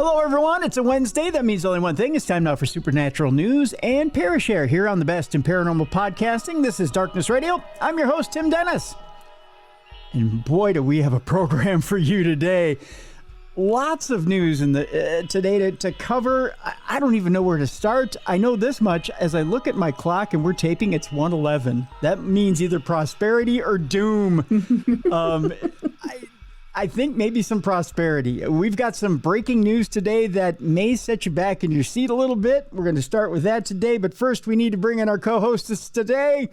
Hello, everyone. It's a Wednesday. That means only one thing. It's time now for Supernatural News and Parashare here on the best in paranormal podcasting. This is Darkness Radio. I'm your host, Tim Dennis. And boy, do we have a program for you today. Lots of news in the today to cover. I don't even know where to start. I know this much. As I look at my clock and we're taping, it's 1:11. That means either prosperity or doom. I think maybe some prosperity. We've got some breaking news today that may set you back in your seat a little bit. We're going to start with that today. But first, we need to bring in our co-hostess today.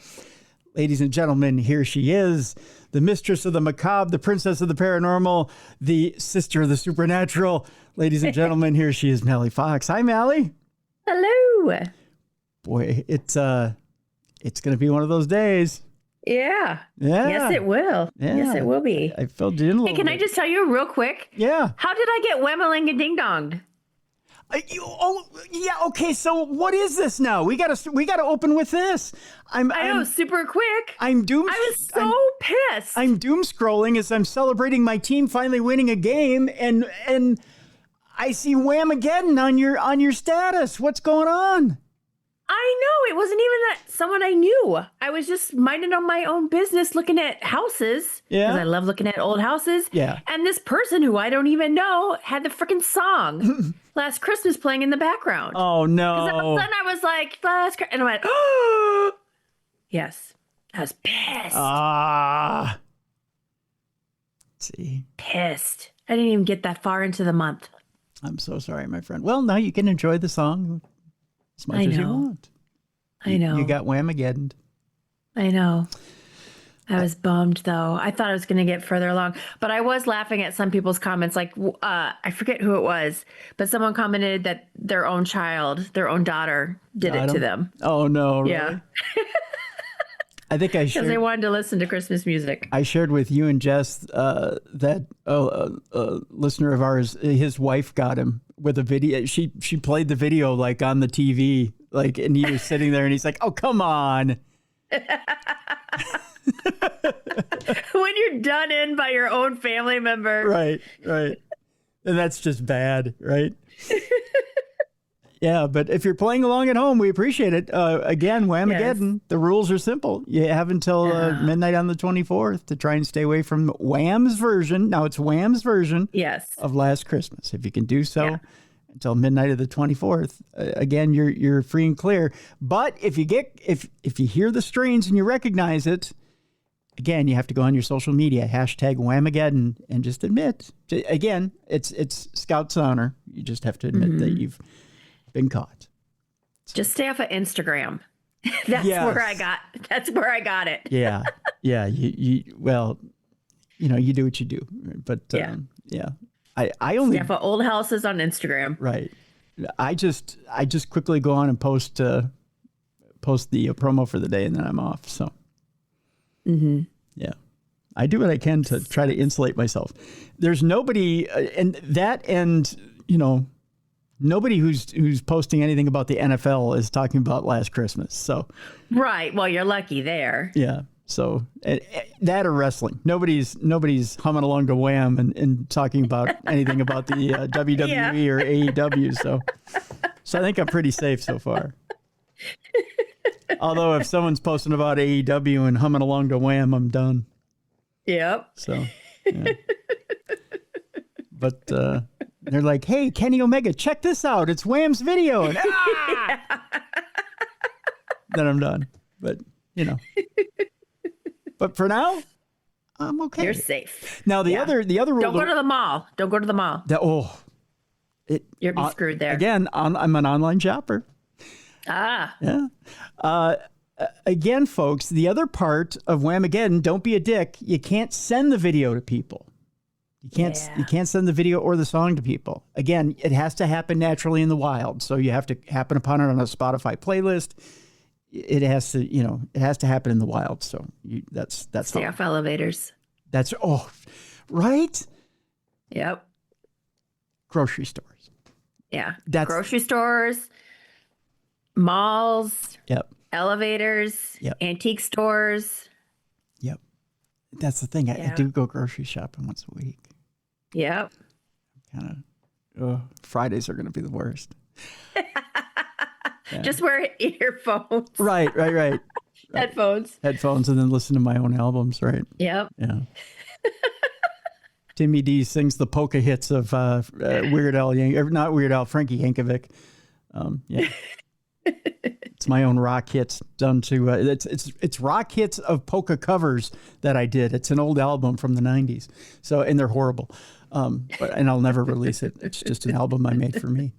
Ladies and gentlemen, here she is. The mistress of the macabre, the princess of the paranormal, the sister of the supernatural. Ladies and gentlemen, here she is, Mallie Fox. Hi, Mallie. Hello. Boy, it's going to be one of those days. Yeah. Yes, it will. Yeah. Yes, it will be. I filled you in a little Can bit. I just tell you real quick? Yeah. How did I get whammaling and ding donged? Okay. So what is this now? We gotta open with this. I know, super quick. I'm doom. I was so pissed. I'm doom scrolling as I'm celebrating my team finally winning a game, and I see Whamageddon on your status. What's going on? I know. It wasn't even that someone I knew. I was just minding on my own business looking at houses. Yeah. Because I love looking at old houses. Yeah. And this person who I don't even know had the freaking song Last Christmas playing in the background. Oh, no. Because all of a sudden I was like, and I went, oh, yes. I was pissed. Let's see. Pissed. I didn't even get that far into the month. I'm so sorry, my friend. Well, now you can enjoy the song as much as you want. I know. You got Whamageddon. I know. I was bummed, though. I thought I was going to get further along. But I was laughing at some people's comments. Like, I forget who it was, but someone commented that their own child, their own daughter, did it to them. Oh, no. Really? Yeah. I think I shared. Because they wanted to listen to Christmas music. I shared with you and Jess that listener of ours, his wife got him with a video. She played the video like on the TV, like, and he was sitting there and he's like, "Oh, come on." When you're done in by your own family member. Right. And that's just bad, right? Yeah, but if you're playing along at home, we appreciate it. Again, Whamageddon, yes. The rules are simple. You have until midnight on the 24th to try and stay away from Wham's version. Now it's Wham's version of Last Christmas. If you can do so until midnight of the 24th, again, you're free and clear. But if you hear the strains and you recognize it, again, you have to go on your social media, #Whamageddon, and just admit. Again, it's Scout's honor. You just have to admit that you've been caught. So. Just stay off of Instagram. That's where I got it. Yeah. You well, you do what you do, but I only stay off of old houses on Instagram. Right. I just quickly go on and post the promo for the day, and then I'm off. So. Yeah. I do what I can to try to insulate myself. There's nobody, nobody who's posting anything about the NFL is talking about Last Christmas. So, right. Well, you're lucky there. Yeah. So that or wrestling. Nobody's humming along to Wham and talking about anything about the WWE or AEW. So I think I'm pretty safe so far. Although if someone's posting about AEW and humming along to Wham, I'm done. Yep. So, yeah. But they're like, "Hey, Kenny Omega, check this out. It's Wham's video." And then I'm done. But, But for now, I'm okay. You're safe. Now, the other rule... Don't go to the mall. Don't go to the mall. You're be screwed there. Again, I'm an online shopper. Yeah. Again, folks, the other part of Whamageddon, don't be a dick. You can't send the video to people. You can't send the video or the song to people. Again, it has to happen naturally in the wild. So you have to happen upon it on a Spotify playlist. It has to happen in the wild. So that's stay off elevators. That's right. Yep. Grocery stores. Yeah. Grocery stores, malls. Yep. Elevators. Yep. Antique stores. Yep. That's the thing. I do go grocery shopping once a week. Yep. Kind of Fridays are going to be the worst. Yeah. Just wear earphones. Right. Headphones, and then listen to my own albums. Right. Yep. Yeah. Timmy D sings the polka hits of Weird Al, not Weird Al, Frankie Yankovic. Yeah. It's my own rock hits done to it's rock hits of polka covers that I did. It's an old album from the 90s. So, and they're horrible. And I'll never release it. It's just an album I made for me.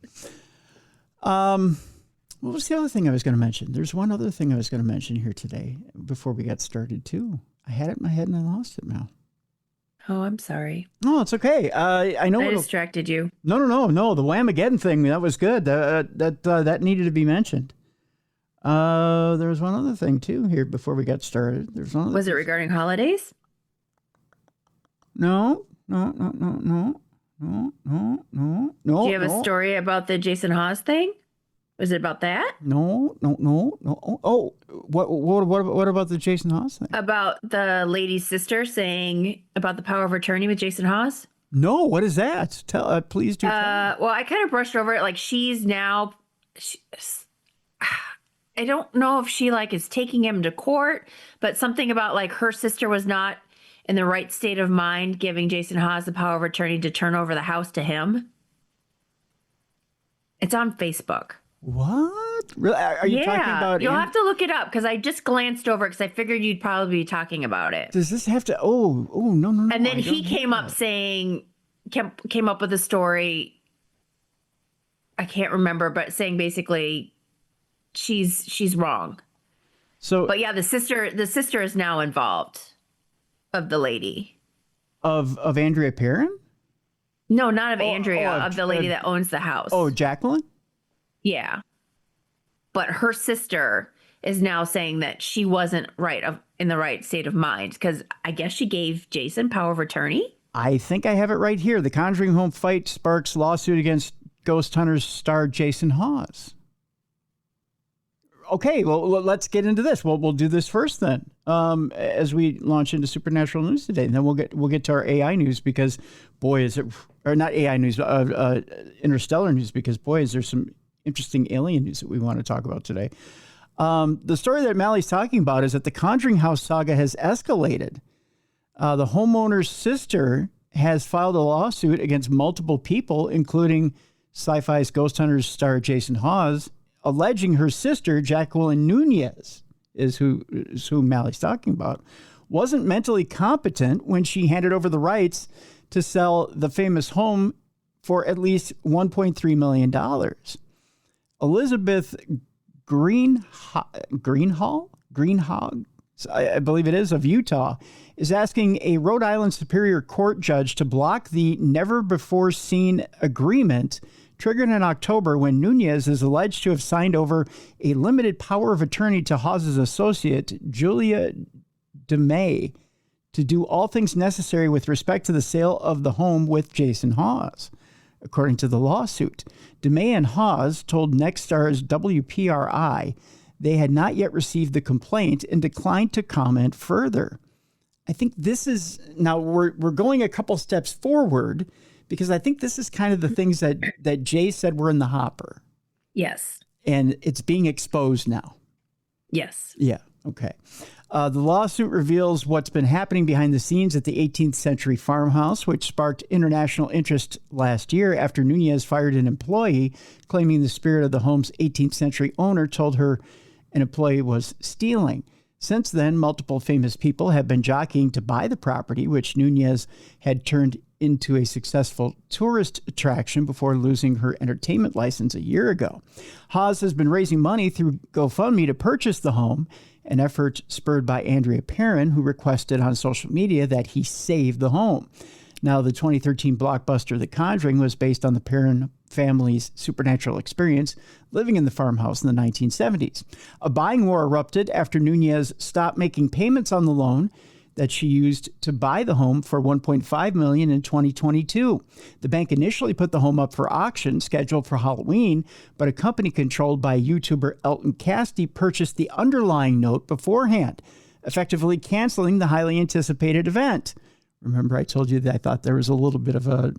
What was the other thing I was going to mention? There's one other thing I was going to mention here today before we got started too. I had it in my head and I lost it now. Oh, I'm sorry. No, it's okay. I know I distracted you. No. The Whamageddon thing, that was good. That needed to be mentioned. There was one other thing too here before we got started. Was it regarding holidays? No. Do you have a story about the Jason Hawes thing? Was it about that? No. Oh, what about the Jason Hawes thing? About the lady's sister saying about the power of attorney with Jason Hawes? No, what is that? Please do. Well, I kind of brushed over it. Like she's now, I don't know if she is taking him to court, but something about her sister was not in the right state of mind, giving Jason Hawes the power of attorney to turn over the house to him. It's on Facebook. What? Really? Are you talking about? You'll have to look it up because I just glanced over because I figured you'd probably be talking about it. Does this have to? Oh, no. And then he came up with a story. I can't remember, but saying basically she's wrong. So, but yeah, the sister is now involved of the lady of Andrea Perron. No, not of Andrea, of the lady that owns the house. Oh, Jacqueline? Yeah. But her sister is now saying that she wasn't in the right state of mind because I guess she gave Jason power of attorney. I think I have it right here. The Conjuring Home fight sparks lawsuit against Ghost Hunters star Jason Hawes. Okay, well, let's get into this. Well, we'll do this first then, as we launch into supernatural news today, and then we'll get to our AI news because, boy, is it, or not AI news, interstellar news because, boy, is there some interesting alien news that we want to talk about today. The story that Mallie's talking about is that the Conjuring House saga has escalated. The homeowner's sister has filed a lawsuit against multiple people, including Sci-Fi's Ghost Hunters star Jason Hawes, alleging her sister, Jacqueline Nunez, is who Mallie's talking about, wasn't mentally competent when she handed over the rights to sell the famous home for at least $1.3 million. Elizabeth Greenhog, I believe it is, of Utah, is asking a Rhode Island Superior Court judge to block the never-before-seen agreement triggered in October when Nunez is alleged to have signed over a limited power of attorney to Hawes' associate, Julia DeMay, to do all things necessary with respect to the sale of the home with Jason Hawes. According to the lawsuit, DeMay and Hawes told Nexstar's WPRI they had not yet received the complaint and declined to comment further. I think this is, now we're going a couple steps forward because I think this is kind of the things that Jay said were in the hopper. Yes. And it's being exposed now. Yes. Yeah. Okay. The lawsuit reveals what's been happening behind the scenes at the 18th century farmhouse, which sparked international interest last year after Nunez fired an employee, claiming the spirit of the home's 18th century owner told her an employee was stealing. Since then, multiple famous people have been jockeying to buy the property, which Nunez had turned into a successful tourist attraction before losing her entertainment license a year ago. Hawes has been raising money through GoFundMe to purchase the home, an effort spurred by Andrea Perron, who requested on social media that he save the home. Now, the 2013 blockbuster The Conjuring was based on the Perron family's supernatural experience living in the farmhouse in the 1970s. A buying war erupted after Nunez stopped making payments on the loan that she used to buy the home for $1.5 million in 2022. The bank initially put the home up for auction, scheduled for Halloween, but a company controlled by YouTuber Elton Castee purchased the underlying note beforehand, effectively canceling the highly anticipated event. Remember, I told you that I thought there was a little bit of a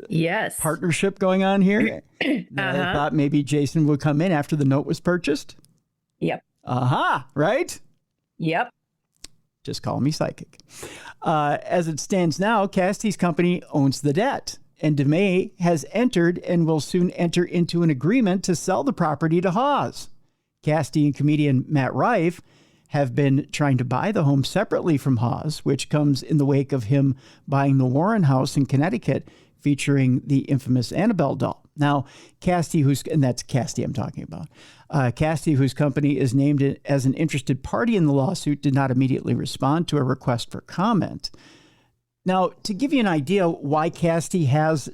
yes, partnership going on here. I thought maybe Jason would come in after the note was purchased. Yep. Right? Yep. Just call me psychic. As it stands now, Casty's company owns the debt, and DeMay has entered and will soon enter into an agreement to sell the property to Hawes. Casty and comedian Matt Rife have been trying to buy the home separately from Hawes, which comes in the wake of him buying the Warren house in Connecticut, featuring the infamous Annabelle doll. Now, Casty, and that's Casty I'm talking about, Casty, whose company is named as an interested party in the lawsuit, did not immediately respond to a request for comment. Now, to give you an idea why Casty has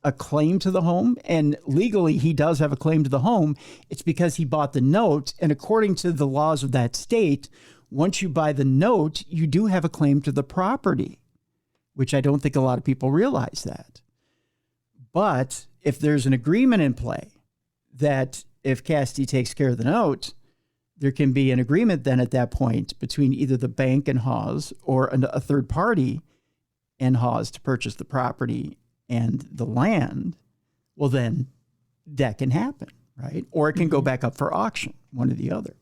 a claim to the home, and legally he does have a claim to the home, it's because he bought the note, and according to the laws of that state, once you buy the note, you do have a claim to the property, which I don't think a lot of people realize that. But if there's an agreement in play that if Casty takes care of the note, there can be an agreement then at that point between either the bank and Hawes or a third party and Hawes to purchase the property and the land, well, then that can happen, right? Or it can go back up for auction, one or the other.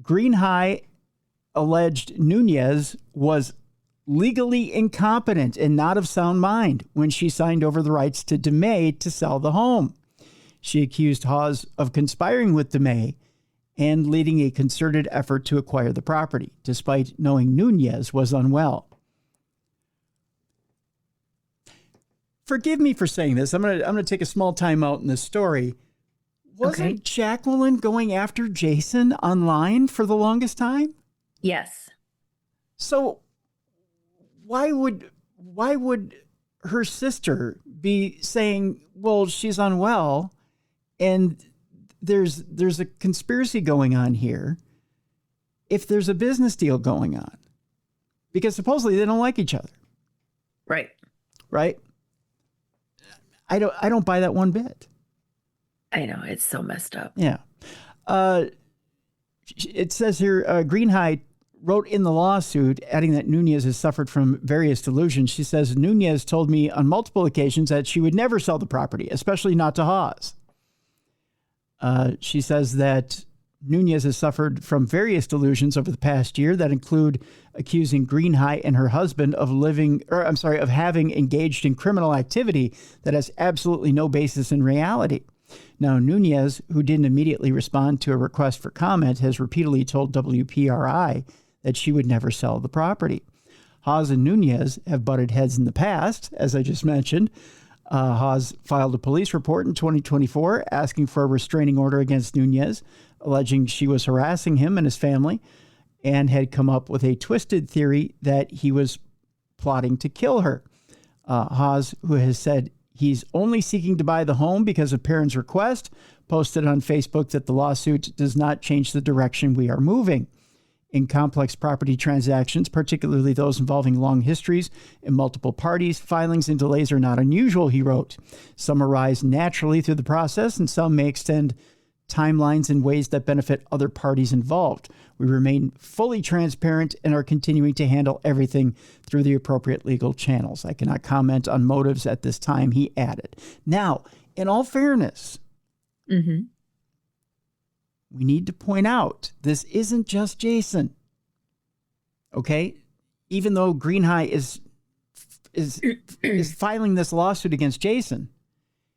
Green High alleged Nunez was legally incompetent and not of sound mind when she signed over the rights to DeMay to sell the home. She accused Hawes of conspiring with DeMay and leading a concerted effort to acquire the property, despite knowing Nunez was unwell. Forgive me for saying this. I'm gonna take a small time out in this story. Wasn't Jacqueline going after Jason online for the longest time? Yes. So why would her sister be saying, well, she's unwell and there's a conspiracy going on here if there's a business deal going on? Because supposedly they don't like each other. Right. Right? I don't buy that one bit. I know, it's so messed up. Yeah. It says here, Green High wrote in the lawsuit, adding that Nunez has suffered from various delusions. She says, Nunez told me on multiple occasions that she would never sell the property, especially not to Hawes. She says that Nunez has suffered from various delusions over the past year that include accusing Green High and her husband of having engaged in criminal activity that has absolutely no basis in reality. Now, Nunez, who didn't immediately respond to a request for comment, has repeatedly told WPRI that she would never sell the property. Hawes and Nunez have butted heads in the past, as I just mentioned. Hawes filed a police report in 2024 asking for a restraining order against Nunez, alleging she was harassing him and his family, and had come up with a twisted theory that he was plotting to kill her. Hawes, who has said he's only seeking to buy the home because of Perron's request, posted on Facebook that the lawsuit does not change the direction we are moving. In complex property transactions, particularly those involving long histories and multiple parties, filings and delays are not unusual, he wrote. Some arise naturally through the process, and some may extend timelines in ways that benefit other parties involved. We remain fully transparent and are continuing to handle everything through the appropriate legal channels. I cannot comment on motives at this time, he added. Now, in all fairness, we need to point out this isn't just Jason. Okay? Even though Green High is filing this lawsuit against Jason.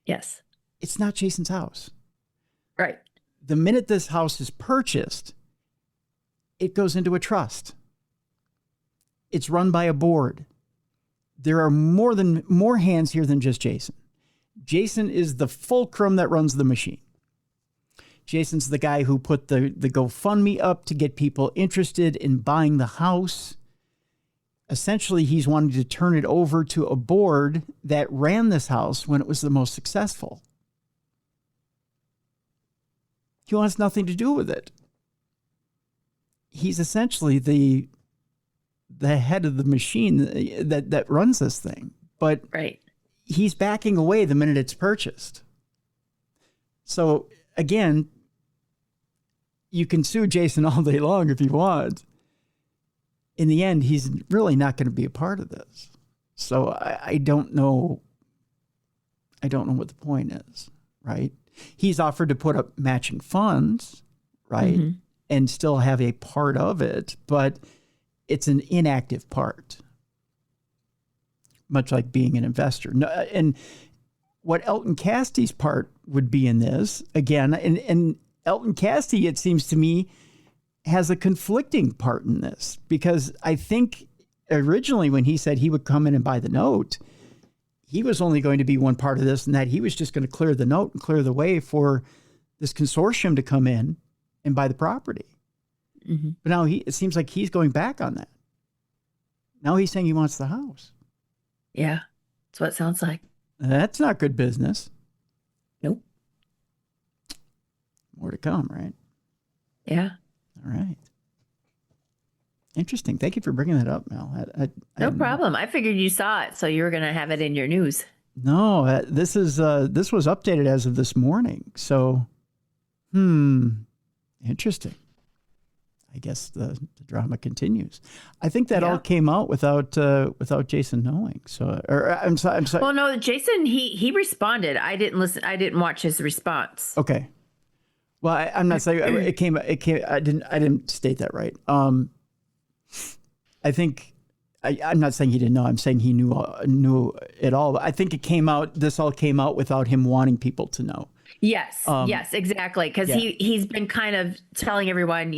Yes. It's not Jason's house. Right. The minute this house is purchased, it goes into a trust. It's run by a board. There are more hands here than just Jason. Jason is the fulcrum that runs the machine. Jason's the guy who put the GoFundMe up to get people interested in buying the house. Essentially, he's wanting to turn it over to a board that ran this house when it was the most successful. He wants nothing to do with it. He's essentially the head of the machine that runs this thing. But he's backing away the minute it's purchased. So, again, you can sue Jason all day long if you want. In the end, he's really not going to be a part of this. So I don't know. I don't know what the point is, right? He's offered to put up matching funds, right? Mm-hmm. And still have a part of it, but it's an inactive part, much like being an investor. And what Elton Casty's part would be in this, again, and Elton Casty, it seems to me, has a conflicting part in this, because I think originally when he said he would come in and buy the note, he was only going to be one part of this, and that he was just going to clear the note and clear the way for this consortium to come in and buy the property. Mm-hmm. But now it seems like he's going back on that. Now he's saying he wants the house. Yeah, that's what it sounds like. That's not good business. Nope. More to come, right? Yeah. All right. Interesting. Thank you for bringing that up, Mel. No problem. I figured you saw it, so you were going to have it in your news. No, this was updated as of this morning. So, interesting. I guess the drama continues. I think that all came out without Jason knowing. So, I'm sorry. Well, no, Jason he responded. I didn't listen. I didn't watch his response. Okay. Well, I'm not saying it came. I didn't state that right. I think I'm not saying he didn't know. I'm saying he knew it all. But I think this all came out without him wanting people to know. Yes, yes, exactly. Because he's been kind of telling everyone,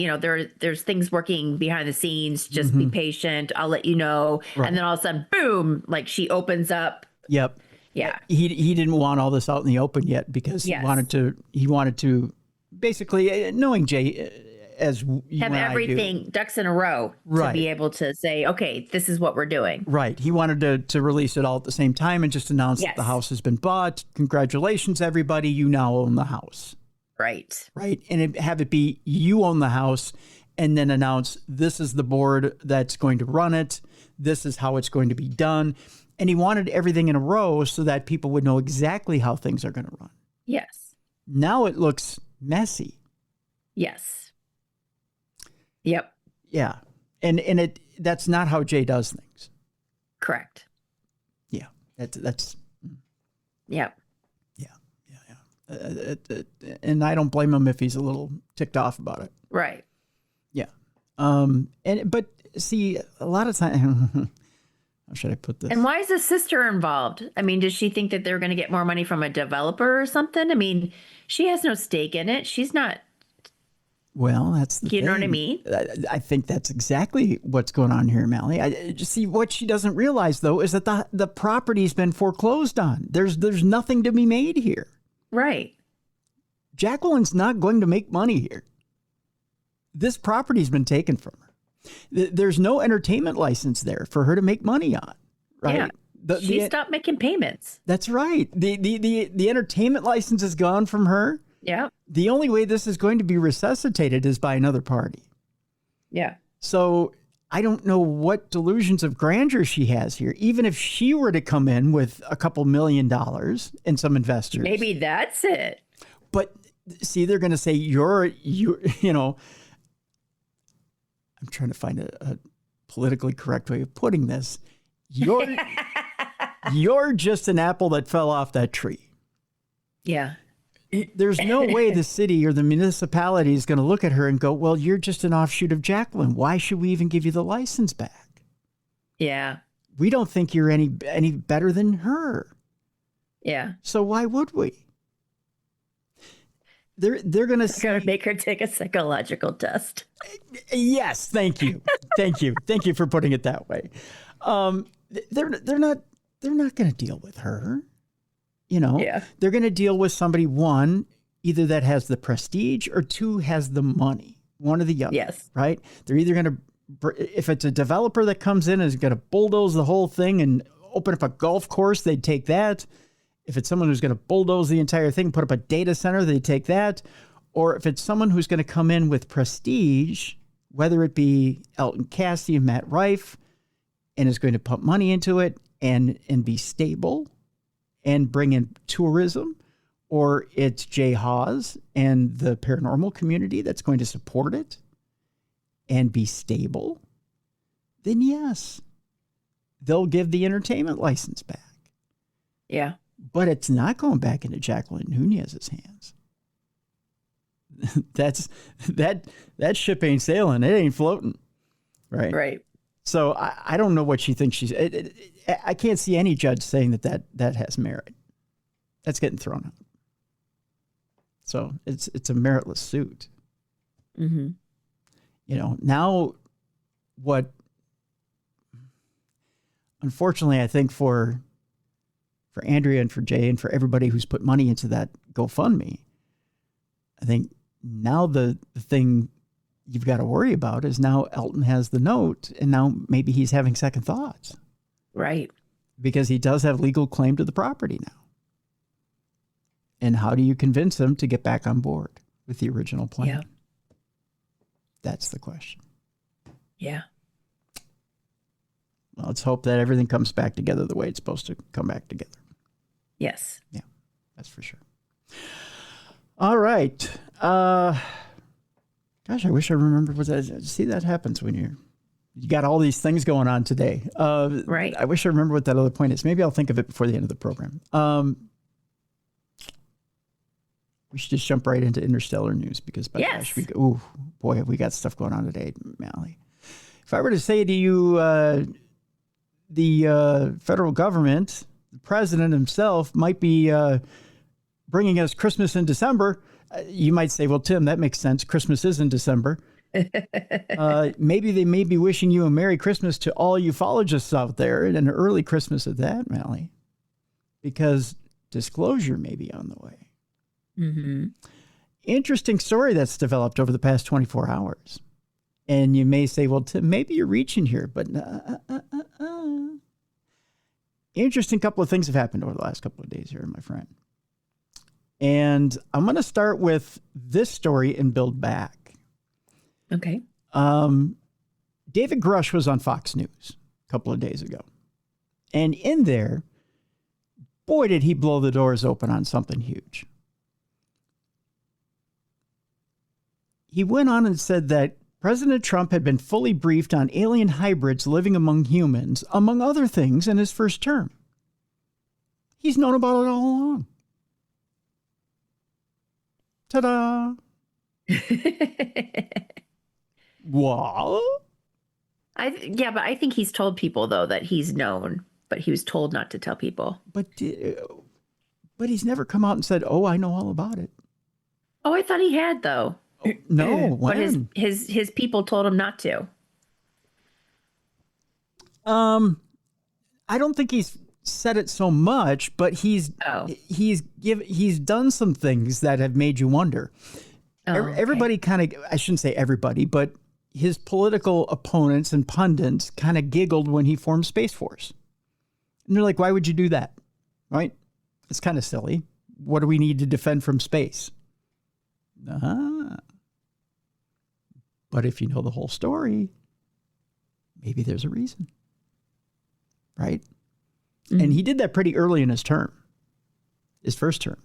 there's things working behind the scenes. Just be patient. I'll let you know. Right. And then all of a sudden, boom! Like she opens up. Yep. Yeah. He didn't want all this out in the open yet, because he wanted to basically, knowing Jay as have everything ducks in a row to be able to say, okay, this is what we're doing. Right. He wanted to release it all at the same time and just announce that the house has been bought. Congratulations, everybody. You now own the house. Right. Right. And have it be you own the house, and then announce this is the board that's going to run it. This is how it's going to be done. And he wanted everything in a row so that people would know exactly how things are going to run. Yes. Now it looks messy. Yes. Yep. Yeah. And that's not how Jay does things. Correct. Yeah. That's. Yep. Yeah. And I don't blame him if he's a little ticked off about it. Right. Yeah. But see, a lot of times, how should I put this? And why is the sister involved? I mean, does she think that they're going to get more money from a developer or something? I mean, she has no stake in it. She's not. Well, that's the thing. You know what I mean? I think that's exactly what's going on here, Mallie. Just see, what she doesn't realize, though, is that the property's been foreclosed on. There's nothing to be made here. Right. Jacqueline's not going to make money here. This property's been taken from her. There's no entertainment license there for her to make money on. Right? Yeah. She stopped making payments. That's right. The entertainment license is gone from her. Yeah. The only way this is going to be resuscitated is by another party. Yeah. So I don't know what delusions of grandeur she has here. Even if she were to come in with a couple $1 million and some investors. Maybe that's it. But see, they're going to say, I'm trying to find a politically correct way of putting this. You're just an apple that fell off that tree. Yeah. There's no way the city or the municipality is going to look at her and go, well, you're just an offshoot of Jacqueline. Why should we even give you the license back? Yeah. We don't think you're any better than her. Yeah. So why would we? They're going to make her take a psychological test. Yes. Thank you. Thank you. Thank you for putting it that way. They're not going to deal with her. They're going to deal with somebody, one, either that has the prestige, or two, has the money. One or the other. Yes. Right? They're either going to, if it's a developer that comes in and is going to bulldoze the whole thing and open up a golf course, they'd take that. If it's someone who's going to bulldoze the entire thing, put up a data center, they'd take that. Or if it's someone who's going to come in with prestige, whether it be Elton Casty and Matt Rife, and is going to pump money into it and be stable and bring in tourism, or it's Jay Hawes and the paranormal community that's going to support it and be stable, then yes, they'll give the entertainment license back. Yeah. But it's not going back into Jacqueline Nunez's hands. That ship ain't sailing. It ain't floating. Right. Right. So I don't know what she thinks she's. I can't see any judge saying that has merit. That's getting thrown out. So it's a meritless suit. Mm-hmm. Now what? Unfortunately, I think for Andrea and for Jay and for everybody who's put money into that GoFundMe, I think now the thing you've got to worry about is now Elton has the note, and now maybe he's having second thoughts. Right. Because he does have legal claim to the property now. And how do you convince him to get back on board with the original plan? Yeah. That's the question. Yeah. Well, let's hope that everything comes back together the way it's supposed to come back together. Yes. Yeah, that's for sure. All right. Gosh, I wish I remembered what that. See, that happens when you got all these things going on today. Right. I wish I remember what that other point is. Maybe I'll think of it before the end of the program. We should just jump right into interstellar news because, by gosh, have we got stuff going on today, Mallie. If I were to say to you, the federal government, the president himself, might be bringing us Christmas in December, you might say, well, Tim, that makes sense. Christmas is in December. Maybe they may be wishing you a Merry Christmas to all ufologists out there and an early Christmas at that, Mallie, because disclosure may be on the way. Mm-hmm. Interesting story that's developed over the past 24 hours. And you may say, well, Tim, maybe you're reaching here, but interesting couple of things have happened over the last couple of days here, my friend. And I'm going to start with this story and build back. Okay. David Grusch was on Fox News a couple of days ago. And in there, boy, did he blow the doors open on something huge. He went on and said that President Trump had been fully briefed on alien hybrids living among humans, among other things, in his first term. He's known about it all along. Ta-da! What? But I think he's told people, though, that he's known, but he was told not to tell people. But he's never come out and said, oh, I know all about it. Oh, I thought he had, though. Oh, no, when? But his people told him not to. I don't think he's said it so much, but he's done some things that have made you wonder. Everybody kind of, I shouldn't say everybody, but his political opponents and pundits kind of giggled when he formed Space Force. And they're like, why would you do that? Right? It's kind of silly. What do we need to defend from space? But if you know the whole story, maybe there's a reason. Right? Mm-hmm. And he did that pretty early in his term, his first term.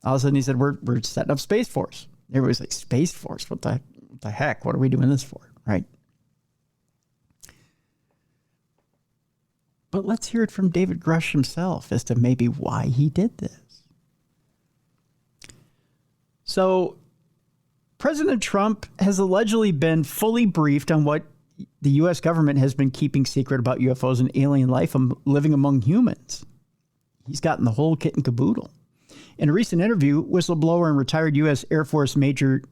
All of a sudden he said, we're setting up Space Force. Everybody's like, Space Force? What the heck? What are we doing this for? Right? But let's hear it from David Grusch himself as to maybe why he did this. So President Trump has allegedly been fully briefed on what the U.S. government has been keeping secret about UFOs and alien life living among humans. He's gotten the whole kit and caboodle. In a recent interview, whistleblower and retired U.S. Air Force Major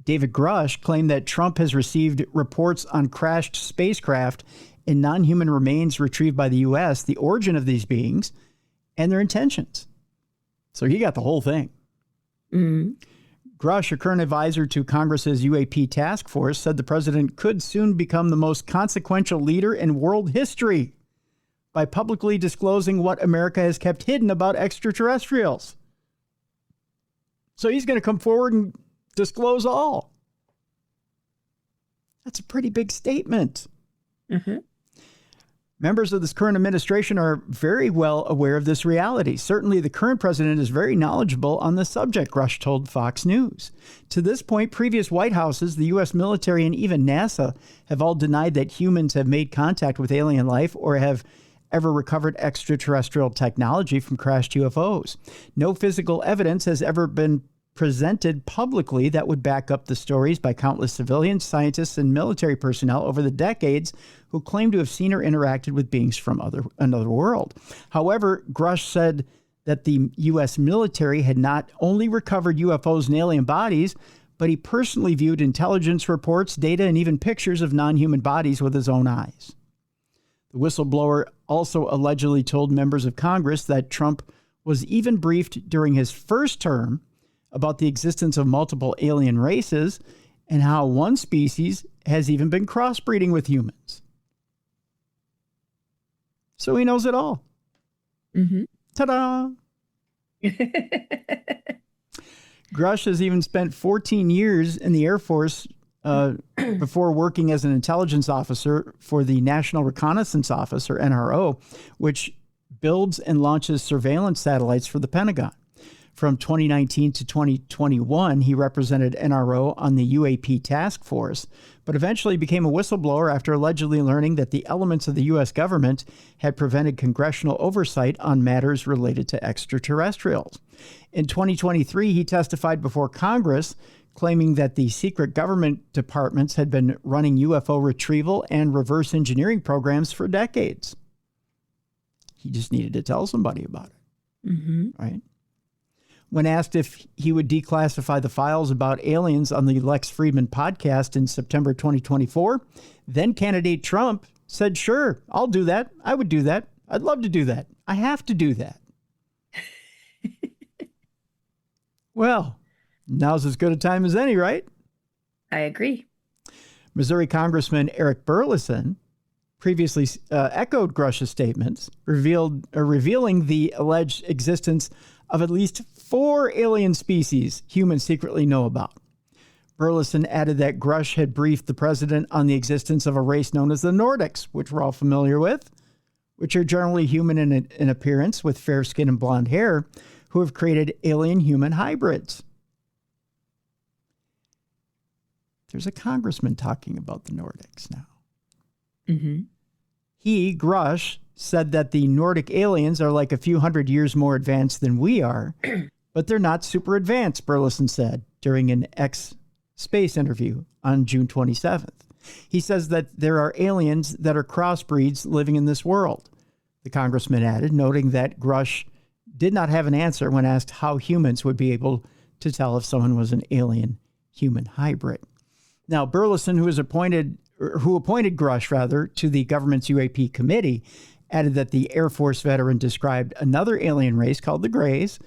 David Grusch claimed that Trump has received reports on crashed spacecraft and non-human remains retrieved by the U.S., the origin of these beings, and their intentions. So he got the whole thing. Mm-hmm. Grusch, a current advisor to Congress's UAP task force, said the president could soon become the most consequential leader in world history by publicly disclosing what America has kept hidden about extraterrestrials. So he's going to come forward and disclose all. That's a pretty big statement. Mm-hmm. Members of this current administration are very well aware of this reality. Certainly, the current president is very knowledgeable on the subject, Grusch told Fox News. To this point, previous White Houses, the U.S. military, and even NASA have all denied that humans have made contact with alien life or have ever recovered extraterrestrial technology from crashed UFOs. No physical evidence has ever been presented publicly that would back up the stories by countless civilians, scientists, and military personnel over the decades who claim to have seen or interacted with beings from another world. However, Grusch said that the U.S. military had not only recovered UFOs and alien bodies, but he personally viewed intelligence reports, data, and even pictures of non-human bodies with his own eyes. The whistleblower also allegedly told members of Congress that Trump was even briefed during his first term about the existence of multiple alien races and how one species has even been crossbreeding with humans. So he knows it all. Mm-hmm. Ta-da! Grusch has even spent 14 years in the Air Force before working as an intelligence officer for the National Reconnaissance Office, or NRO, which builds and launches surveillance satellites for the Pentagon. From 2019 to 2021, he represented NRO on the UAP task force, but eventually became a whistleblower after allegedly learning that the elements of the U.S. government had prevented congressional oversight on matters related to extraterrestrials. In 2023, he testified before Congress, claiming that the secret government departments had been running UFO retrieval and reverse engineering programs for decades. He just needed to tell somebody about it, right? When asked if he would declassify the files about aliens on the Lex Fridman podcast in September 2024, then candidate Trump said, "Sure, I'll do that. I would do that. I'd love to do that. I have to do that." Well, now's as good a time as any, right? I agree. Missouri Congressman Eric Burleson previously echoed Grusch's statements, revealing the alleged existence of at least 4 alien species humans secretly know about. Burleson added that Grusch had briefed the president on the existence of a race known as the Nordics, which we're all familiar with, which are generally human in appearance with fair skin and blonde hair, who have created alien-human hybrids. There's a congressman talking about the Nordics now. Mm-hmm. He, Grusch, said that the Nordic aliens are like a few hundred years more advanced than we are, but they're not super advanced, Burleson said during an X-Space interview on June 27th. He says that there are aliens that are crossbreeds living in this world, the congressman added, noting that Grusch did not have an answer when asked how humans would be able to tell if someone was an alien-human hybrid. Now, Burleson, who appointed Grusch to the government's UAP committee, added that the Air Force veteran described another alien race called the Greys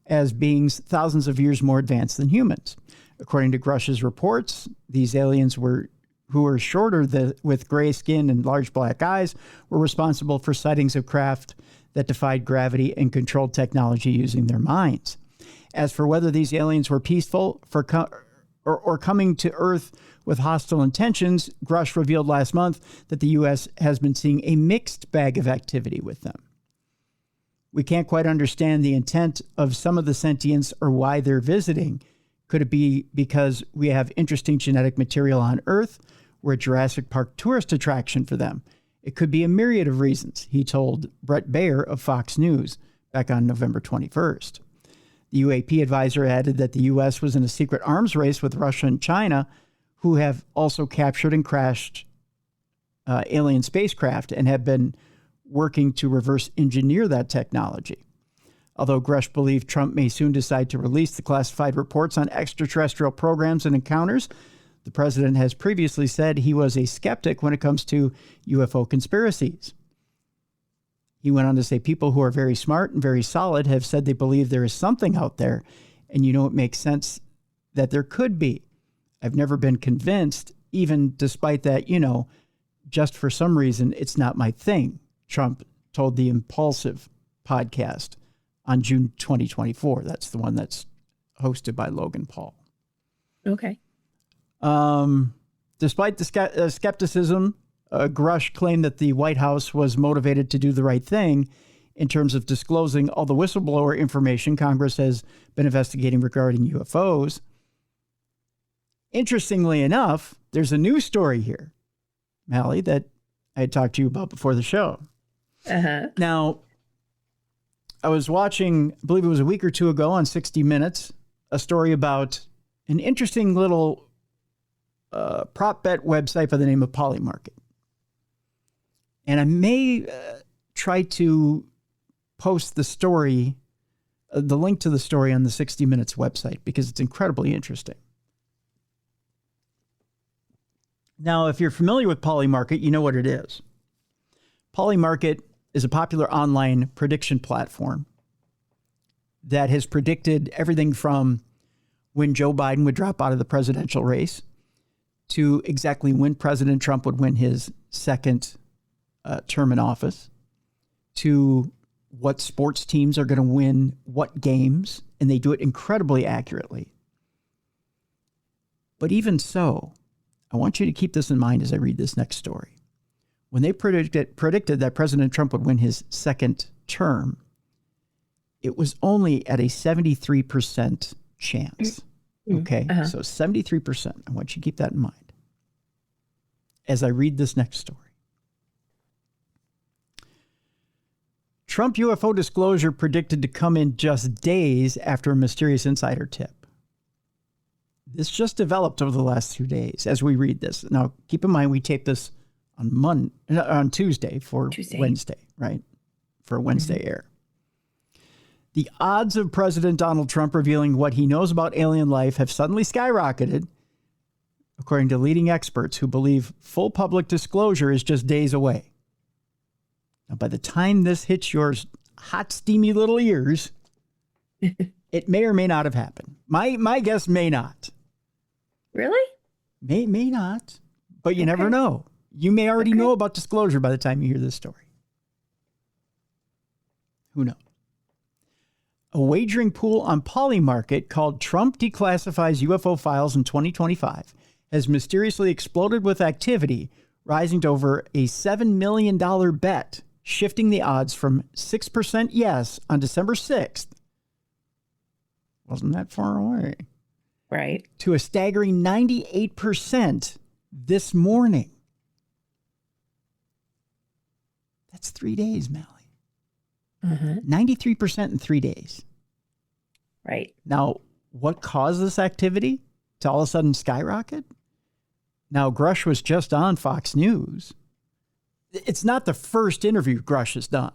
as beings thousands of years more advanced than humans. According to Grusch's reports, these aliens who were shorter with gray skin and large black eyes were responsible for sightings of craft that defied gravity and controlled technology using their minds. As for whether these aliens were peaceful or coming to Earth with hostile intentions, Grusch revealed last month that the U.S. has been seeing a mixed bag of activity with them. We can't quite understand the intent of some of the sentients or why they're visiting. Could it be because we have interesting genetic material on Earth? We're a Jurassic Park tourist attraction for them. It could be a myriad of reasons, he told Brett Baer of Fox News back on November 21st. The UAP advisor added that the U.S. was in a secret arms race with Russia and China, who have also captured and crashed alien spacecraft and have been working to reverse engineer that technology. Although Grusch believed Trump may soon decide to release the classified reports on extraterrestrial programs and encounters, the president has previously said he was a skeptic when it comes to UFO conspiracies. He went on to say people who are very smart and very solid have said they believe there is something out there, and it makes sense that there could be. I've never been convinced, even despite that, just for some reason, it's not my thing, Trump told the Impulsive podcast on June 2024. That's the one that's hosted by Logan Paul. Okay. Despite the skepticism Grusch claimed that the White House was motivated to do the right thing in terms of disclosing all the whistleblower information Congress has been investigating regarding UFOs. Interestingly enough, there's a news story here, Mallie, that I had talked to you about before the show. Now, I was watching, I believe it was a week or two ago on 60 Minutes, a story about an interesting little prop bet website by the name of Polymarket. And I may try to post the story, the link to the story on the 60 Minutes website, because it's incredibly interesting. Now, if you're familiar with Polymarket, you know what it is. Polymarket is a popular online prediction platform that has predicted everything from when Joe Biden would drop out of the presidential race to exactly when President Trump would win his second term in office, to what sports teams are going to win what games, and they do it incredibly accurately. But even so, I want you to keep this in mind as I read this next story. When they predicted that President Trump would win his second term, it was only at a 73% chance. Okay, so 73%. I want you to keep that in mind as I read this next story. Trump UFO disclosure predicted to come in just days after a mysterious insider tip. This just developed over the last 2 days as we read this. Now, keep in mind, we taped this on Tuesday for Wednesday, right? For a Wednesday air. The odds of President Donald Trump revealing what he knows about alien life have suddenly skyrocketed, according to leading experts who believe full public disclosure is just days away. Now, by the time this hits your hot, steamy little ears, it may or may not have happened. My guess, may not. Really? May not, but you never know. You may already know about disclosure by the time you hear this story. Who knows? A wagering pool on Polymarket called Trump Declassifies UFO Files in 2025 has mysteriously exploded with activity, rising to over a $7 million bet, shifting the odds from 6% yes on December 6th. Wasn't that far away. Right. To a staggering 98% this morning. That's 3 days, Mallie. 93% in 3 days. Right. Now, what caused this activity to all of a sudden skyrocket? Now, Grusch was just on Fox News. It's not the first interview Grusch has done.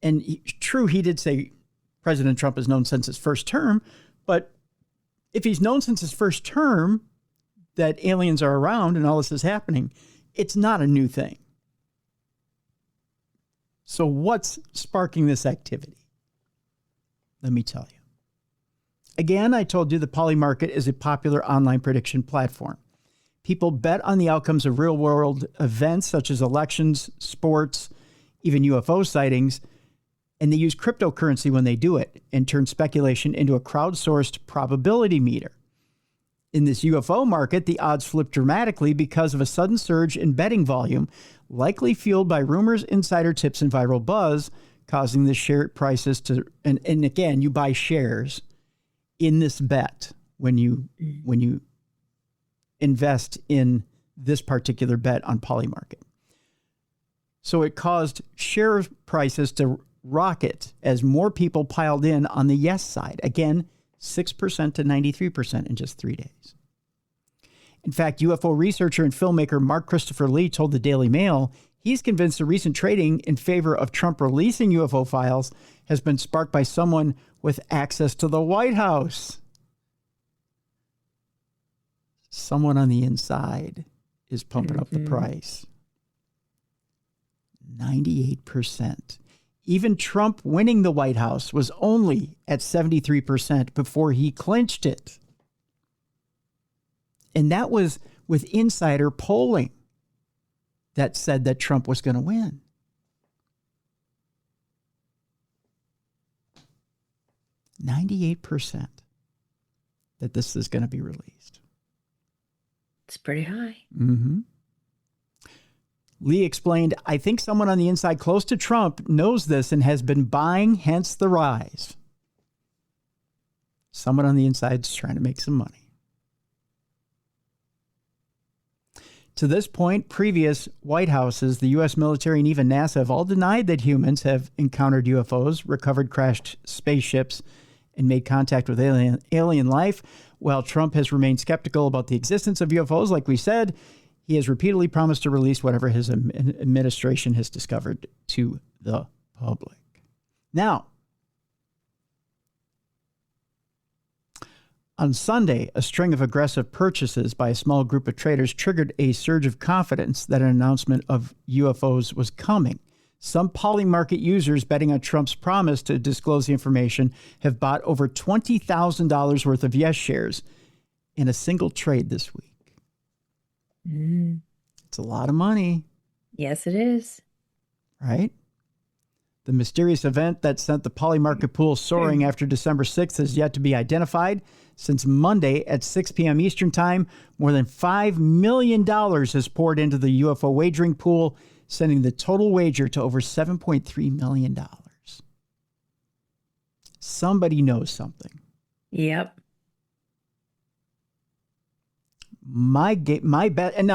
And he did say President Trump is known since his first term, but if he's known since his first term that aliens are around and all this is happening, it's not a new thing. So what's sparking this activity? Let me tell you. Again, I told you the Polymarket is a popular online prediction platform. People bet on the outcomes of real-world events such as elections, sports, even UFO sightings, and they use cryptocurrency when they do it and turn speculation into a crowdsourced probability meter. In this UFO market, the odds flip dramatically because of a sudden surge in betting volume, likely fueled by rumors, insider tips, and viral buzz, causing the share prices to, and again, you buy shares in this bet when you invest in this particular bet on Polymarket. So it caused share prices to rocket as more people piled in on the yes side. Again, 6% to 93% in just 3 days. In fact, UFO researcher and filmmaker Mark Christopher Lee told the Daily Mail he's convinced the recent trading in favor of Trump releasing UFO files has been sparked by someone with access to the White House. Someone on the inside is pumping up the price. 98%. Even Trump winning the White House was only at 73% before he clinched it. And that was with insider polling that said that Trump was going to win. 98% that this is going to be released. It's pretty high. Lee explained, I think someone on the inside close to Trump knows this and has been buying, hence the rise. Someone on the inside is trying to make some money. To this point, previous White Houses, the U.S. military, and even NASA have all denied that humans have encountered UFOs, recovered crashed spaceships, and made contact with alien life. While Trump has remained skeptical about the existence of UFOs, like we said, he has repeatedly promised to release whatever his administration has discovered to the public. Now, on Sunday, a string of aggressive purchases by a small group of traders triggered a surge of confidence that an announcement of UFOs was coming. Some Polymarket users betting on Trump's promise to disclose the information have bought over $20,000 worth of Yes shares in a single trade this week. It's a lot of money. Yes, it is. Right? The mysterious event that sent the Polymarket pool soaring after December 6th is yet to be identified. Since Monday at 6 p.m. Eastern Time, more than $5 million has poured into the UFO wagering pool, sending the total wager to over $7.3 million. Somebody knows something. Yep. My bet, and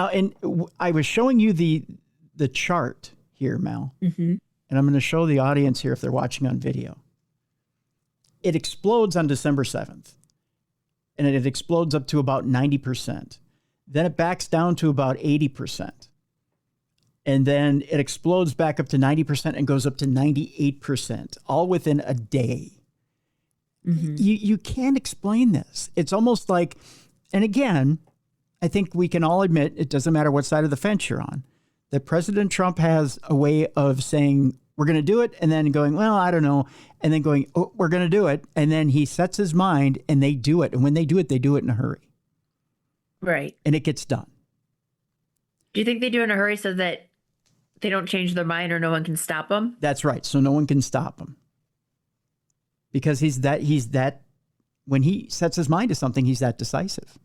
I was showing you the chart here, Mel, and I'm going to show the audience here if they're watching on video. It explodes on December 7th, and it explodes up to about 90%. Then it backs down to about 80%. And then it explodes back up to 90% and goes up to 98%, all within a day. You can't explain this. It's almost like, and again, I think we can all admit, it doesn't matter what side of the fence you're on, that President Trump has a way of saying, we're going to do it, and then going, well, I don't know, and then going, oh, we're going to do it, and then he sets his mind, and they do it. And when they do it in a hurry. Right. And it gets done. Do you think they do it in a hurry so that they don't change their mind or no one can stop them? That's right. So no one can stop him. Because he's that, when he sets his mind to something, he's that decisive.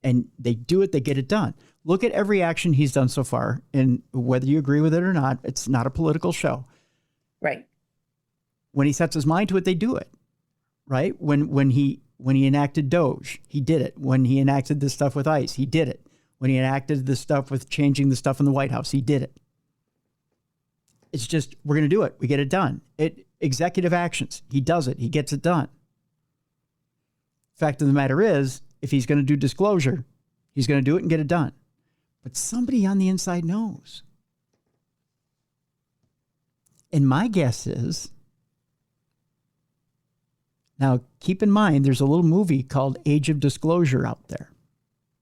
And they do it, they get it done. Look at every action he's done so far, and whether you agree with it or not, it's not a political show. Right. When he sets his mind to it, they do it. Right? When he enacted Doge, he did it. When he enacted this stuff with ICE, he did it. When he enacted this stuff with changing the stuff in the White House, he did it. It's just, we're going to do it. We get it done. Executive actions. He does it. He gets it done. Fact of the matter is, if he's going to do disclosure, he's going to do it and get it done. But somebody on the inside knows. And my guess is, now keep in mind, there's a little movie called Age of Disclosure out there.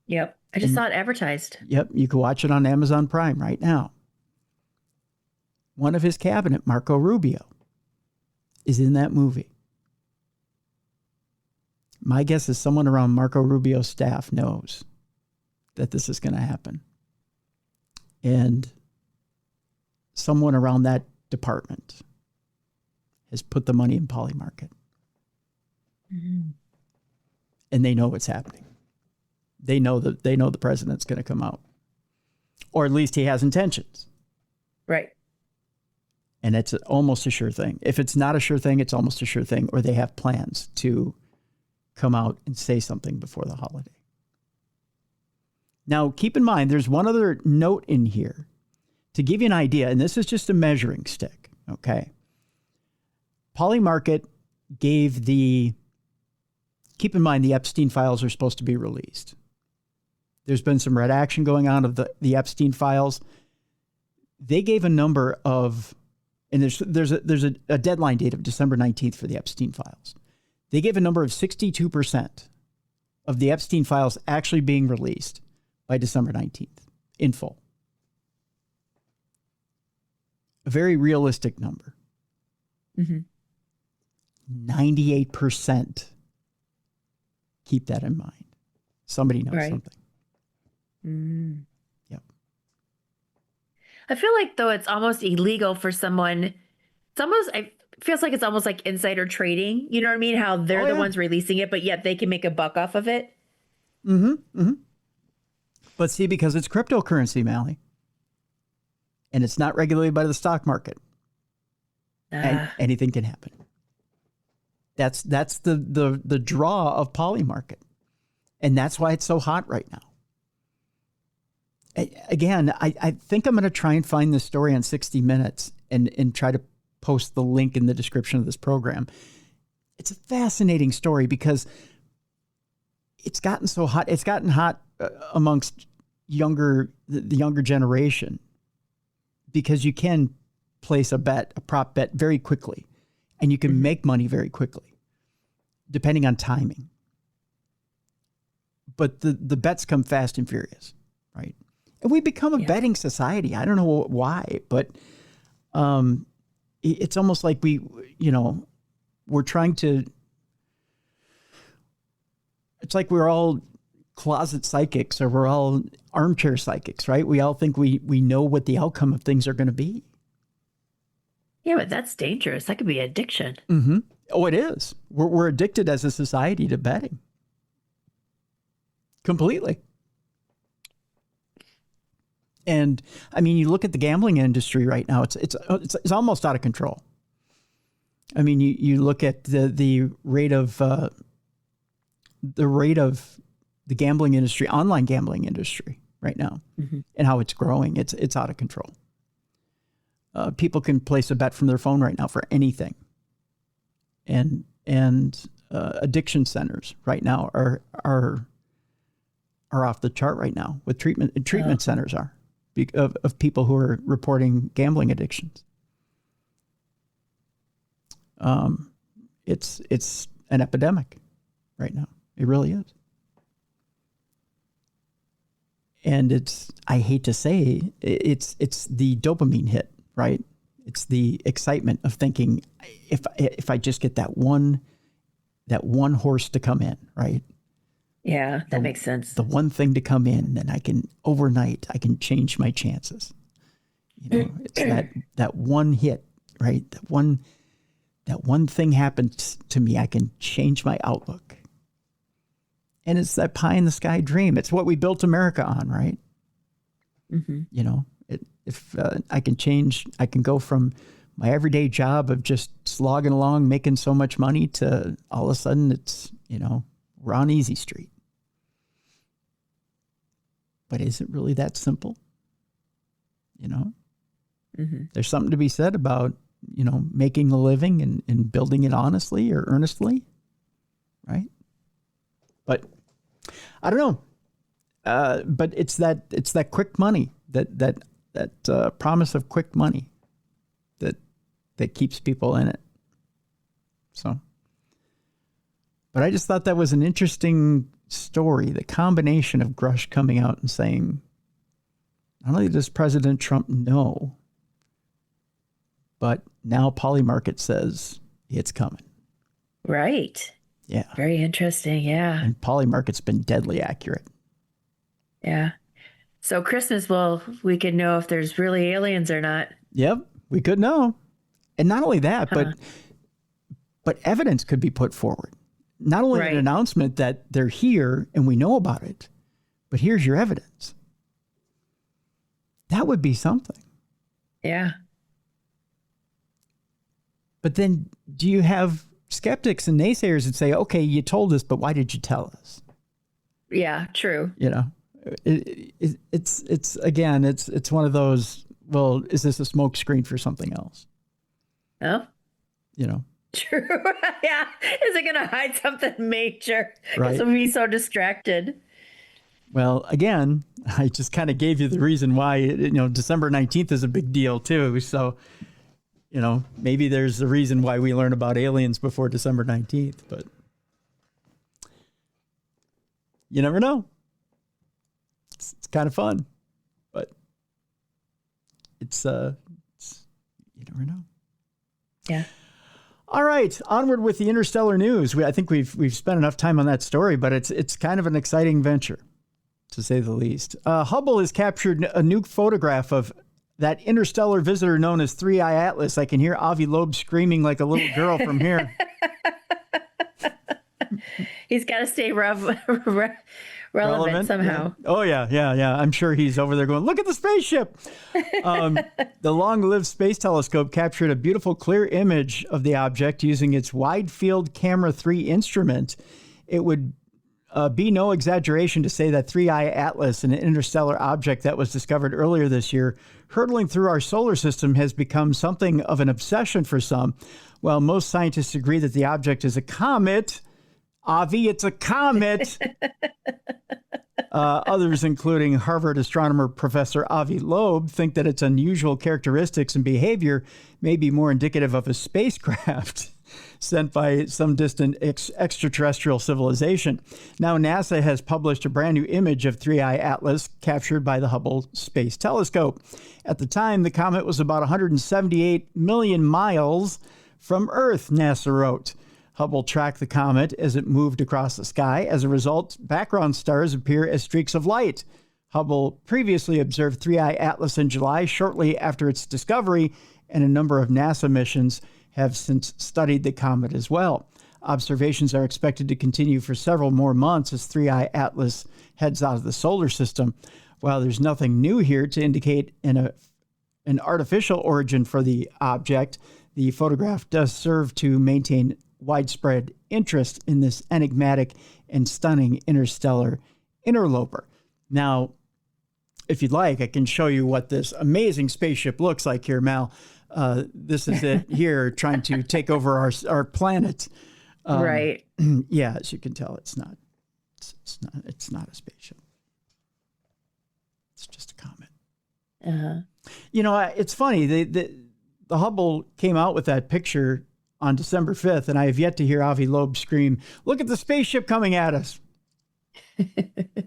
Yep. I just saw it advertised. Yep. You can watch it on Amazon Prime right now. One of his cabinet, Marco Rubio, is in that movie. My guess is someone around Marco Rubio's staff knows that this is going to happen. And someone around that department has put the money in Polymarket. And they know what's happening. They know the president's going to come out. Or at least he has intentions. Right. And it's almost a sure thing. If it's not a sure thing, it's almost a sure thing. Or they have plans to come out and say something before the holiday. Now, keep in mind, there's one other note in here to give you an idea, and this is just a measuring stick, okay? Polymarket gave keep in mind, the Epstein files are supposed to be released. There's been some red action going on of the Epstein files. They gave a number of, and there's a deadline date of December 19th for the Epstein files. They gave a number of 62% of the Epstein files actually being released by December 19th in full. A very realistic number. 98%. Keep that in mind. Somebody knows something. Yep. I feel like, though, it's almost illegal for someone. It feels like it's almost like insider trading. You know what I mean? How they're the ones releasing it, but yet they can make a buck off of it. But see, because it's cryptocurrency, Mallie. and it's not regulated by the stock market. And anything can happen. That's the draw of Polymarket. And that's why it's so hot right now. Again, I think I'm going to try and find this story on 60 Minutes and try to post the link in the description of this program. It's a fascinating story because it's gotten so hot. It's gotten hot amongst the younger generation because you can place a prop bet very quickly, and you can make money very quickly, depending on timing. But the bets come fast and furious, right? And we become a betting society. I don't know why, but it's almost like we're trying to. It's like we're all closet psychics, or we're all armchair psychics, right? We all think we know what the outcome of things are going to be. Yeah, but that's dangerous. That could be addiction. Mm-hmm. Oh, it is. We're addicted as a society to betting. Completely. And I mean, you look at the gambling industry right now, it's almost out of control. I mean, you look at the rate of the gambling industry, online gambling industry right now, and how it's growing. It's out of control. People can place a bet from their phone right now for anything. And addiction centers right now are off the chart right now. With treatment centers are of people who are reporting gambling addictions. It's an epidemic right now. It really is. And I hate to say, it's the dopamine hit, right? It's the excitement of thinking, if I just get that one horse to come in, right? Yeah, that makes sense. The one thing to come in, and I can change my chances. It's that one hit, right? That one thing happens to me, I can change my outlook. And it's that pie in the sky dream. It's what we built America on, right? Mm-hmm. If I can change, I can go from my everyday job of just slogging along, making so much money, to all of a sudden it's, we're on easy street. But is it really that simple? There's something to be said about, making a living and building it honestly or earnestly, right? But I don't know. But it's that quick money, that promise of quick money that keeps people in it. So, but I just thought that was an interesting story. The combination of Grusch coming out and saying, not only does President Trump know, but now Polymarket says it's coming. Right. Yeah. Very interesting. Yeah. And Polymarket's been deadly accurate. Yeah. So Christmas, we could know if there's really aliens or not. Yep. We could know. And not only that, but evidence could be put forward. Not only an announcement that they're here and we know about it, but here's your evidence. That would be something. Yeah. But then do you have skeptics and naysayers that say, okay, you told us, but why did you tell us? Yeah, true. It's one of those, well, is this a smoke screen for something else? Oh, true. Yeah. Is it going to hide something major? Because we'll be so distracted. Well, again, I just kind of gave you the reason why, December 19th is a big deal too. So, maybe there's a reason why we learn about aliens before December 19th, but you never know. It's kind of fun, but it's you never know. Yeah. All right, onward with the interstellar news. I think we've spent enough time on that story, but it's kind of an exciting venture, to say the least. Hubble has captured a new photograph of that interstellar visitor known as 3I Atlas. I can hear Avi Loeb screaming like a little girl from here. He's got to stay relevant somehow. Yeah. Oh, yeah. I'm sure he's over there going, look at the spaceship. The long-lived space telescope captured a beautiful, clear image of the object using its wide-field camera 3 instrument. It would be no exaggeration to say that 3I Atlas, an interstellar object that was discovered earlier this year, hurtling through our solar system, has become something of an obsession for some. While most scientists agree that the object is a comet, Avi, it's a comet. Others, including Harvard astronomer Professor Avi Loeb, think that its unusual characteristics and behavior may be more indicative of a spacecraft sent by some distant extraterrestrial civilization. Now, NASA has published a brand new image of 3I Atlas captured by the Hubble Space Telescope. At the time, the comet was about 178 million miles from Earth, NASA wrote. Hubble tracked the comet as it moved across the sky. As a result, background stars appear as streaks of light. Hubble previously observed 3I Atlas in July, shortly after its discovery, and a number of NASA missions have since studied the comet as well. Observations are expected to continue for several more months as 3I Atlas heads out of the solar system. While there's nothing new here to indicate an artificial origin for the object, the photograph does serve to maintain widespread interest in this enigmatic and stunning interstellar interloper. Now, if you'd like, I can show you what this amazing spaceship looks like here, Mal. This is it here trying to take over our planet. Right. Yeah, as you can tell, it's not a spaceship. It's just a comet. Uh-huh. You know, it's funny. The Hubble came out with that picture on December 5th, and I have yet to hear Avi Loeb scream, "Look at the spaceship coming at us."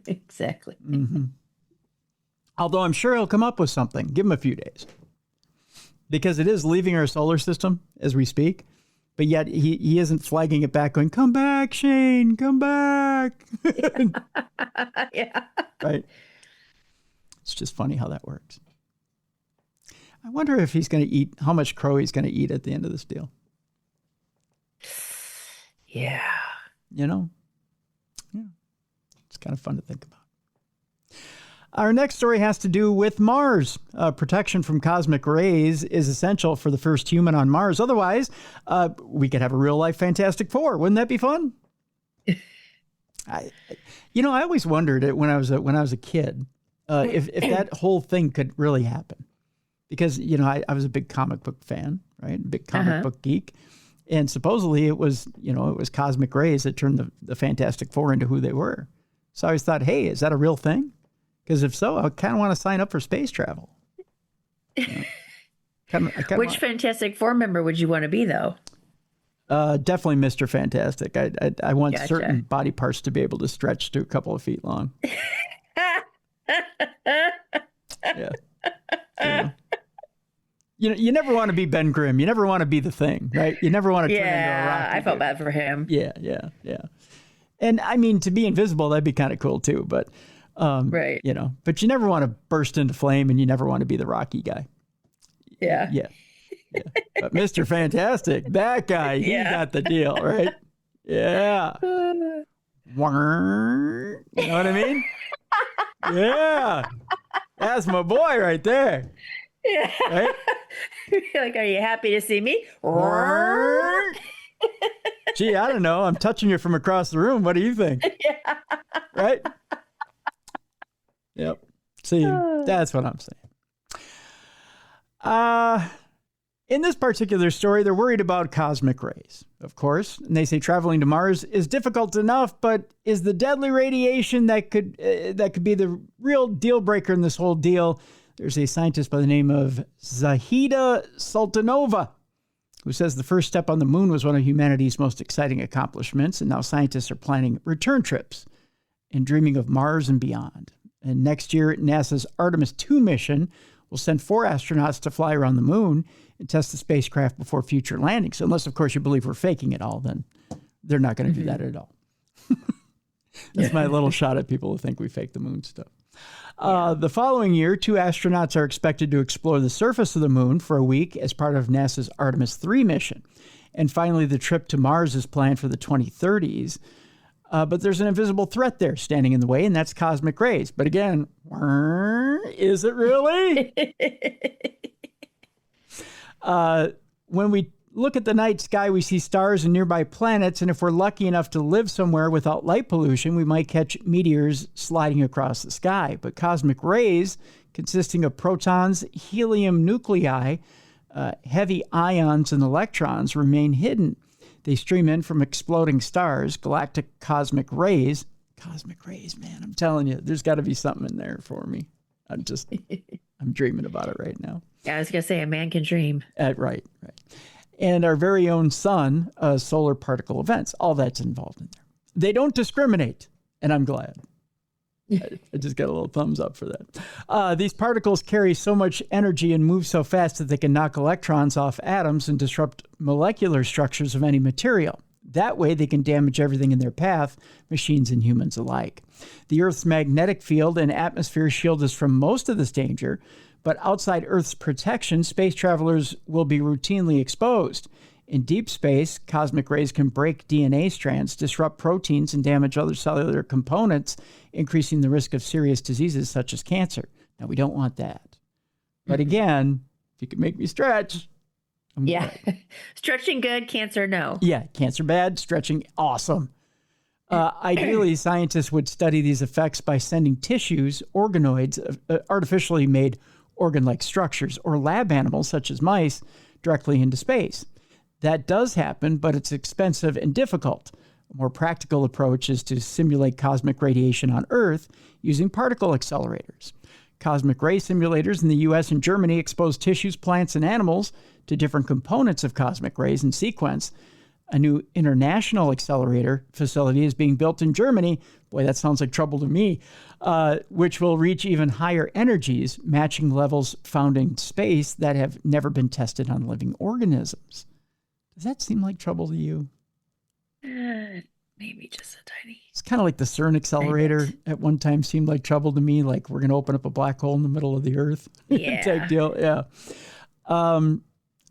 Exactly. Mm-hmm. Although I'm sure he'll come up with something. Give him a few days. Because it is leaving our solar system as we speak, but yet he isn't flagging it back going, "Come back, Shane, come back." Yeah. Right? It's just funny how that works. I wonder if he's going to eat, how much crow he's going to eat at the end of this deal. Yeah. You know? Yeah. It's kind of fun to think about. Our next story has to do with Mars. Protection from cosmic rays is essential for the first human on Mars. Otherwise, we could have a real-life Fantastic Four. Wouldn't that be fun? I always wondered it when I was a kid if that whole thing could really happen. Because, I was a big comic book fan, right? A big comic book geek. And supposedly it was cosmic rays that turned the Fantastic Four into who they were. So I always thought, hey, is that a real thing? Because if so, I kind of want to sign up for space travel. Which Fantastic Four member would you want to be, though? Definitely Mr. Fantastic. I want certain body parts to be able to stretch to a couple of feet long. Yeah. You never want to be Ben Grimm. You never want to be the Thing, right? You never want to turn into a rock. I felt bad for him. Yeah. And I mean, to be invisible, that'd be kind of cool too. But right. But you never want to burst into flame, and you never want to be the Rocky guy. Yeah. But Mr. Fantastic, that guy, he got the deal, right? Yeah. You know what I mean? Yeah. That's my boy right there. Yeah. Right? Like, are you happy to see me? Gee, I don't know. I'm touching you from across the room. What do you think? Yeah. Right? Yep. See, that's what I'm saying. In this particular story, they're worried about cosmic rays, of course. And they say traveling to Mars is difficult enough, but is the deadly radiation that could be the real deal breaker in this whole deal? There's a scientist by the name of Zahida Sultanova, who says the first step on the moon was one of humanity's most exciting accomplishments, and now scientists are planning return trips and dreaming of Mars and beyond. And next year, NASA's Artemis II mission will send 4 astronauts to fly around the moon and test the spacecraft before future landings. Unless, of course, you believe we're faking it all, then they're not going to do that at all. That's my little shot at people who think we fake the moon stuff. The following year, 2 astronauts are expected to explore the surface of the moon for a week as part of NASA's Artemis III mission. And finally, the trip to Mars is planned for the 2030s. But there's an invisible threat there standing in the way, and that's cosmic rays. But again, is it really? When we look at the night sky, we see stars and nearby planets, and if we're lucky enough to live somewhere without light pollution, we might catch meteors sliding across the sky. But cosmic rays, consisting of protons, helium nuclei, heavy ions, and electrons, remain hidden. They stream in from exploding stars, galactic cosmic rays. Cosmic rays, man, I'm telling you, there's got to be something in there for me. I'm dreaming about it right now. Yeah, I was going to say, a man can dream. Right. And our very own sun, solar particle events, all that's involved in there. They don't discriminate, and I'm glad. I just got a little thumbs up for that. These particles carry so much energy and move so fast that they can knock electrons off atoms and disrupt molecular structures of any material. That way, they can damage everything in their path, machines and humans alike. The Earth's magnetic field and atmosphere shield us from most of this danger, but outside Earth's protection, space travelers will be routinely exposed. In deep space, cosmic rays can break DNA strands, disrupt proteins, and damage other cellular components, increasing the risk of serious diseases such as cancer. Now, we don't want that. But again, if you can make me stretch. Stretching good, cancer no. Yeah, cancer bad, stretching awesome. Ideally, scientists would study these effects by sending tissues, organoids, artificially made organ-like structures, or lab animals such as mice directly into space. That does happen, but it's expensive and difficult. A more practical approach is to simulate cosmic radiation on Earth using particle accelerators. Cosmic ray simulators in the U.S. and Germany expose tissues, plants, and animals to different components of cosmic rays in sequence. A new international accelerator facility is being built in Germany. Boy, that sounds like trouble to me, which will reach even higher energies, matching levels found in space that have never been tested on living organisms. Does that seem like trouble to you? Maybe just a tiny. It's kind of like the CERN accelerator at one time seemed like trouble to me, like we're going to open up a black hole in the middle of the Earth. Yeah. Type deal, yeah.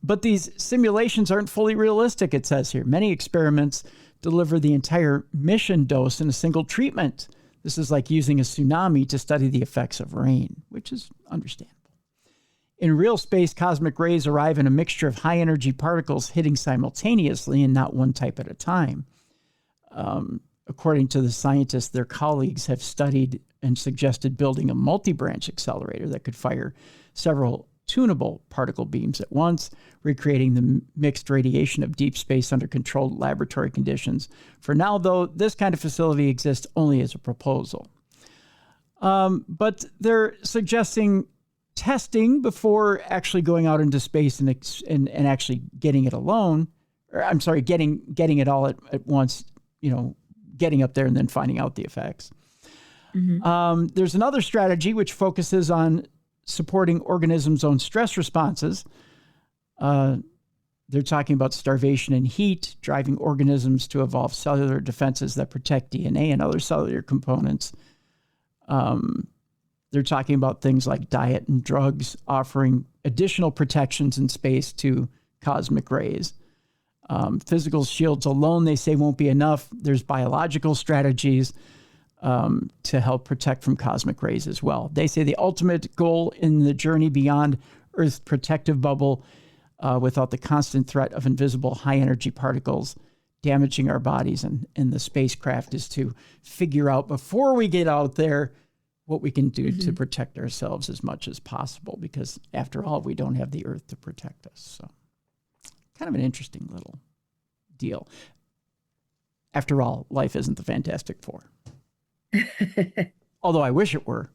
But these simulations aren't fully realistic, it says here. Many experiments deliver the entire mission dose in a single treatment. This is like using a tsunami to study the effects of rain, which is understandable. In real space, cosmic rays arrive in a mixture of high-energy particles hitting simultaneously and not one type at a time. According to the scientists, their colleagues have studied and suggested building a multi-branch accelerator that could fire several tunable particle beams at once, recreating the mixed radiation of deep space under controlled laboratory conditions. For now, though, this kind of facility exists only as a proposal. But they're suggesting testing before actually going out into space and actually getting it alone. Or, I'm sorry, getting it all at once, getting up there and then finding out the effects. Mm-hmm. There's another strategy which focuses on supporting organisms' own stress responses. They're talking about starvation and heat, driving organisms to evolve cellular defenses that protect DNA and other cellular components. They're talking about things like diet and drugs, offering additional protections in space to cosmic rays. Physical shields alone, they say, won't be enough. There's biological strategies to help protect from cosmic rays as well. They say the ultimate goal in the journey beyond Earth's protective bubble, without the constant threat of invisible high-energy particles damaging our bodies and the spacecraft, is to figure out before we get out there what we can do to protect ourselves as much as possible, because after all, we don't have the Earth to protect us. So kind of an interesting little deal. After all, life isn't the Fantastic Four. Although I wish it were.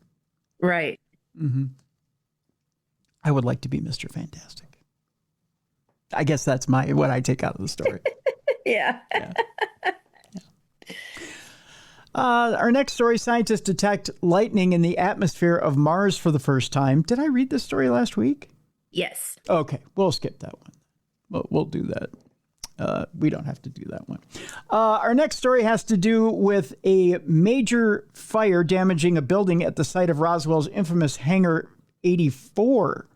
Right. Mm-hmm. I would like to be Mr. Fantastic. I guess that's what I take out of the story. Yeah. Our next story, scientists detect lightning in the atmosphere of Mars for the first time. Did I read this story last week? Yes. Okay, we'll skip that one. We'll do that. We don't have to do that one. Our next story has to do with a major fire damaging a building at the site of Roswell's infamous Hangar 84.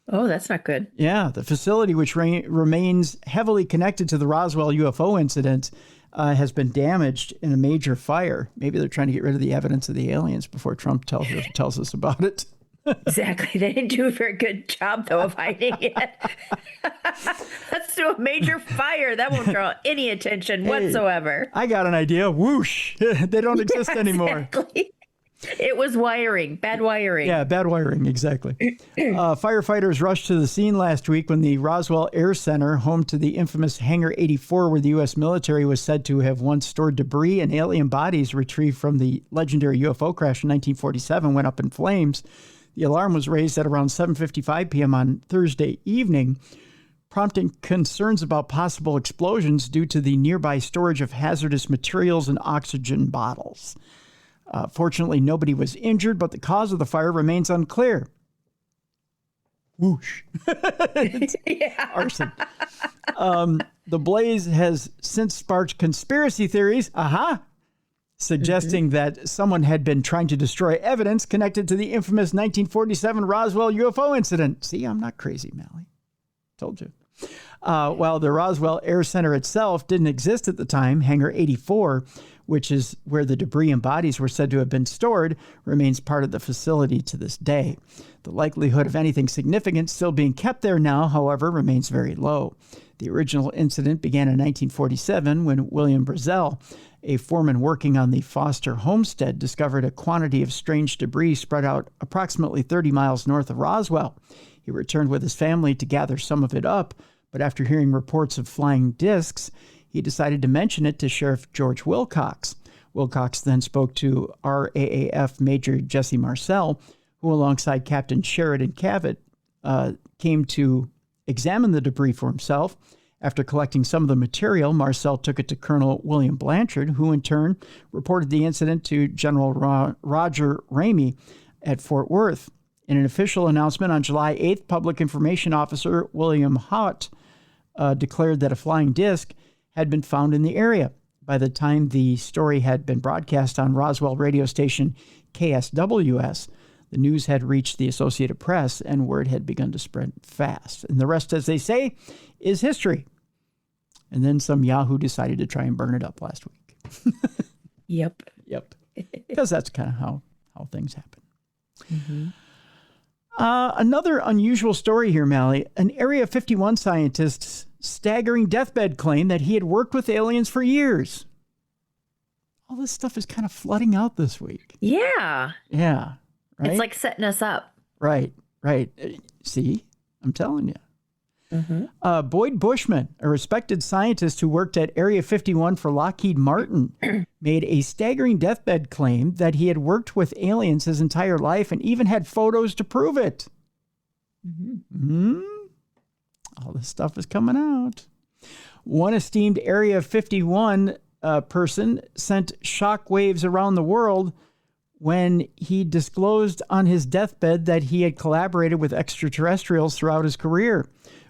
Oh, that's not good. Yeah, the facility, which remains heavily connected to the Roswell UFO incident, has been damaged in a major fire. Maybe they're trying to get rid of the evidence of the aliens before Trump tells us about it. Exactly. They didn't do a very good job, though, of hiding it. Let's do a major fire. That won't draw any attention whatsoever. I got an idea. Whoosh. They don't exist anymore. Exactly. It was wiring. Bad wiring. Yeah, bad wiring. Exactly. Firefighters rushed to the scene last week when the Roswell Air Center, home to the infamous Hangar 84, where the U.S. military was said to have once stored debris and alien bodies retrieved from the legendary UFO crash in 1947, went up in flames. The alarm was raised at around 7:55 p.m. on Thursday evening, prompting concerns about possible explosions due to the nearby storage of hazardous materials and oxygen bottles. Fortunately, nobody was injured, but the cause of the fire remains unclear. Whoosh. Arson. The blaze has since sparked conspiracy theories, suggesting that someone had been trying to destroy evidence connected to the infamous 1947 Roswell UFO incident. See, I'm not crazy, Mallie. Told you. While the Roswell Air Center itself didn't exist at the time, Hangar 84, which is where the debris and bodies were said to have been stored, remains part of the facility to this day. The likelihood of anything significant still being kept there now, however, remains very low. The original incident began in 1947 when William Brazel, a foreman working on the Foster homestead, discovered a quantity of strange debris spread out approximately 30 miles north of Roswell. He returned with his family to gather some of it up, but after hearing reports of flying discs, he decided to mention it to Sheriff George Wilcox. Wilcox then spoke to RAAF Major Jesse Marcel, who alongside Captain Sheridan Cavett came to examine the debris for himself. After collecting some of the material, Marcel took it to Colonel William Blanchard, who in turn reported the incident to General Roger Ramey at Fort Worth. In an official announcement on July 8th, Public Information Officer William Haught declared that a flying disc had been found in the area. By the time the story had been broadcast on Roswell radio station KSWS, the news had reached the Associated Press and word had begun to spread fast. And the rest, as they say, is history. And then some Yahoo decided to try and burn it up last week. Yep. Because that's kind of how things happen. Mm-hmm. Another unusual story here, Mallie. An Area 51 scientist's staggering deathbed claim that he had worked with aliens for years. All this stuff is kind of flooding out this week. Yeah. Yeah. Right? It's like setting us up. Right. See, I'm telling you. Mm-hmm. Boyd Bushman, a respected scientist who worked at Area 51 for Lockheed Martin, made a staggering deathbed claim that he had worked with aliens his entire life and even had photos to prove it. Mm-hmm. All this stuff is coming out. One esteemed Area 51 person sent shockwaves around the world when he disclosed on his deathbed that he had collaborated with extraterrestrials throughout his career.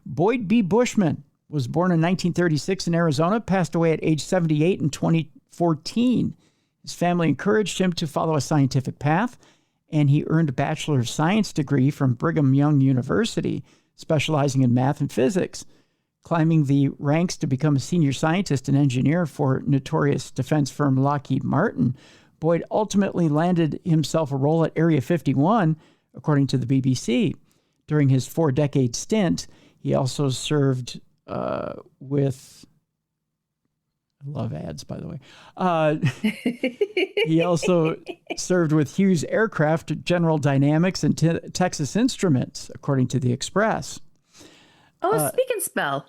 Boyd B. Bushman was born in 1936 in Arizona, passed away at age 78 in 2014. His family encouraged him to follow a scientific path, and he earned a Bachelor of Science degree from Brigham Young University, specializing in math and physics. Climbing the ranks to become a senior scientist and engineer for notorious defense firm Lockheed Martin, Boyd ultimately landed himself a role at Area 51, according to the BBC. During his 4-decade stint, he also served with... I love ads, by the way. He also served with Hughes Aircraft, General Dynamics, and Texas Instruments, according to the Express. Oh, Speak and Spell.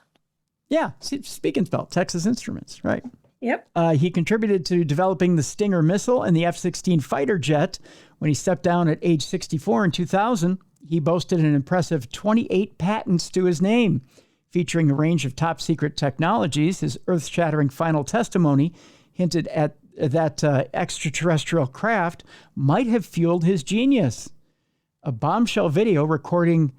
Yeah, Speak and Spell, Texas Instruments, right? Yep. He contributed to developing the Stinger missile and the F-16 fighter jet. When he stepped down at age 64 in 2000, he boasted an impressive 28 patents to his name, featuring a range of top-secret technologies. His earth-shattering final testimony hinted at that extraterrestrial craft might have fueled his genius. A bombshell video recording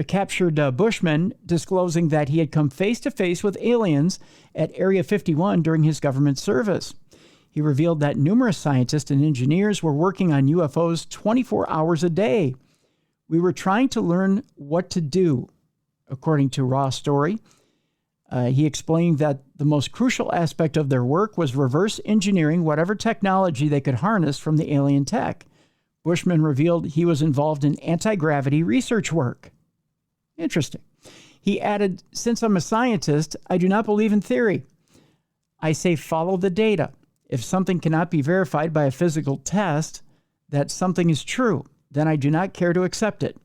captured Bushman disclosing that he had come face-to-face with aliens at Area 51 during his government service. He revealed that numerous scientists and engineers were working on UFOs 24 hours a day. We were trying to learn what to do, according to Raw Story. He explained that the most crucial aspect of their work was reverse engineering whatever technology they could harness from the alien tech. Bushman revealed he was involved in anti-gravity research work. Interesting. He added, since I'm a scientist, I do not believe in theory. I say follow the data. If something cannot be verified by a physical test that something is true, then I do not care to accept it.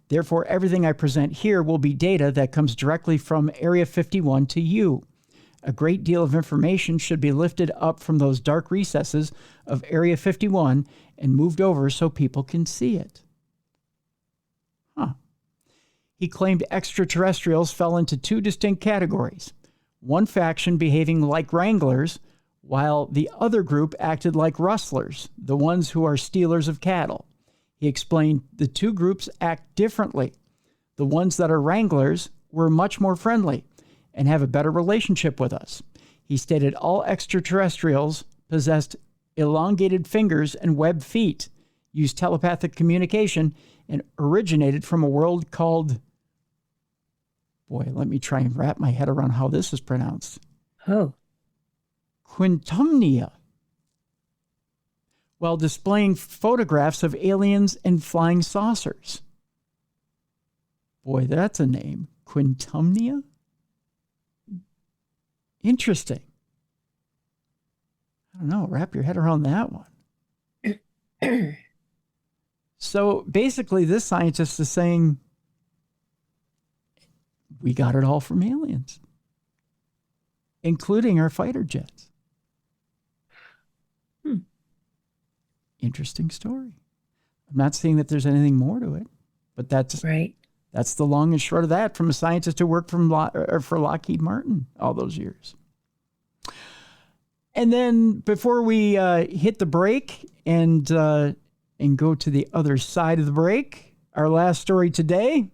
Therefore, everything I present here will be data that comes directly from Area 51 to you. A great deal of information should be lifted up from those dark recesses of Area 51 and moved over so people can see it. He claimed extraterrestrials fell into two distinct categories. One faction behaving like wranglers, while the other group acted like rustlers, the ones who are stealers of cattle. He explained the two groups act differently. The ones that are wranglers were much more friendly and have a better relationship with us. He stated all extraterrestrials possessed elongated fingers and webbed feet, used telepathic communication, and originated from a world called... Boy, let me try and wrap my head around how this is pronounced. Quintumnia. While displaying photographs of aliens and flying saucers. Boy, that's a name. Quintumnia? Interesting. I don't know. Wrap your head around that one. So basically, this scientist is saying, we got it all from aliens, including our fighter jets. Interesting story. I'm not saying that there's anything more to it, but that's right. That's the long and short of that from a scientist who worked for Lockheed Martin all those years. And then before we hit the break and go to the other side of the break, our last story today.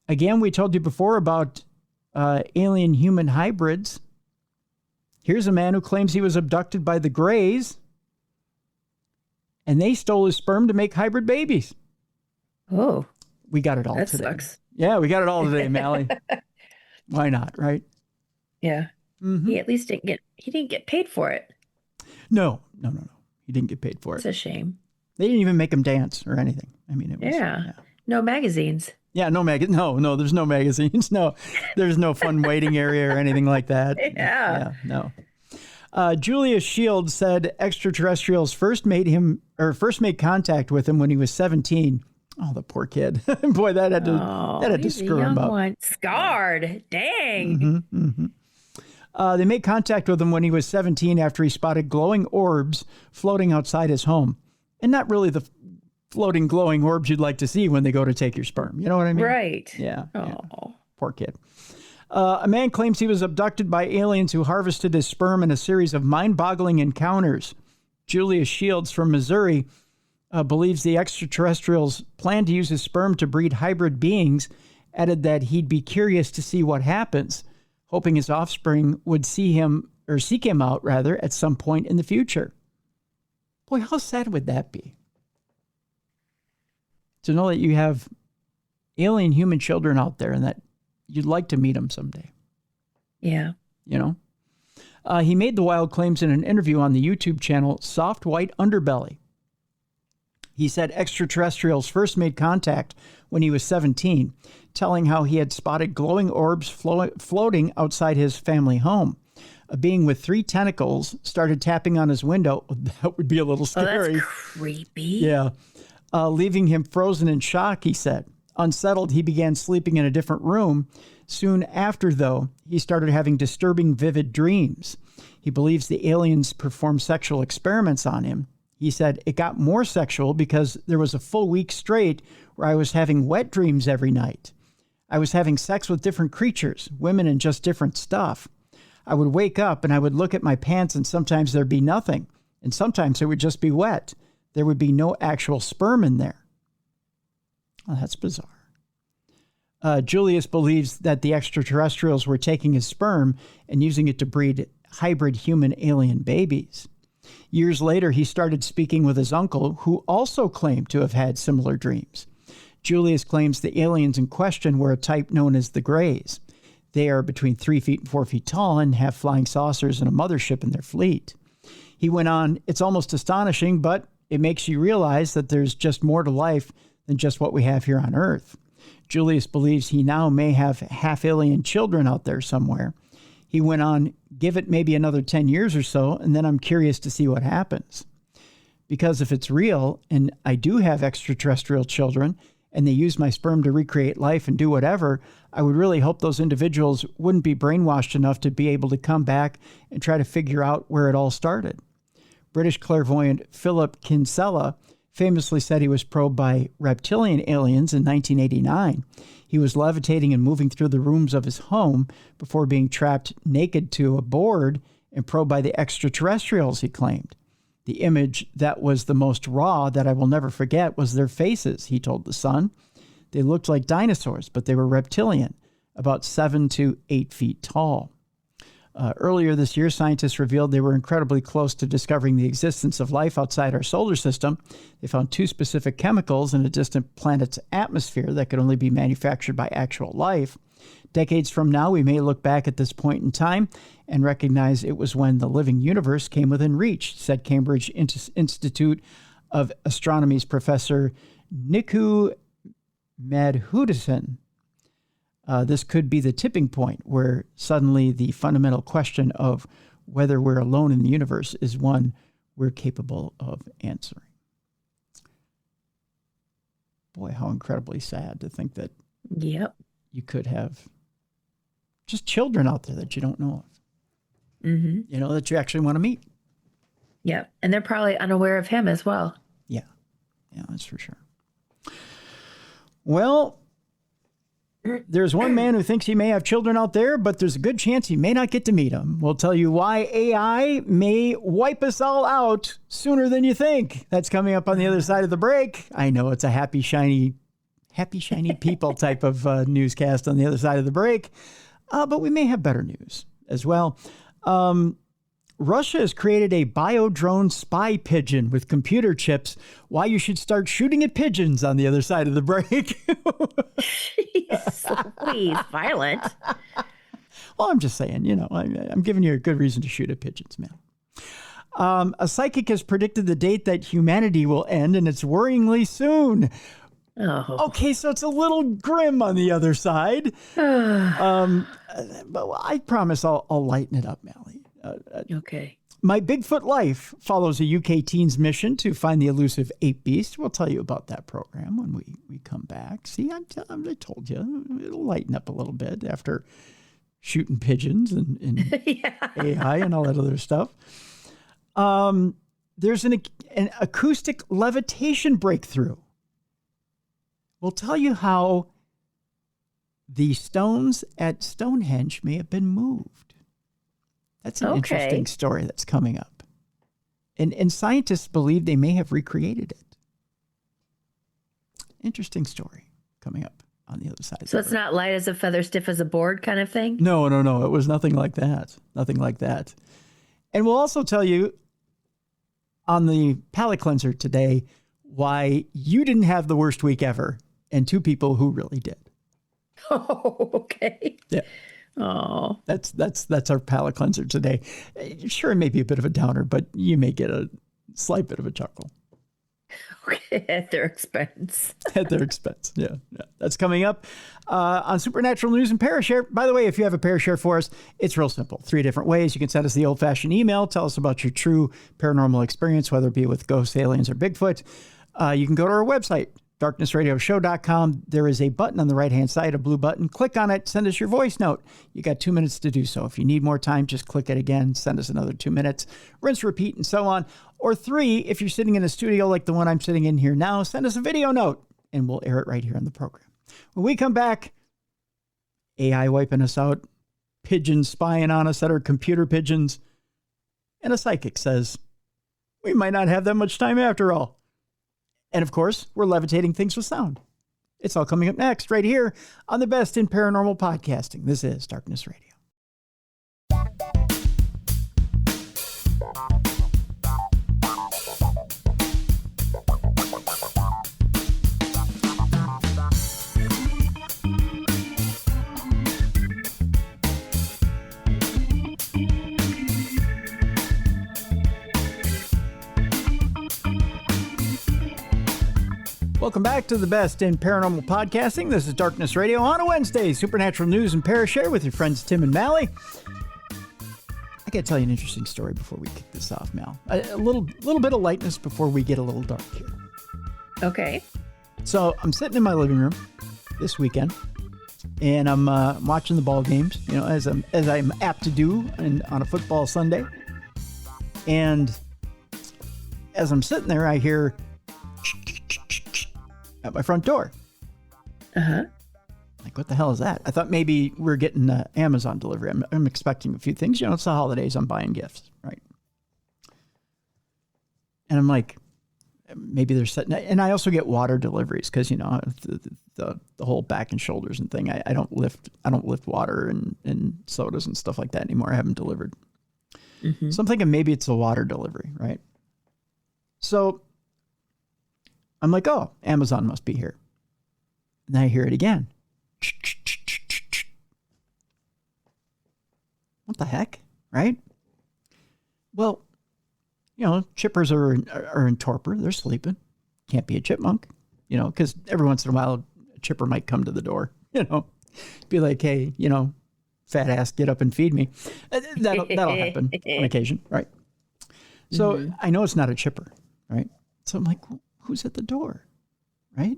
Again, we told you before about alien-human hybrids. Here's a man who claims he was abducted by the Greys, and they stole his sperm to make hybrid babies. Oh. We got it all that today. Sucks. Yeah, we got it all today, Mallie. Why not, right? Yeah. Mm-hmm. He at least didn't get paid for it. No. He didn't get paid for it. It's a shame. They didn't even make him dance or anything. I mean, it was... Yeah. No magazines. Yeah, no, there's no magazines. No, there's no fun waiting area or anything like that. Yeah, no. Julia Shields said extraterrestrials first made contact with him when he was 17. Oh, the poor kid. Boy, that had to screw him up. Scarred. Dang. They made contact with him when he was 17 after he spotted glowing orbs floating outside his home. And not really the floating glowing orbs you'd like to see when they go to take your sperm. You know what I mean? Right. Yeah. Poor kid. A man claims he was abducted by aliens who harvested his sperm in a series of mind-boggling encounters. Julia Shields from Missouri believes the extraterrestrials planned to use his sperm to breed hybrid beings, added that he'd be curious to see what happens, hoping his offspring would seek him out at some point in the future. Boy, how sad would that be? To know that you have alien human children out there and that you'd like to meet them someday. Yeah. You know? He made the wild claims in an interview on the YouTube channel Soft White Underbelly. He said extraterrestrials first made contact when he was 17, telling how he had spotted glowing orbs floating outside his family home. A being with 3 tentacles started tapping on his window. That would be a little scary. Oh, that's creepy. Yeah. Leaving him frozen in shock, he said. Unsettled, he began sleeping in a different room. Soon after, though, he started having disturbing, vivid dreams. He believes the aliens performed sexual experiments on him. He said, it got more sexual because there was a full week straight where I was having wet dreams every night. I was having sex with different creatures, women and just different stuff. I would wake up and I would look at my pants and sometimes there'd be nothing. And sometimes it would just be wet. There would be no actual sperm in there. Oh, that's bizarre. Julius believes that the extraterrestrials were taking his sperm and using it to breed hybrid human-alien babies. Years later, he started speaking with his uncle, who also claimed to have had similar dreams. Julius claims the aliens in question were a type known as the Greys. They are between 3 feet and 4 feet tall and have flying saucers and a mothership in their fleet. He went on, it's almost astonishing, but it makes you realize that there's just more to life than just what we have here on Earth. Julius believes he now may have half-alien children out there somewhere. He went on, give it maybe another 10 years or so, and then I'm curious to see what happens. Because if it's real, and I do have extraterrestrial children, and they use my sperm to recreate life and do whatever, I would really hope those individuals wouldn't be brainwashed enough to be able to come back and try to figure out where it all started. British clairvoyant Philip Kinsella famously said he was probed by reptilian aliens in 1989. He was levitating and moving through the rooms of his home before being trapped naked to a board and probed by the extraterrestrials, he claimed. The image that was the most raw that I will never forget was their faces, he told The Sun. They looked like dinosaurs, but they were reptilian, about 7 to 8 feet tall. Earlier this year, scientists revealed they were incredibly close to discovering the existence of life outside our solar system. They found 2 specific chemicals in a distant planet's atmosphere that could only be manufactured by actual life. Decades from now, we may look back at this point in time and recognize it was when the living universe came within reach, said Cambridge Institute of Astronomy's Professor Niku Madhudasan. This could be the tipping point where suddenly the fundamental question of whether we're alone in the universe is one we're capable of answering. Boy, how incredibly sad to think that you could have just children out there that you don't know of, that you actually want to meet. Yep. And they're probably unaware of him as well. Yeah, that's for sure. Well, there's one man who thinks he may have children out there, but there's a good chance he may not get to meet them. We'll tell you why AI may wipe us all out sooner than you think. That's coming up on the other side of the break. I know it's a happy, shiny people type of newscast on the other side of the break, but we may have better news as well. Russia has created a bio-drone spy pigeon with computer chips. Why you should start shooting at pigeons on the other side of the break. Jeez, please, violent. Well, I'm just saying, I'm giving you a good reason to shoot at pigeons, man. A psychic has predicted the date that humanity will end, and it's worryingly soon. Oh. Okay, so it's a little grim on the other side. But I promise I'll lighten it up, Mallie. Okay. My Bigfoot Life follows a UK teen's mission to find the elusive ape beast. We'll tell you about that program when we come back. See, I told you, it'll lighten up a little bit after shooting pigeons and AI and all that other stuff. There's an acoustic levitation breakthrough. We'll tell you how the stones at Stonehenge may have been moved. That's an interesting story that's coming up. And scientists believe they may have recreated it. Interesting story coming up on the other side. So it's not light as a feather, stiff as a board kind of thing? No. It was nothing like that. Nothing like that. And we'll also tell you on the palate cleanser today why you didn't have the worst week ever and 2 people who really did. Oh, okay. Yeah. Oh, that's our palate cleanser today. Sure, it may be a bit of a downer, but you may get a slight bit of a chuckle. Okay, at their expense. At their expense, yeah. That's coming up on Supernatural News and Parashare. By the way, if you have a Parashare for us, it's real simple. 3 different ways. You can send us the old-fashioned email. Tell us about your true paranormal experience, whether it be with ghosts, aliens, or Bigfoot. You can go to our website, darknessradioshow.com. There is a button on the right-hand side, a blue button. Click on it. Send us your voice note. You got 2 minutes to do so. If you need more time, just click it again. Send us another 2 minutes. Rinse, repeat, and so on. Or 3, if you're sitting in a studio like the one I'm sitting in here now, send us a video note, and we'll air it right here on the program. When we come back, AI wiping us out, pigeons spying on us that are computer pigeons, and a psychic says, we might not have that much time after all. And of course, we're levitating things with sound. It's all coming up next, right here on the best in paranormal podcasting. This is Darkness Radio. Welcome back to the best in paranormal podcasting. This is Darkness Radio on a Wednesday. Supernatural news and Parashare with your friends Tim and Mallie. I got to tell you an interesting story before we kick this off, Mal. A little bit of lightness before we get a little dark here. Okay. So I'm sitting in my living room this weekend, and I'm watching the ball games, as I'm apt to do on a football Sunday. And as I'm sitting there, I hear at my front door. Uh-huh. Like, what the hell is that? I thought maybe we're getting Amazon delivery. I'm expecting a few things. It's the holidays. I'm buying gifts, right? And I'm like, maybe they're setting. And I also get water deliveries because the whole back and shoulders and thing. I don't lift water and sodas and stuff like that anymore. I have them delivered. Mm-hmm. So I'm thinking maybe it's a water delivery, right? So I'm like, oh, Amazon must be here. And then I hear it again. What the heck, right? Well, chippers are in torpor. They're sleeping. Can't be a chipmunk, because every once in a while a chipper might come to the door, be like, hey, fat ass, get up and feed me. That'll happen on occasion, right? So I know it's not a chipper, right? So I'm like, who's at the door, right?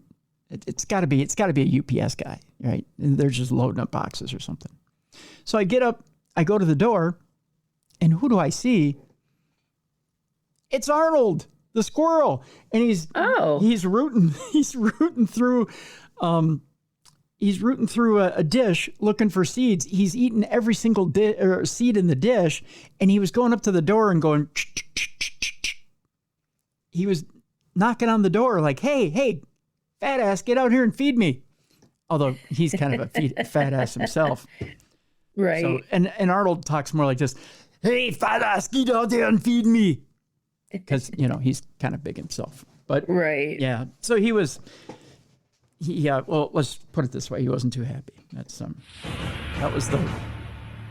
It's got to be a UPS guy, right? And they're just loading up boxes or something. So I get up, I go to the door, and who do I see? It's Arnold, the squirrel, and he's rooting through a dish looking for seeds. He's eaten every single seed in the dish, and he was going up to the door and going. He was knocking on the door like, hey, fat ass, get out here and feed me. Although he's kind of a fat ass himself. Right. So, and Arnold talks more like this, hey, fat ass, get out there and feed me. Because, he's kind of big himself. But right. Yeah. So well, let's put it this way. He wasn't too happy. That was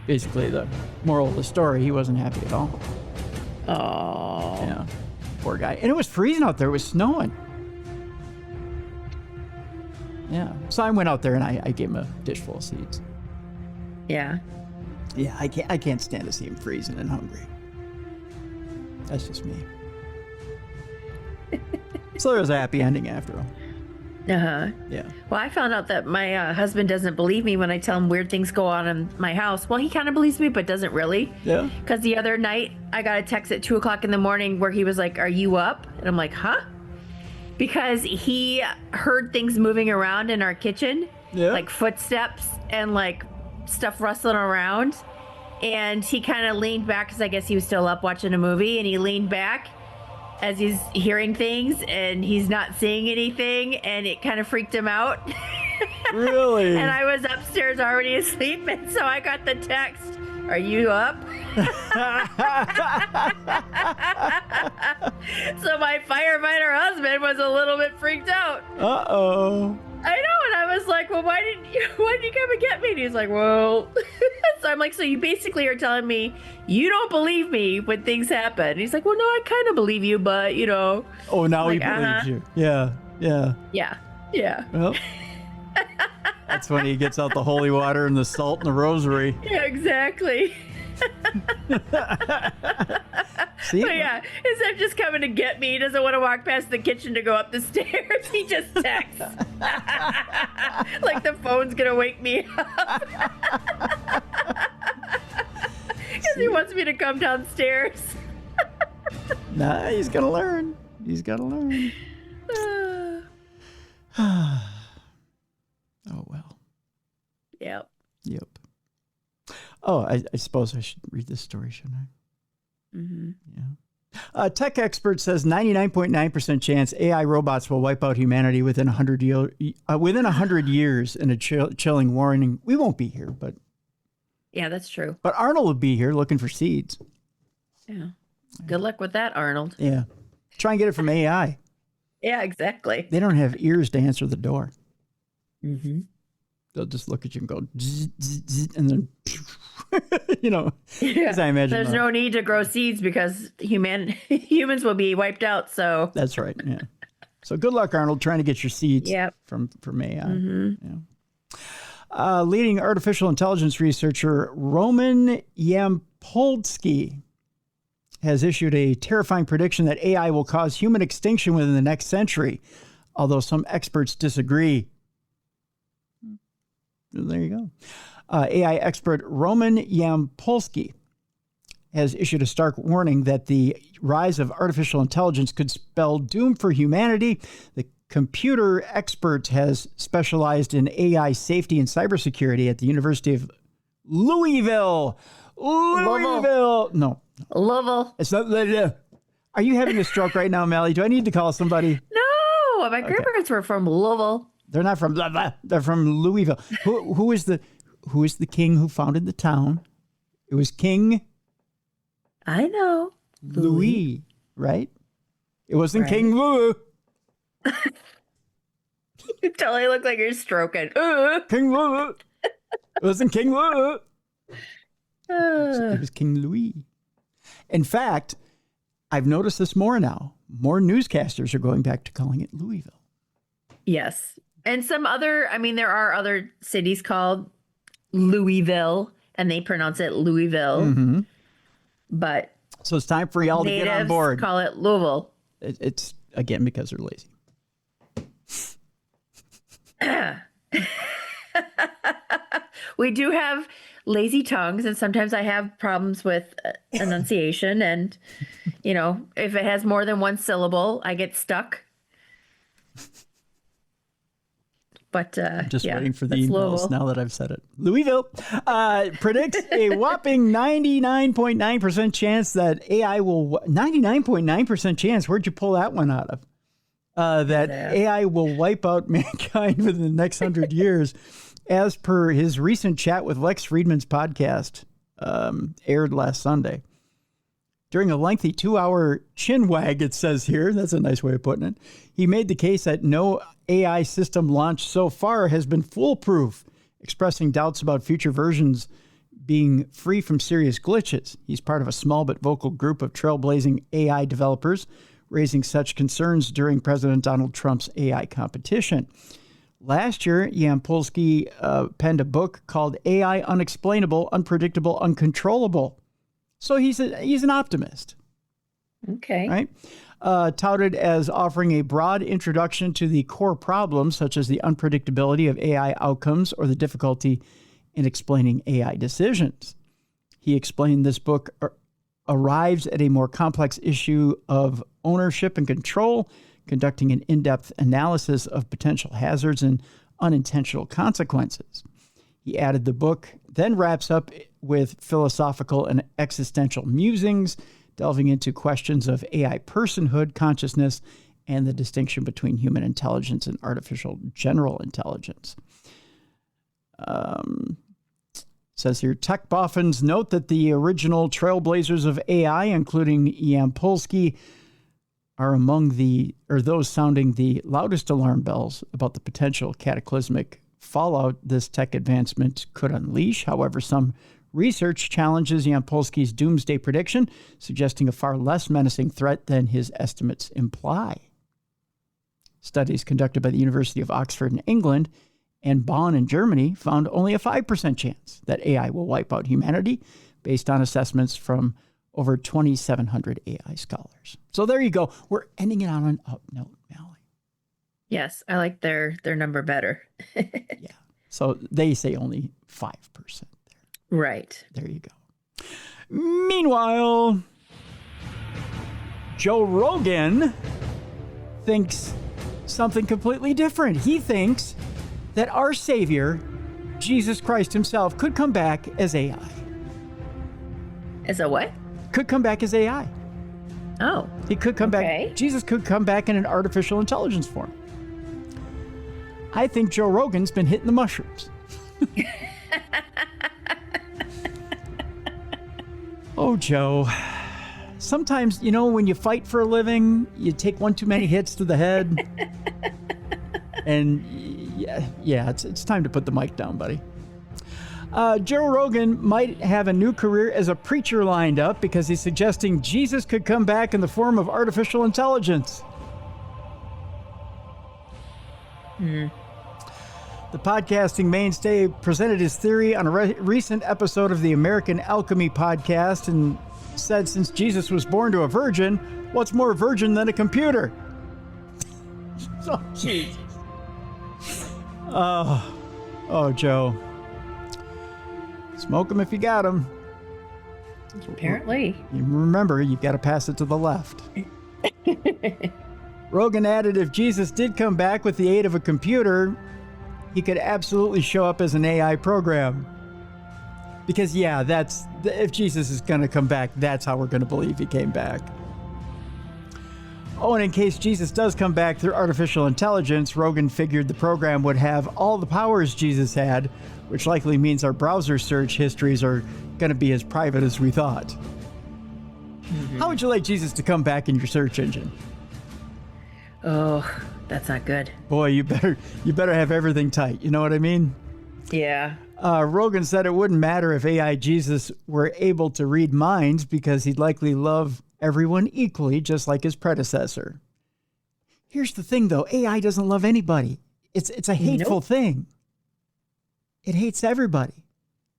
basically the moral of the story. He wasn't happy at all. Oh. Yeah. Poor guy. And it was freezing out there. It was snowing. Yeah. So I went out there and I gave him a dish full of seeds. Yeah. Yeah. I can't stand to see him freezing and hungry. That's just me. So there was a happy ending after all. Uh-huh. Yeah. Well, I found out that my husband doesn't believe me when I tell him weird things go on in my house. Well, he kind of believes me, but doesn't really. Yeah. Because the other night, I got a text at 2:00 in the morning where he was like, are you up? And I'm like, huh? Because he heard things moving around in our kitchen. Yeah. Like footsteps and like stuff rustling around. And he kind of leaned back because I guess he was still up watching a movie. And he leaned back as he's hearing things and he's not seeing anything. And it kind of freaked him out. Really? And I was upstairs already asleep. And so I got the text, are you up? So my firefighter husband was a little bit freaked out. Uh-oh. I know, and I was like, well, why didn't you come and get me? And he's like, well, so I'm like, so you basically are telling me you don't believe me when things happen. And he's like, well, no, I kind of believe you, but Oh, now he believes you. Yeah. Well, that's when he gets out the holy water and the salt and the rosary. Yeah, exactly. See? But yeah, instead of just coming to get me, he doesn't want to walk past the kitchen to go up the stairs. He just texts. Like the phone's going to wake me up. Because he wants me to come downstairs. Nah, he's going to learn. Oh, well. Yep. Oh, I suppose I should read this story, shouldn't I? Mm-hmm. Yeah. Tech expert says 99.9% chance AI robots will wipe out humanity within 100 years. In a chilling warning. We won't be here, but yeah, that's true. But Arnold will be here looking for seeds. Yeah. Good luck with that, Arnold. Yeah. Try and get it from AI. Yeah, exactly. They don't have ears to answer the door. Mm-hmm. They'll just look at you and go, zzz, zzz, zzz, and then, Yeah. As I imagine. There's no need to grow seeds because humans will be wiped out. So that's right. Yeah. So good luck, Arnold, trying to get your seeds from AI. Mm-hmm. Yeah. Leading artificial intelligence researcher Roman Yampolsky has issued a terrifying prediction that AI will cause human extinction within the next century, although some experts disagree. There you go. AI expert Roman Yampolsky has issued a stark warning that the rise of artificial intelligence could spell doom for humanity. The computer expert has specialized in AI safety and cybersecurity at the University of Louisville. No. Louisville. It's not. Are you having a stroke right now, Mallie? Do I need to call somebody? No, my grandparents were from Louisville. They're not from they're from Louisville. Who is the king who founded the town? It was King I know. Louis, right? It wasn't King Louis. You totally look like you're stroking. King Louis. It wasn't King Louis. It was King Louis. In fact, I've noticed this more now. More newscasters are going back to calling it Louisville. Yes. And there are other cities called Louisville, and they pronounce it Louisville. Mm-hmm. But so it's time for y'all to get on board. Call it Louisville. It's again because they're lazy. We do have lazy tongues, and sometimes I have problems with enunciation. And, if it has more than one syllable, I get stuck. But I'm just waiting for the emails now that I've said it. Louisville predicts a whopping 99.9% chance that AI will 99.9% chance. Where'd you pull that one out of? That AI will wipe out mankind within the next 100 years, as per his recent chat with Lex Friedman's podcast, aired last Sunday. During a lengthy 2-hour chin wag, it says here, that's a nice way of putting it, he made the case that no AI system launched so far has been foolproof, expressing doubts about future versions being free from serious glitches. He's part of a small but vocal group of trailblazing AI developers, raising such concerns during President Donald Trump's AI competition. Last year, Yampolsky penned a book called AI Unexplainable, Unpredictable, Uncontrollable. So he's an optimist. Okay. Right? Touted as offering a broad introduction to the core problems, such as the unpredictability of AI outcomes or the difficulty in explaining AI decisions. He explained this book arrives at a more complex issue of ownership and control, conducting an in-depth analysis of potential hazards and unintentional consequences. He added the book then wraps up with philosophical and existential musings, delving into questions of AI personhood, consciousness, and the distinction between human intelligence and artificial general intelligence. Says here, tech boffins note that the original trailblazers of AI, including Yampolsky, are those sounding the loudest alarm bells about the potential cataclysmic fallout this tech advancement could unleash. However, some research challenges Yampolsky's doomsday prediction, suggesting a far less menacing threat than his estimates imply. Studies conducted by the University of Oxford in England and Bonn in Germany found only a 5% chance that AI will wipe out humanity, based on assessments from over 2,700 AI scholars. So there you go. We're ending it on an up note, Mallie. Yes, I like their number better. Yeah. So they say only 5% there. Right. There you go. Meanwhile, Joe Rogan thinks something completely different. He thinks that our Savior, Jesus Christ himself, could come back as AI. As a what? Could come back as AI. Oh. He could come back. Jesus could come back in an artificial intelligence form. I think Joe Rogan's been hitting the mushrooms. Oh, Joe. Sometimes, when you fight for a living, you take one too many hits to the head. And yeah, it's time to put the mic down, buddy. Joe Rogan might have a new career as a preacher lined up because he's suggesting Jesus could come back in the form of artificial intelligence. The podcasting mainstay presented his theory on a recent episode of the American Alchemy podcast and said, since Jesus was born to a virgin, what's more virgin than a computer? Oh, Jesus. Oh, Joe. Smoke them if you got them. Apparently. You remember, you've got to pass it to the left. Rogan added if Jesus did come back with the aid of a computer, he could absolutely show up as an AI program. Because, yeah, if Jesus is going to come back, that's how we're going to believe he came back. Oh, and in case Jesus does come back through artificial intelligence, Rogan figured the program would have all the powers Jesus had, which likely means our browser search histories are going to be as private as we thought. Mm-hmm. How would you like Jesus to come back in your search engine? Oh, that's not good. Boy, you better have everything tight. You know what I mean? Yeah. Rogan said it wouldn't matter if AI Jesus were able to read minds because he'd likely love everyone equally, just like his predecessor. Here's the thing, though. AI doesn't love anybody. It's a hateful thing. It hates everybody.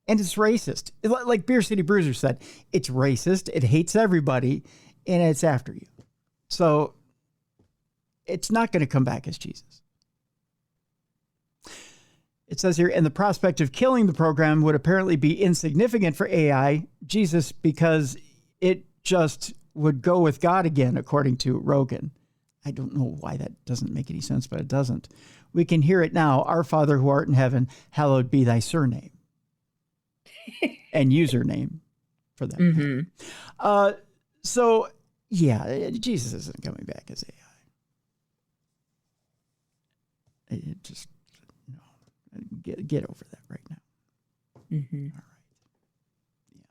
And it's racist. Like Beer City Bruiser said, it's racist, it hates everybody, and it's after you. So it's not going to come back as Jesus. It says here, and the prospect of killing the program would apparently be insignificant for AI Jesus because it just would go with God again, according to Rogan. I don't know why that doesn't make any sense, but it doesn't. We can hear it now. Our Father who art in heaven, hallowed be thy surname. And username for that. Mm-hmm. So, yeah, Jesus isn't coming back as AI. It just, no. Get over that right now. Mm-hmm. All right. Yeah.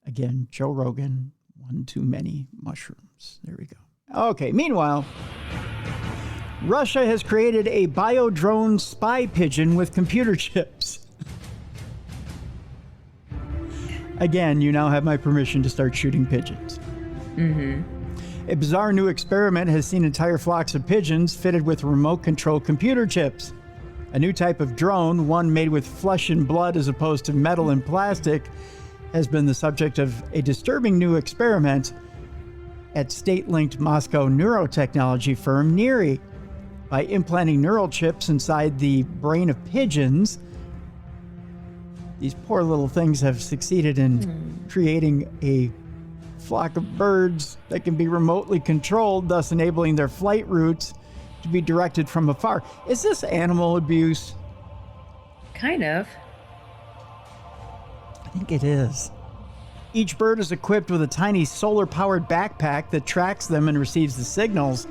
Again, Joe Rogan, one too many mushrooms. There we go. Okay, meanwhile, Russia has created a bio-drone spy pigeon with computer chips. Again, you now have my permission to start shooting pigeons. Mm-hmm. A bizarre new experiment has seen entire flocks of pigeons fitted with remote-control computer chips. A new type of drone, one made with flesh and blood as opposed to metal and plastic, has been the subject of a disturbing new experiment at state-linked Moscow neurotechnology firm NIRI. By implanting neural chips inside the brain of pigeons, these poor little things have succeeded in creating a flock of birds that can be remotely controlled, thus enabling their flight routes to be directed from afar. Is this animal abuse? Kind of. I think it is. Each bird is equipped with a tiny solar-powered backpack that tracks them and receives the signals.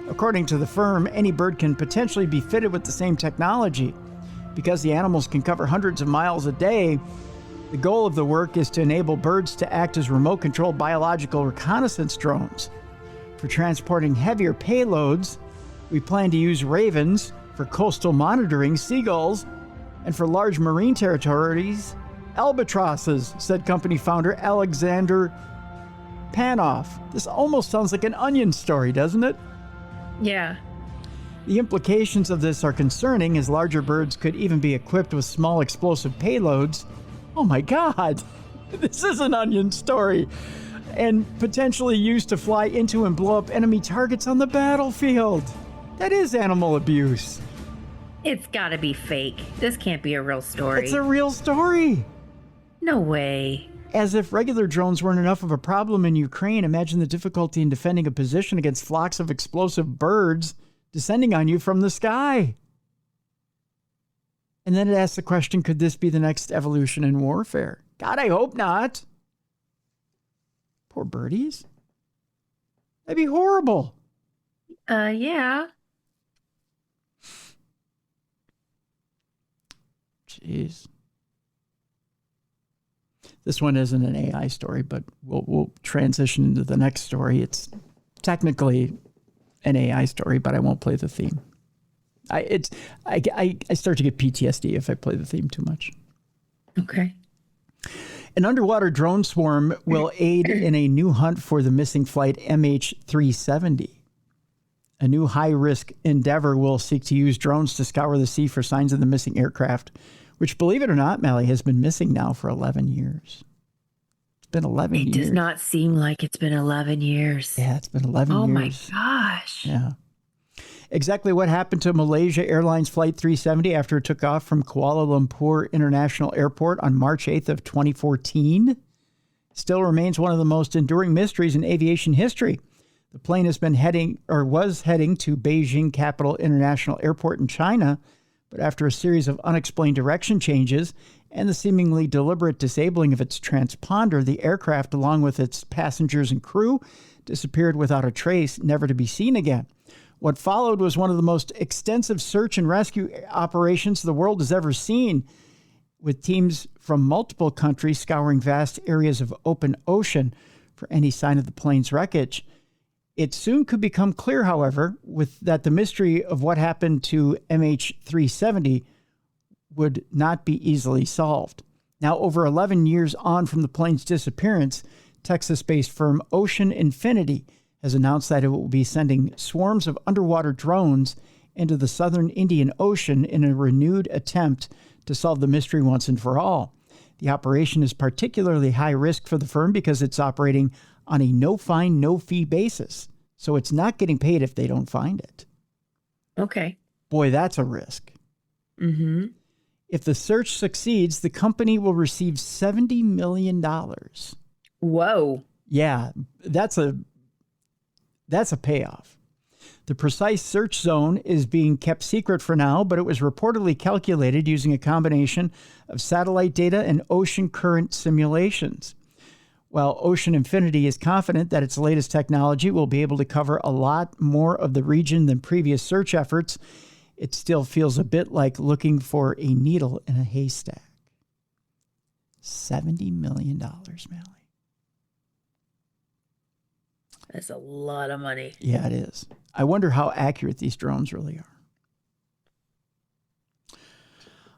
According to the firm, any bird can potentially be fitted with the same technology. Because the animals can cover hundreds of miles a day, the goal of the work is to enable birds to act as remote-controlled biological reconnaissance drones. For transporting heavier payloads, we plan to use ravens, for coastal monitoring, seagulls, and for large marine territories, albatrosses, said company founder Alexander Panoff. This almost sounds like an Onion story, doesn't it? Yeah. The implications of this are concerning, as larger birds could even be equipped with small explosive payloads. Oh my God, this is an Onion story. And potentially used to fly into and blow up enemy targets on the battlefield. That is animal abuse. It's gotta be fake. This can't be a real story. It's a real story. No way. As if regular drones weren't enough of a problem in Ukraine, imagine the difficulty in defending a position against flocks of explosive birds descending on you from the sky. And then it asks the question, could this be the next evolution in warfare? God, I hope not. Poor birdies. That'd be horrible. Yeah. Jeez. This one isn't an AI story, but we'll transition into the next story. It's technically an AI story, but I won't play the theme. I start to get PTSD if I play the theme too much. Okay. An underwater drone swarm will aid in a new hunt for the missing flight MH370. A new high-risk endeavor will seek to use drones to scour the sea for signs of the missing aircraft, which, believe it or not, Mallie, has been missing now for 11 years. It's been 11 years. It does not seem like it's been 11 years. Yeah, it's been 11 years. Oh, my gosh. Yeah. Exactly what happened to Malaysia Airlines Flight 370 after it took off from Kuala Lumpur International Airport on March 8th of 2014 still remains one of the most enduring mysteries in aviation history. The plane was heading to Beijing Capital International Airport in China, but after a series of unexplained direction changes and the seemingly deliberate disabling of its transponder, the aircraft, along with its passengers and crew, disappeared without a trace, never to be seen again. What followed was one of the most extensive search and rescue operations the world has ever seen, with teams from multiple countries scouring vast areas of open ocean for any sign of the plane's wreckage. It soon could become clear, however, that the mystery of what happened to MH370 would not be easily solved. Now, over 11 years on from the plane's disappearance, Texas-based firm Ocean Infinity has announced that it will be sending swarms of underwater drones into the southern Indian Ocean in a renewed attempt to solve the mystery once and for all. The operation is particularly high risk for the firm because it's operating on a no-find, no-fee basis. So it's not getting paid if they don't find it. Okay. Boy, that's a risk. Mm-hmm. If the search succeeds, the company will receive $70 million. Whoa. Yeah, that's a payoff. The precise search zone is being kept secret for now, but it was reportedly calculated using a combination of satellite data and ocean current simulations. While Ocean Infinity is confident that its latest technology will be able to cover a lot more of the region than previous search efforts, it still feels a bit like looking for a needle in a haystack. $70 million, Mallie. That's a lot of money. Yeah, it is. I wonder how accurate these drones really are.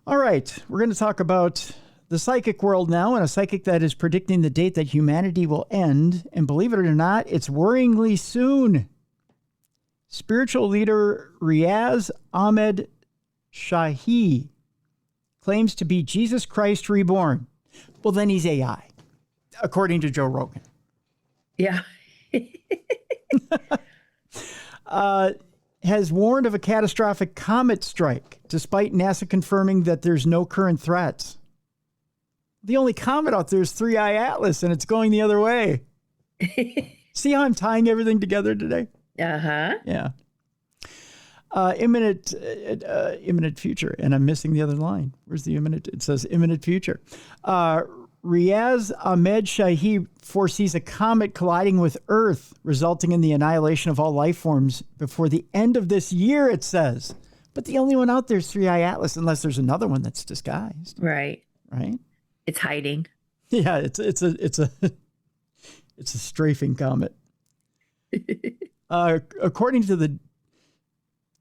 All right, we're going to talk about the psychic world now, and a psychic that is predicting the date that humanity will end. And believe it or not, it's worryingly soon. Spiritual leader Riaz Ahmed Shahi claims to be Jesus Christ reborn. Well, then he's AI, according to Joe Rogan. Yeah. Has warned of a catastrophic comet strike, despite NASA confirming that there's no current threats. The only comet out there is 3I Atlas, and it's going the other way. See how I'm tying everything together today? Uh-huh. Yeah. Imminent future, and I'm missing the other line. Where's the imminent? It says imminent future. Riaz Ahmed Shahi foresees a comet colliding with Earth, resulting in the annihilation of all life forms before the end of this year, it says. But the only one out there is 3I Atlas, unless there's another one that's disguised. Right. Right? It's hiding. Yeah, it's a strafing comet. According to the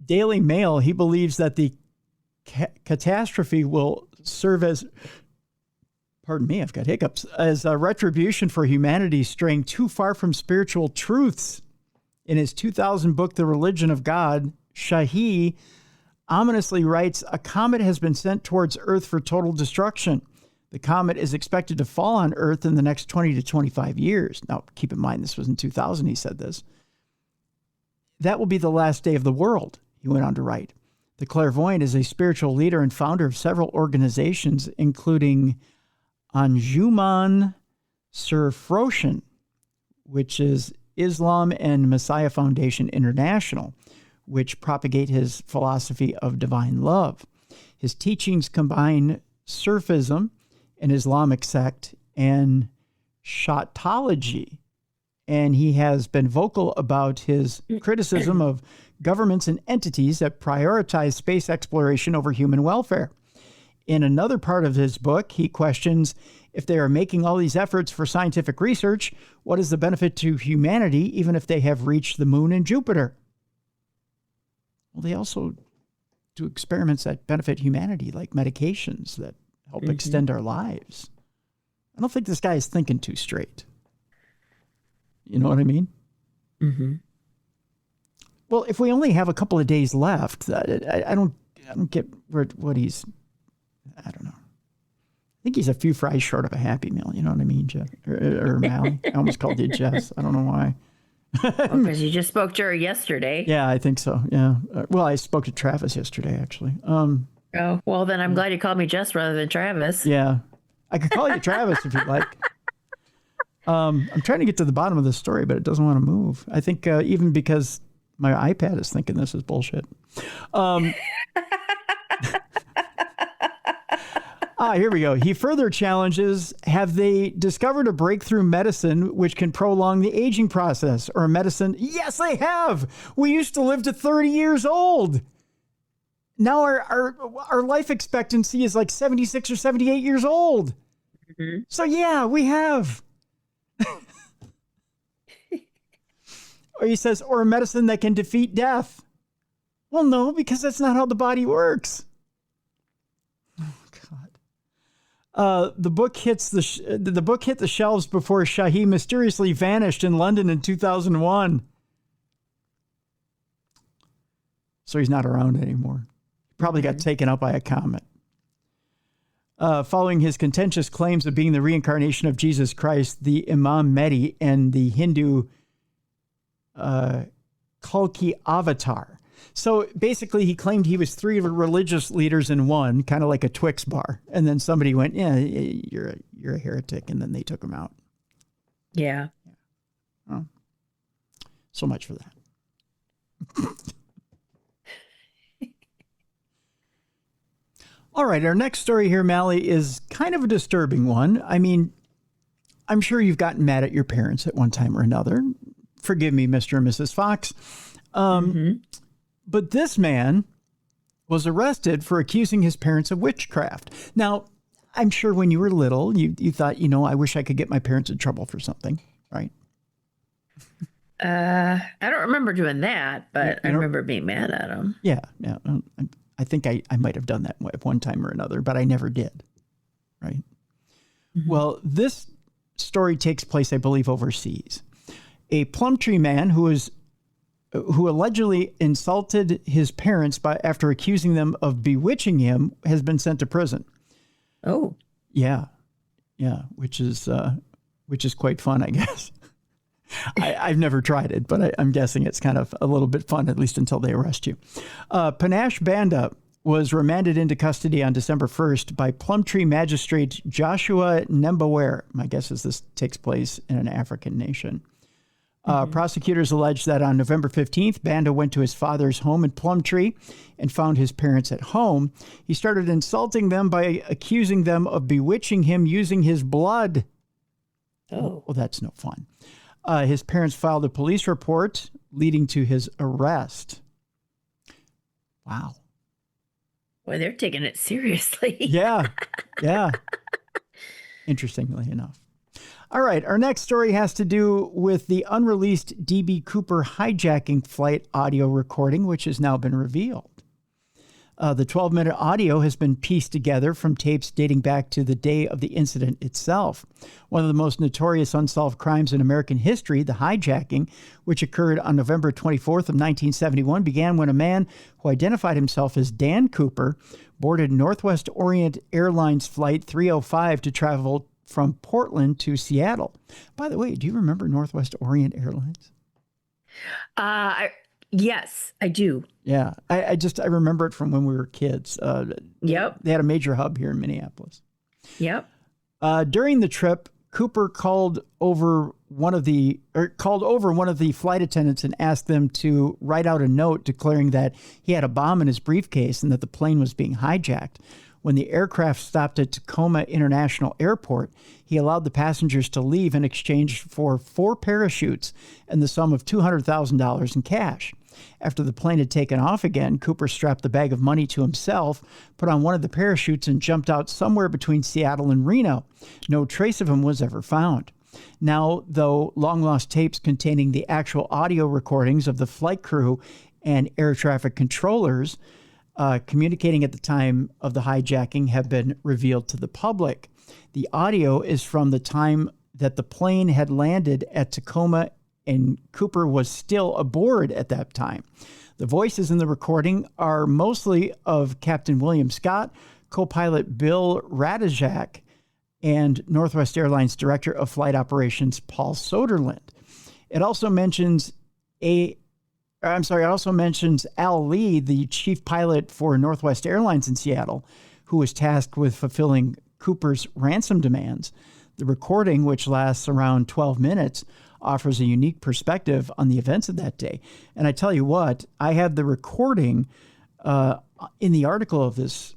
Daily Mail, he believes that the catastrophe will serve as, pardon me, I've got hiccups, as a retribution for humanity straying too far from spiritual truths. In his 2000 book, The Religion of God, Shahi ominously writes, a comet has been sent towards Earth for total destruction. The comet is expected to fall on Earth in the next 20 to 25 years. Now, keep in mind, this was in 2000 he said this. That will be the last day of the world, he went on to write. The clairvoyant is a spiritual leader and founder of several organizations, including Anjuman Surfroshan, which is Islam and Messiah Foundation International, which propagate his philosophy of divine love. His teachings combine Surfism, an Islamic sect, and Shatology. And he has been vocal about his criticism of governments and entities that prioritize space exploration over human welfare. In another part of his book, he questions if they are making all these efforts for scientific research, what is the benefit to humanity, even if they have reached the moon and Jupiter? Well, they also do experiments that benefit humanity, like medications that help extend our lives. I don't think this guy is thinking too straight. You know what I mean? Mm-hmm. Well, if we only have a couple of days left, I don't get what he's. I don't know. I think he's a few fries short of a Happy Meal. You know what I mean, Jeff or Mallie? I almost called you Jess. I don't know why. Because you just spoke to her yesterday. Yeah, I think so. Yeah. Well, I spoke to Travis yesterday, actually. Oh, well, then I'm glad you called me Jess rather than Travis. Yeah, I could call you Travis if you'd like. I'm trying to get to the bottom of this story, but it doesn't want to move. I think even because my iPad is thinking this is bullshit. Here we go. He further challenges, have they discovered a breakthrough medicine which can prolong the aging process or a medicine? Yes, they have. We used to live to 30 years old. Now our life expectancy is like 76 or 78 years old. Mm-hmm. So yeah, we have. Or he says, or a medicine that can defeat death. Well, no, because that's not how the body works. The book hit the shelves before Shahi mysteriously vanished in London in 2001. So he's not around anymore. Probably got taken up by a comet. Following his contentious claims of being the reincarnation of Jesus Christ, the Imam Mehdi and the Hindu Kalki avatar. So basically, he claimed he was three religious leaders in one, kind of like a Twix bar. And then somebody went, yeah, you're a heretic. And then they took him out. Yeah. Well, so much for that. All right. Our next story here, Mallie, is kind of a disturbing one. I mean, I'm sure you've gotten mad at your parents at one time or another. Forgive me, Mr. and Mrs. Fox. But this man was arrested for accusing his parents of witchcraft. Now, I'm sure when you were little, you thought, I wish I could get my parents in trouble for something, right? I don't remember doing that, but I remember being mad at them. Yeah. I think I might have done that at one time or another, but I never did, right? Mm-hmm. Well, this story takes place, I believe, overseas. A Plumtree man who allegedly insulted his parents after accusing them of bewitching him has been sent to prison. Oh, yeah, which is quite fun, I guess. I've never tried it, but I'm guessing it's kind of a little bit fun, at least until they arrest you. Panache Banda was remanded into custody on December 1st by Plumtree magistrate Joshua Nembaware. My guess is this takes place in an African nation. Prosecutors allege that on November 15th, Banda went to his father's home in Plumtree and found his parents at home. He started insulting them by accusing them of bewitching him using his blood. Oh, well, that's no fun. His parents filed a police report leading to his arrest. Wow. Boy, they're taking it seriously. Yeah. Interestingly enough. All right, our next story has to do with the unreleased D.B. Cooper hijacking flight audio recording, which has now been revealed. The 12-minute audio has been pieced together from tapes dating back to the day of the incident itself. One of the most notorious unsolved crimes in American history, the hijacking, which occurred on November 24th of 1971, began when a man who identified himself as Dan Cooper boarded Northwest Orient Airlines Flight 305 to travel from Portland to Seattle. By the way, do you remember Northwest Orient Airlines? Yes, I do. Yeah, I remember it from when we were kids. Yep. They had a major hub here in Minneapolis. Yep. During the trip, Cooper called over one of the flight attendants and asked them to write out a note declaring that he had a bomb in his briefcase and that the plane was being hijacked. When the aircraft stopped at Tacoma International Airport, he allowed the passengers to leave in exchange for 4 parachutes and the sum of $200,000 in cash. After the plane had taken off again, Cooper strapped the bag of money to himself, put on one of the parachutes, and jumped out somewhere between Seattle and Reno. No trace of him was ever found. Now, though, long-lost tapes containing the actual audio recordings of the flight crew and air traffic controllers communicating at the time of the hijacking have been revealed to the public. The audio is from the time that the plane had landed at Tacoma and Cooper was still aboard at that time. The voices in the recording are mostly of Captain William Scott, co-pilot Bill Radajak, and Northwest Airlines Director of Flight Operations Paul Soderlund. It also mentions Al Lee, the chief pilot for Northwest Airlines in Seattle, who was tasked with fulfilling Cooper's ransom demands. The recording, which lasts around 12 minutes, offers a unique perspective on the events of that day. And I tell you what, I have the recording in the article of this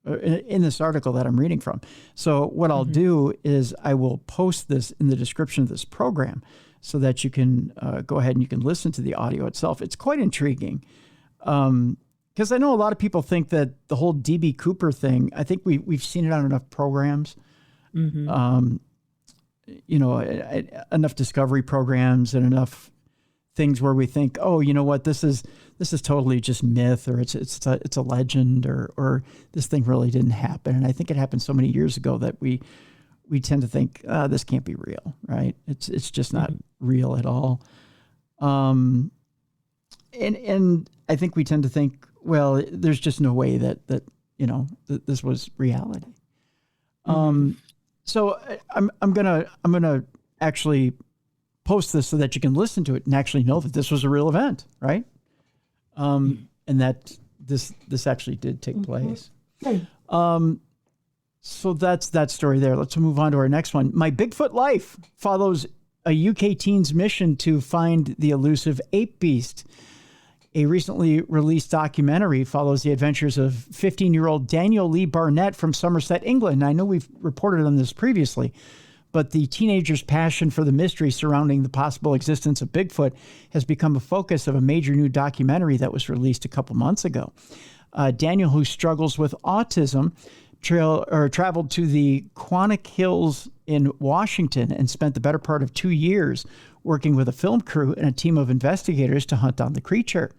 in this article that I'm reading from. So what I'll do is I will post this in the description of this program so that you can go ahead and you can listen to the audio itself. It's quite intriguing. Because I know a lot of people think that the whole DB Cooper thing, I think we've seen it on enough programs. Enough discovery programs and enough things where we think, oh, you know what, this is totally just myth, or it's a legend, or this thing really didn't happen. And I think it happened so many years ago that we tend to think, this can't be real, right? It's just not real at all. And I think we tend to think, well, there's just no way that this was reality. So I'm gonna actually post this so that you can listen to it and actually know that this was a real event, right? And that this actually did take place. So that's that story there. Let's move on to our next one. My Bigfoot Life follows a UK teen's mission to find the elusive ape beast. A recently released documentary follows the adventures of 15-year-old Daniel Lee Barnett from Somerset, England. I know we've reported on this previously, but the teenager's passion for the mystery surrounding the possible existence of Bigfoot has become a focus of a major new documentary that was released a couple months ago. Daniel, who struggles with autism, traveled to the Quannock Hills in Washington and spent the better part of 2 years working with a film crew and a team of investigators to hunt down the creature.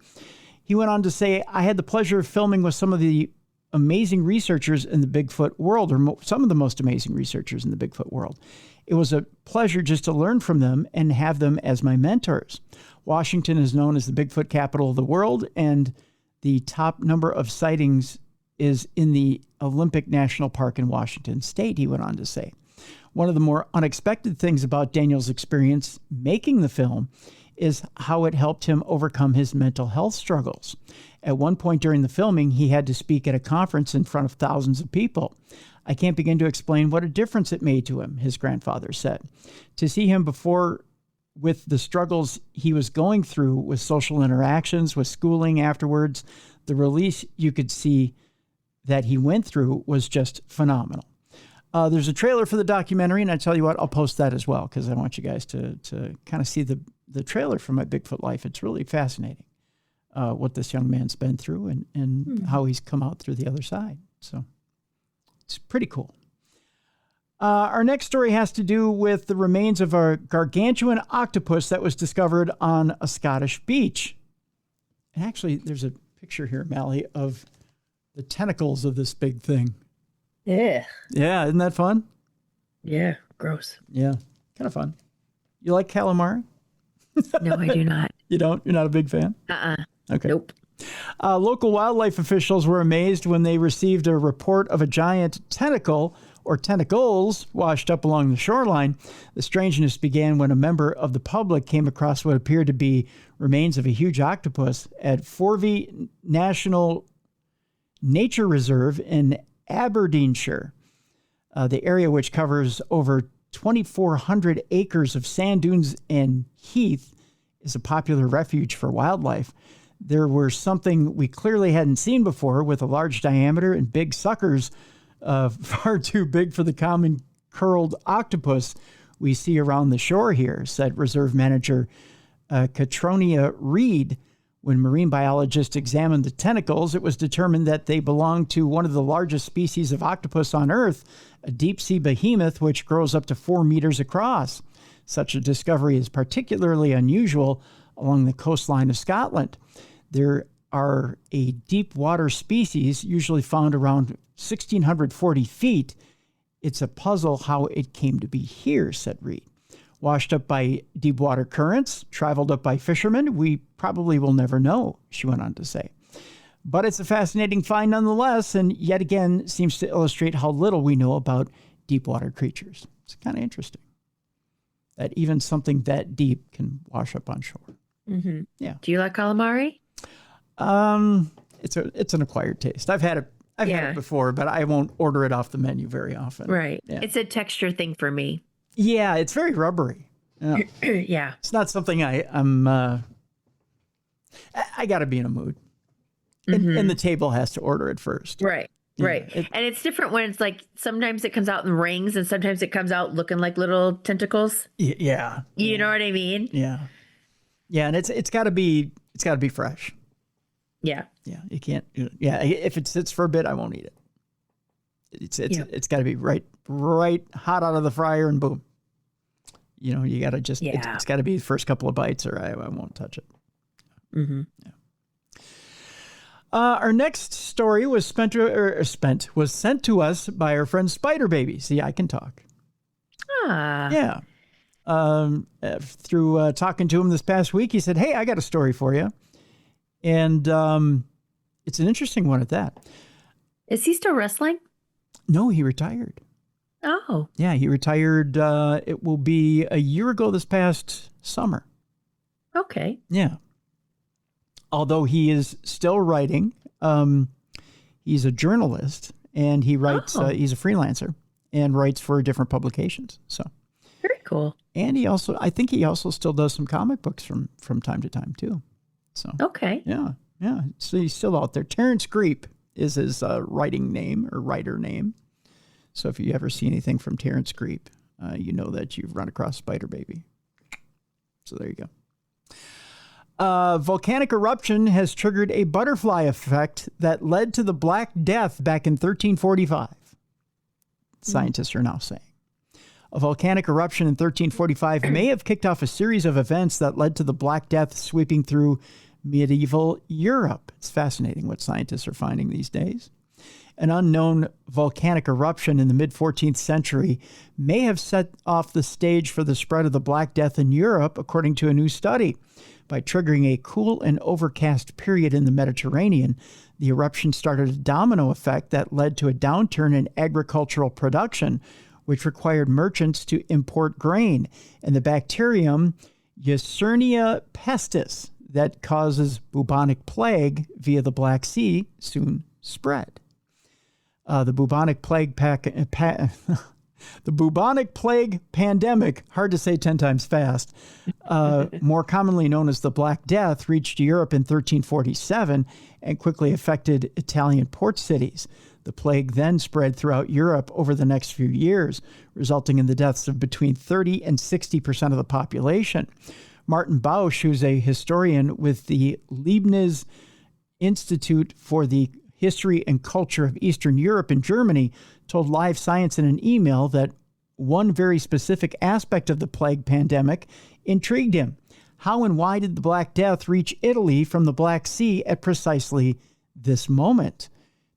He went on to say, I had the pleasure of filming with some of the amazing researchers in the Bigfoot world, or some of the most amazing researchers in the Bigfoot world. It was a pleasure just to learn from them and have them as my mentors. Washington is known as the Bigfoot capital of the world, and the top number of sightings is in the Olympic National Park in Washington State, he went on to say. One of the more unexpected things about Daniel's experience making the film is how it helped him overcome his mental health struggles. At one point during the filming, he had to speak at a conference in front of thousands of people. I can't begin to explain what a difference it made to him, his grandfather said. To see him before with the struggles he was going through with social interactions, with schooling afterwards, the release you could see that he went through was just phenomenal. There's a trailer for the documentary, and I tell you what, I'll post that as well because I want you guys to kind of see the trailer for My Bigfoot Life. It's really fascinating what this young man's been through and how he's come out through the other side. So it's pretty cool. Our next story has to do with the remains of a gargantuan octopus that was discovered on a Scottish beach. And actually, there's a picture here, Mallie, of the tentacles of this big thing. Yeah. Yeah, isn't that fun? Yeah, gross. Yeah, kind of fun. You like calamari? No, I do not. You don't? You're not a big fan? Okay. Nope. Local wildlife officials were amazed when they received a report of a giant tentacle or tentacles washed up along the shoreline. The strangeness began when a member of the public came across what appeared to be remains of a huge octopus at Forvey National Nature Reserve in Aberdeenshire. The area, which covers over 2,400 acres of sand dunes and heath, is a popular refuge for wildlife. There were something we clearly hadn't seen before, with a large diameter and big suckers, far too big for the common curled octopus we see around the shore here, said Reserve Manager Catronia Reed. When marine biologists examined the tentacles, it was determined that they belong to one of the largest species of octopus on Earth, a deep-sea behemoth which grows up to 4 meters across. Such a discovery is particularly unusual along the coastline of Scotland. There are a deep water species usually found around 1,640 feet. It's a puzzle how it came to be here, said Reed. washed up by deep water currents, traveled up by fishermen. We probably will never know, she went on to say. But it's a fascinating find nonetheless, and yet again seems to illustrate how little we know about deep water creatures. It's kind of interesting that even something that deep can wash up on shore. Mm-hmm. Yeah. Do you like calamari? It's an acquired taste. I've had it before, but I won't order it off the menu very often. Right. Yeah. It's a texture thing for me. Yeah, it's very rubbery. Yeah. Yeah. It's not something I got to be in a mood. And the table has to order it first. Right. Yeah, right. And it's different when it's like sometimes it comes out in rings and sometimes it comes out looking like little tentacles. Yeah. You know what I mean? Yeah. Yeah, and it's got to be fresh. Yeah. Yeah, you can't. Yeah, if it sits for a bit, I won't eat it. It's got to be right hot out of the fryer and boom. You know, you got to just it's got to be the first couple of bites or I won't touch it. Mm-hmm. Yeah. Our next story was sent to us by our friend Spider Baby. See, I can talk. Yeah. Through talking to him this past week, he said, "Hey, I got a story for you," and it's an interesting one at that. Is he still wrestling? No, he retired. Oh. Yeah, he retired. It will be a year ago this past summer. Okay. Yeah. Although he is still writing, he's a journalist and he writes, he's a freelancer and writes for different publications. So very cool. And I think he also still does some comic books from time to time too. So, okay. Yeah. Yeah. So he's still out there. Terrence Creep is his writing name or writer name. So if you ever see anything from Terrence Creep, you know that you've run across Spider Baby. So there you go. Volcanic eruption has triggered a butterfly effect that led to the Black Death back in 1345. Scientists are now saying. A volcanic eruption in 1345 may have kicked off a series of events that led to the Black Death sweeping through medieval Europe. It's fascinating what scientists are finding these days. An unknown volcanic eruption in the mid-14th century may have set off the stage for the spread of the Black Death in Europe, according to a new study. By triggering a cool and overcast period in the Mediterranean, the eruption started a domino effect that led to a downturn in agricultural production, which required merchants to import grain, and the bacterium Yersinia pestis that causes bubonic plague via the Black Sea soon spread. The bubonic plague the bubonic plague pandemic, hard to say 10 times fast, more commonly known as the Black Death, reached Europe in 1347 and quickly affected Italian port cities. The plague then spread throughout Europe over the next few years, resulting in the deaths of between 30 and 60% of the population. Martin Bausch, who's a historian with the Leibniz Institute for the History and Culture of Eastern Europe in Germany, told Live Science in an email that one very specific aspect of the plague pandemic intrigued him. How and why did the Black Death reach Italy from the Black Sea at precisely this moment?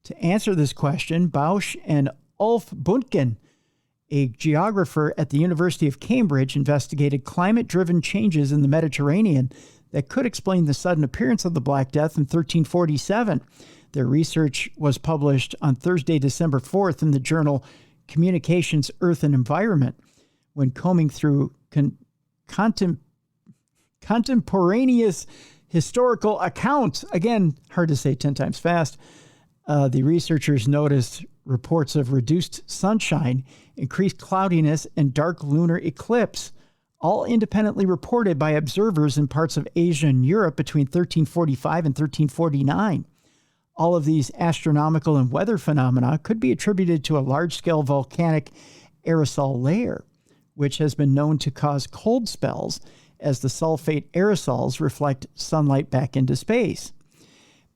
To answer this question, Bausch and Ulf Buntgen, a geographer at the University of Cambridge, investigated climate-driven changes in the Mediterranean that could explain the sudden appearance of the Black Death in 1347. Their research was published on Thursday, December 4th in the journal Communications, Earth and Environment. When combing through contemporaneous historical accounts, again, hard to say 10 times fast, the researchers noticed reports of reduced sunshine, increased cloudiness, and dark lunar eclipse, all independently reported by observers in parts of Asia and Europe between 1345 and 1349. All of these astronomical and weather phenomena could be attributed to a large-scale volcanic aerosol layer, which has been known to cause cold spells as the sulfate aerosols reflect sunlight back into space.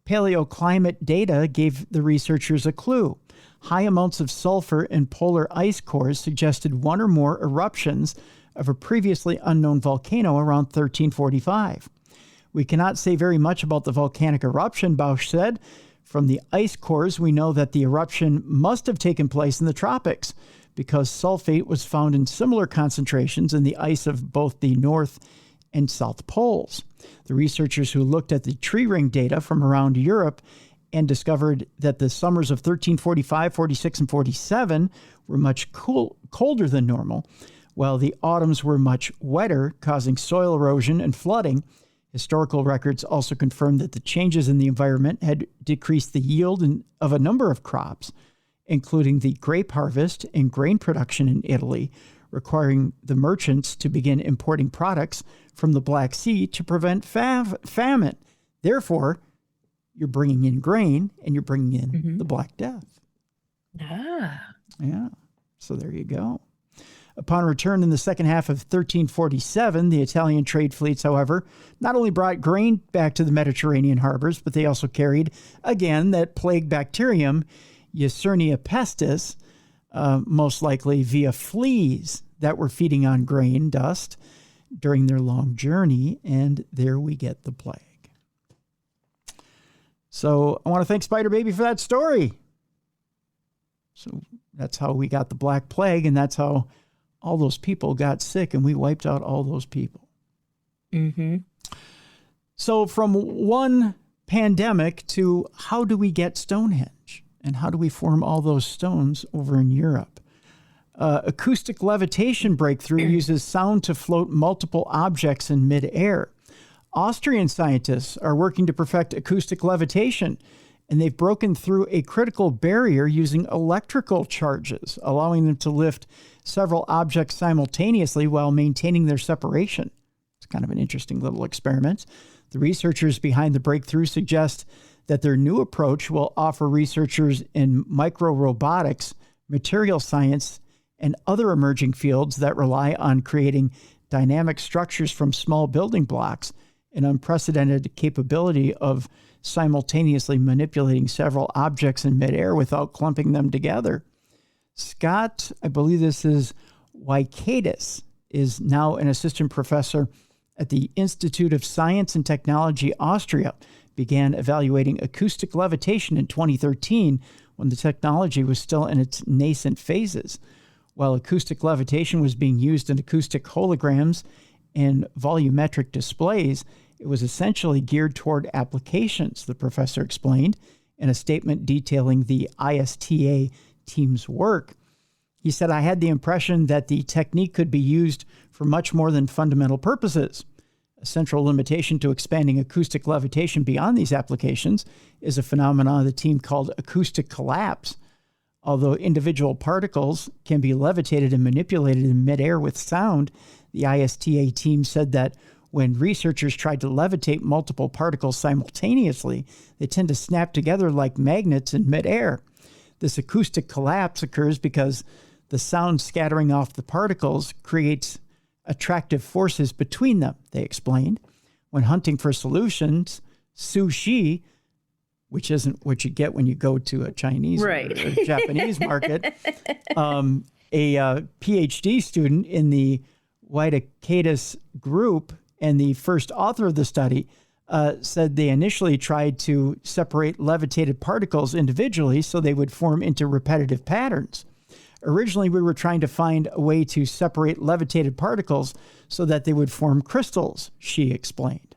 Paleoclimate data gave the researchers a clue. High amounts of sulfur in polar ice cores suggested one or more eruptions of a previously unknown volcano around 1345. We cannot say very much about the volcanic eruption, Bausch said. From the ice cores, we know that the eruption must have taken place in the tropics. because sulfate was found in similar concentrations in the ice of both the North and South Poles. The researchers who looked at the tree ring data from around Europe and discovered that the summers of 1345, 46, and 47 were much colder than normal, while the autumns were much wetter, causing soil erosion and flooding. Historical records also confirmed that the changes in the environment had decreased the yield of a number of crops, including the grape harvest and grain production in Italy, requiring the merchants to begin importing products from the Black Sea to prevent famine. Therefore, you're bringing in grain and you're bringing in the Black Death. Yeah. So there you go. Upon return in the second half of 1347, the Italian trade fleets, however, not only brought grain back to the Mediterranean harbors, but they also carried, again, that plague bacterium, Yersinia pestis, most likely via fleas that were feeding on grain dust during their long journey, and there we get the plague. So I want to thank Spider Baby for that story. So that's how we got the Black Plague, and that's how all those people got sick, and we wiped out all those people. So from one pandemic to how do we get Stonehenge, and how do we form all those stones over in Europe? Acoustic levitation breakthrough uses sound to float multiple objects in midair. Austrian scientists are working to perfect acoustic levitation, and they've broken through a critical barrier using electrical charges, allowing them to lift several objects simultaneously while maintaining their separation. It's kind of an interesting little experiment. The researchers behind the breakthrough suggest that their new approach will offer researchers in microrobotics, material science, and other emerging fields that rely on creating dynamic structures from small building blocks an unprecedented capability of simultaneously manipulating several objects in midair without clumping them together. Scott, I believe this is Wykatis, is now an assistant professor at the Institute of Science and Technology, Austria, began evaluating acoustic levitation in 2013 when the technology was still in its nascent phases. While acoustic levitation was being used in acoustic holograms and volumetric displays, it was essentially geared toward applications, the professor explained in a statement detailing the ISTA team's work. He said, "I had the impression that the technique could be used for much more than fundamental purposes. A central limitation to expanding acoustic levitation beyond these applications is a phenomenon the team called acoustic collapse. Although individual particles can be levitated and manipulated in midair with sound, the ISTA team said that when researchers tried to levitate multiple particles simultaneously, they tend to snap together like magnets in midair. This acoustic collapse occurs because the sound scattering off the particles creates attractive forces between them," they explained. When hunting for solutions, sushi, which isn't what you get when you go to a Chinese or a Japanese market, a PhD student in the Wykatis group and the first author of the study said they initially tried to separate levitated particles individually so they would form into repetitive patterns. Originally, we were trying to find a way to separate levitated particles so that they would form crystals, she explained.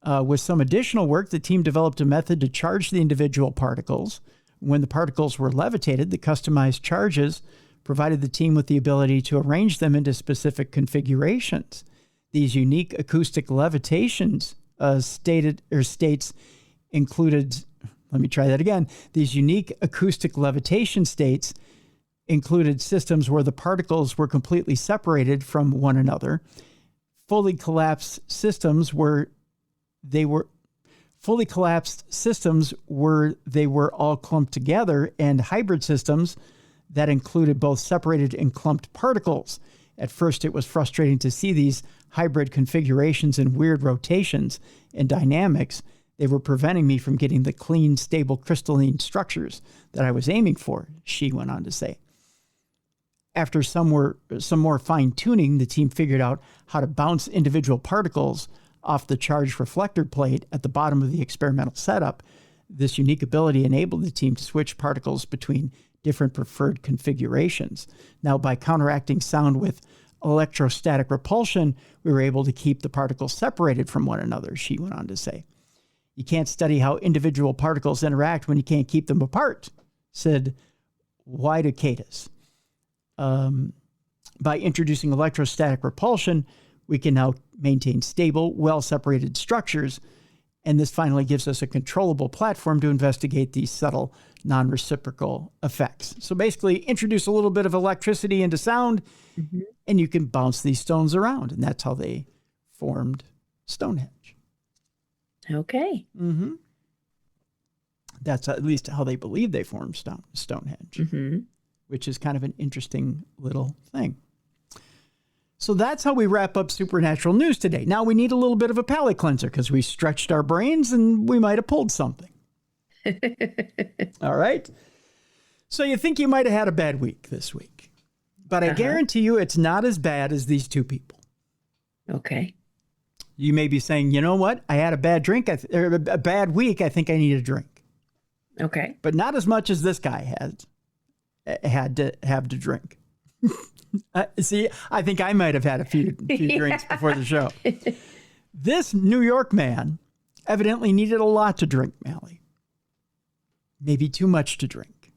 With some additional work, the team developed a method to charge the individual particles. When the particles were levitated, the customized charges provided the team with the ability to arrange them into specific configurations. These unique acoustic levitations states included, let me try that again. These unique acoustic levitation states included systems where the particles were completely separated from one another, fully collapsed systems where they were all clumped together, and hybrid systems that included both separated and clumped particles. At first, it was frustrating to see these hybrid configurations and weird rotations and dynamics. They were preventing me from getting the clean, stable, crystalline structures that I was aiming for, she went on to say. After some more fine-tuning, the team figured out how to bounce individual particles off the charged reflector plate at the bottom of the experimental setup. This unique ability enabled the team to switch particles between different preferred configurations. Now, by counteracting sound with electrostatic repulsion, we were able to keep the particles separated from one another, she went on to say. You can't study how individual particles interact when you can't keep them apart, said Widecatus. By introducing electrostatic repulsion, we can now maintain stable, well-separated structures, and this finally gives us a controllable platform to investigate these subtle, non-reciprocal effects. So basically, introduce a little bit of electricity into sound, and you can bounce these stones around, and that's how they formed Stonehenge. Okay. That's at least how they believe they formed Stonehenge, which is kind of an interesting little thing. So that's how we wrap up Supernatural News today. Now we need a little bit of a palate cleanser because we stretched our brains and we might have pulled something. All right. So you think you might have had a bad week this week, but I guarantee you it's not as bad as these two people. Okay. You may be saying, you know what? I had a bad drink, or a bad week. I think I need a drink. Okay. But not as much as this guy had to have to drink. See, I think I might have had a few drinks before the show. This New York man evidently needed a lot to drink, Mallie. Maybe too much to drink.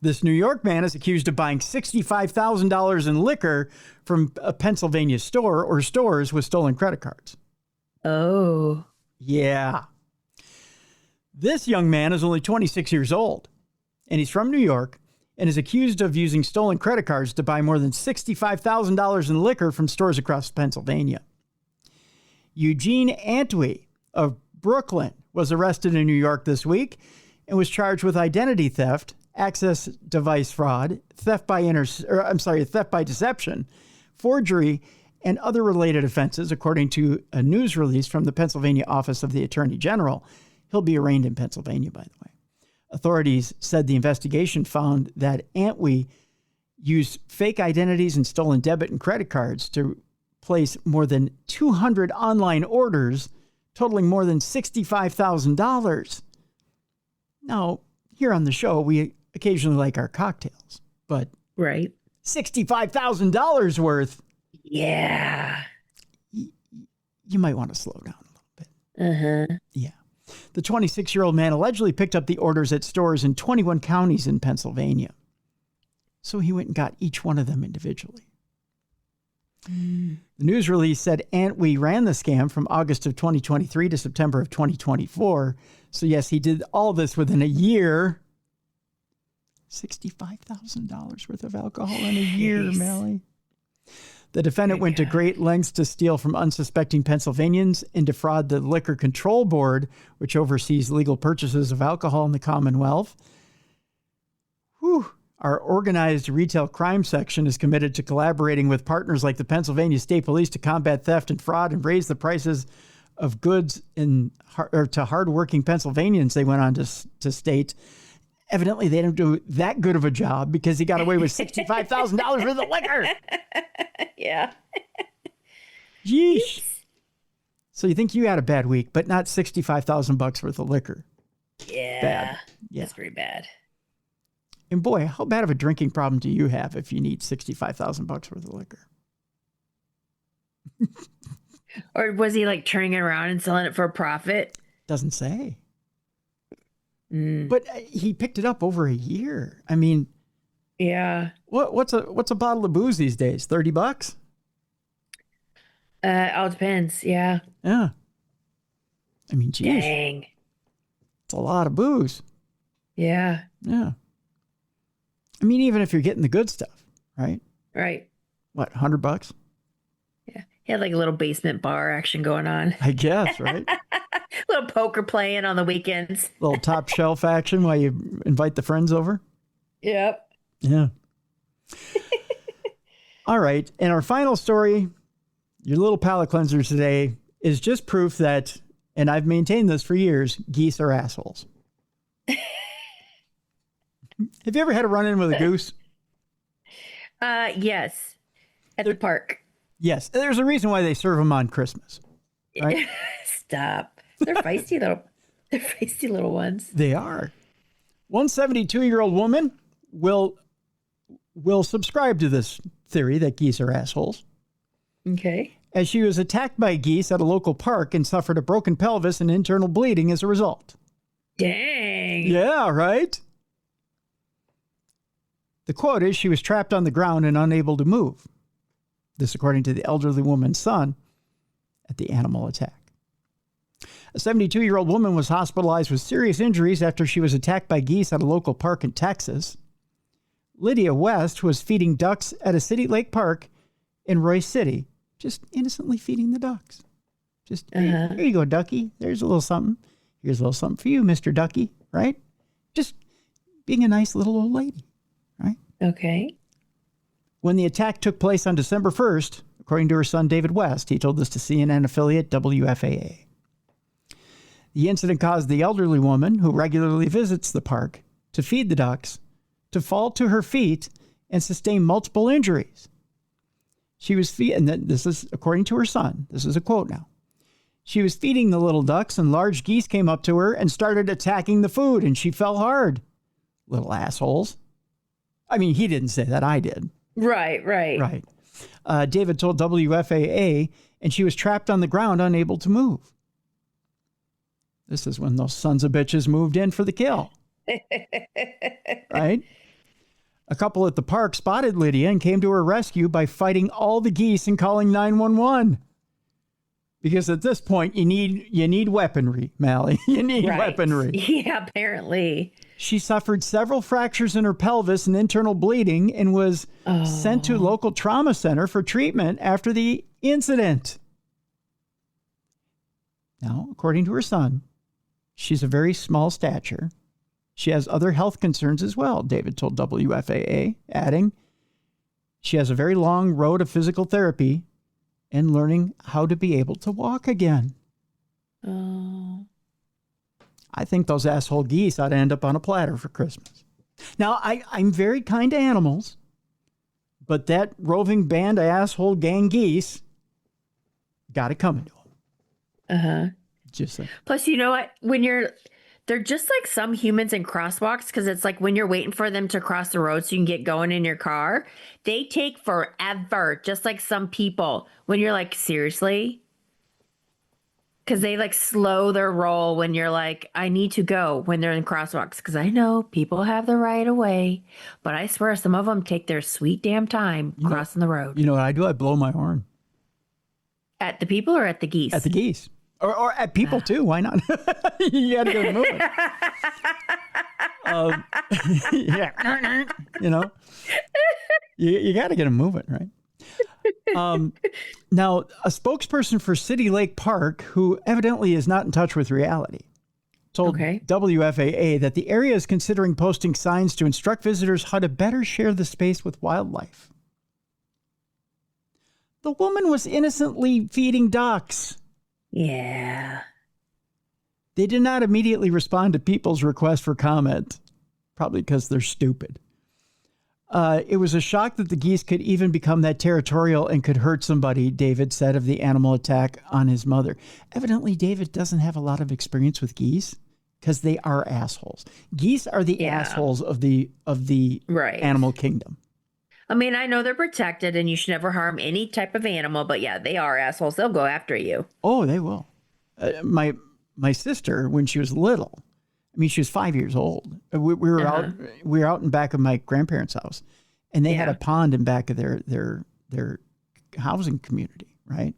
This New York man is accused of buying $65,000 in liquor from a Pennsylvania store or stores with stolen credit cards. Oh. Yeah. This young man is only 26 years old, and he's from New York, and is accused of using stolen credit cards to buy more than $65,000 in liquor from stores across Pennsylvania. Eugene Antwi of Brooklyn was arrested in New York this week and was charged with identity theft, access device fraud, theft by deception, forgery, and other related offenses, according to a news release from the Pennsylvania Office of the Attorney General. He'll be arraigned in Pennsylvania, by the way. Authorities said the investigation found that Antwi used fake identities and stolen debit and credit cards to place more than 200 online orders, totaling more than $65,000. Now, here on the show, we occasionally like our cocktails, but right, $65,000 worth. Yeah. You might want to slow down a little bit. Yeah. The 26-year-old man allegedly picked up the orders at stores in 21 counties in Pennsylvania. So he went and got each one of them individually. The news release said Antwi ran the scam from August of 2023 to September of 2024. So yes, he did all this within a year. $65,000 worth of alcohol in a year, Mallie. The defendant went to great lengths to steal from unsuspecting Pennsylvanians and defraud the Liquor Control Board, which oversees legal purchases of alcohol in the Commonwealth. Our organized retail crime section is committed to collaborating with partners like the Pennsylvania State Police to combat theft and fraud and raise the prices of goods to hardworking Pennsylvanians, they went on to state. Evidently, they didn't do that good of a job because he got away with $65,000 worth of liquor. Yeah. Yeesh. So you think you had a bad week, but not $65,000 worth of liquor. Yeah. Bad. Yeah. That's pretty bad. And boy, how bad of a drinking problem do you have if you need $65,000 worth of liquor? Or was he like turning it around and selling it for a profit? Doesn't say. But he picked it up over a year. I mean, yeah. What's a bottle of booze these days? $30? All depends. Yeah. Yeah. I mean, geez. Dang. It's a lot of booze. Yeah. Yeah. I mean, even if you're getting the good stuff, right? Right. What, $100? Yeah. He had like a little basement bar action going on. I guess, right? Little poker playing on the weekends. Little top shelf action while you invite the friends over. Yep. Yeah. All right. And our final story, your little palate cleanser today, is just proof that, and I've maintained this for years, geese are assholes. Have you ever had a run-in with a goose? Yes. At the park. Yes. There's a reason why they serve them on Christmas. Right? Stop. They're feisty little ones. They are. One 72-year-old woman will subscribe to this theory that geese are assholes. Okay. As she was attacked by geese at a local park and suffered a broken pelvis and internal bleeding as a result. Dang. Yeah, right? The quote is she was trapped on the ground and unable to move. This according to the elderly woman's son at the animal attack. A 72-year-old woman was hospitalized with serious injuries after she was attacked by geese at a local park in Texas. Lydia West was feeding ducks at a city lake park in Royce City, just innocently feeding the ducks. Just, here you go, ducky. There's a little something. Here's a little something for you, Mr. Ducky, right? Just being a nice little old lady, right? Okay. When the attack took place on December 1st, according to her son, David West, he told this to CNN affiliate WFAA. The incident caused the elderly woman, who regularly visits the park to feed the ducks, to fall to her feet and sustain multiple injuries. She was feeding, and this is according to her son. This is a quote now. She was feeding the little ducks and large geese came up to her and started attacking the food and she fell hard. Little assholes. I mean, he didn't say that. I did. Right. Right. David told WFAA, and she was trapped on the ground, unable to move. This is when those sons of bitches moved in for the kill. Right? A couple at the park spotted Lydia and came to her rescue by fighting all the geese and calling 911. Because at this point, you need weaponry, Mallie. You need weaponry. Yeah, apparently. She suffered several fractures in her pelvis and internal bleeding and was sent to a local trauma center for treatment after the incident. Now, according to her son, she's a very small stature. She has other health concerns as well, David told WFAA, adding, she has a very long road of physical therapy and learning how to be able to walk again. Oh. I think those asshole geese ought to end up on a platter for Christmas. Now, I'm very kind to animals, but that roving band of asshole gang geese got it coming to them. Just like. Plus, you know what? They're just like some humans in crosswalks, because it's like when you're waiting for them to cross the road so you can get going in your car, they take forever, just like some people. When you're like, seriously? Because they like slow their roll when you're like, I need to go, when they're in crosswalks. Because I know people have the right of way, but I swear some of them take their sweet damn time crossing the road. You know what I do? I blow my horn. At the people or at the geese? At the geese. Or at people too. Why not? You got to go moving. Yeah. You know, you got to get them moving, right? Now, a spokesperson for City Lake Park, who evidently is not in touch with reality, told WFAA that the area is considering posting signs to instruct visitors how to better share the space with wildlife. The woman was innocently feeding ducks. Yeah. They did not immediately respond to people's request for comment, probably because they're stupid. It was a shock that the geese could even become that territorial and could hurt somebody, David said of the animal attack on his mother. Evidently, David doesn't have a lot of experience with geese because they are assholes. Geese are the assholes of the animal kingdom. I mean, I know they're protected and you should never harm any type of animal, but yeah, they are assholes. They'll go after you. Oh, they will. My sister, when she was little, I mean, she was 5 years old. We were out in back of my grandparents' house, and they had a pond in back of their housing community, right?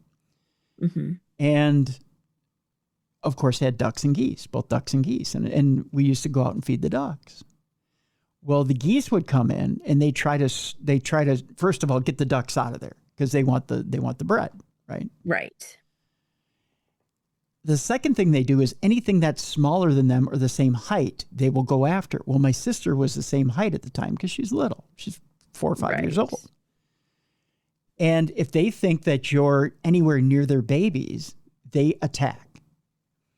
Mm-hmm. And of course, had ducks and geese, both ducks and geese, and we used to go out and feed the ducks. Well, the geese would come in and they try to first of all get the ducks out of there because they want the bread, right? Right. The second thing they do is anything that's smaller than them or the same height, they will go after. Well, my sister was the same height at the time because she's little. She's 4 or 5 years old. And if they think that you're anywhere near their babies, they attack.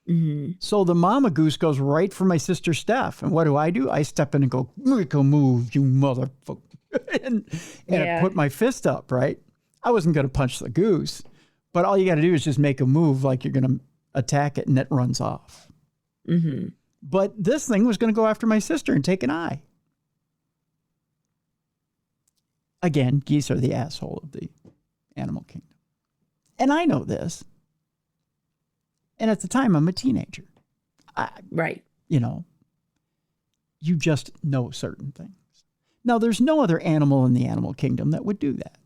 Mm-hmm. So the mama goose goes right for my sister Steph. And what do? I step in and go, make a move, you motherfucker. and I put my fist up, right? I wasn't going to punch the goose, but all you got to do is just make a move like you're going to attack it and it runs off. Mm-hmm. But this thing was going to go after my sister and take an eye. Again, geese are the asshole of the animal kingdom. And I know this. And at the time, I'm a teenager. Right. You know, you just know certain things. Now, there's no other animal in the animal kingdom that would do that.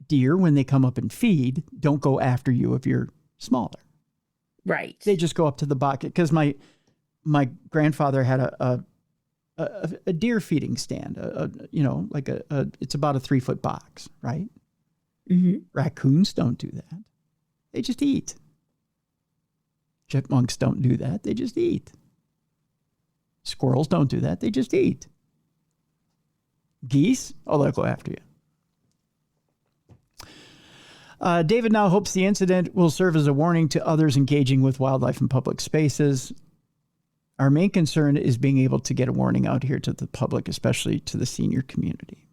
Deer, when they come up and feed, don't go after you if you're smaller. Right. They just go up to the bucket. Because my grandfather had a deer feeding stand, it's about a 3-foot box, right? Mm-hmm. Raccoons don't do that. They just eat. Chipmunks don't do that. They just eat. Squirrels don't do that. They just eat. Geese, they'll go after you. David now hopes the incident will serve as a warning to others engaging with wildlife in public spaces. Our main concern is being able to get a warning out here to the public, especially to the senior community.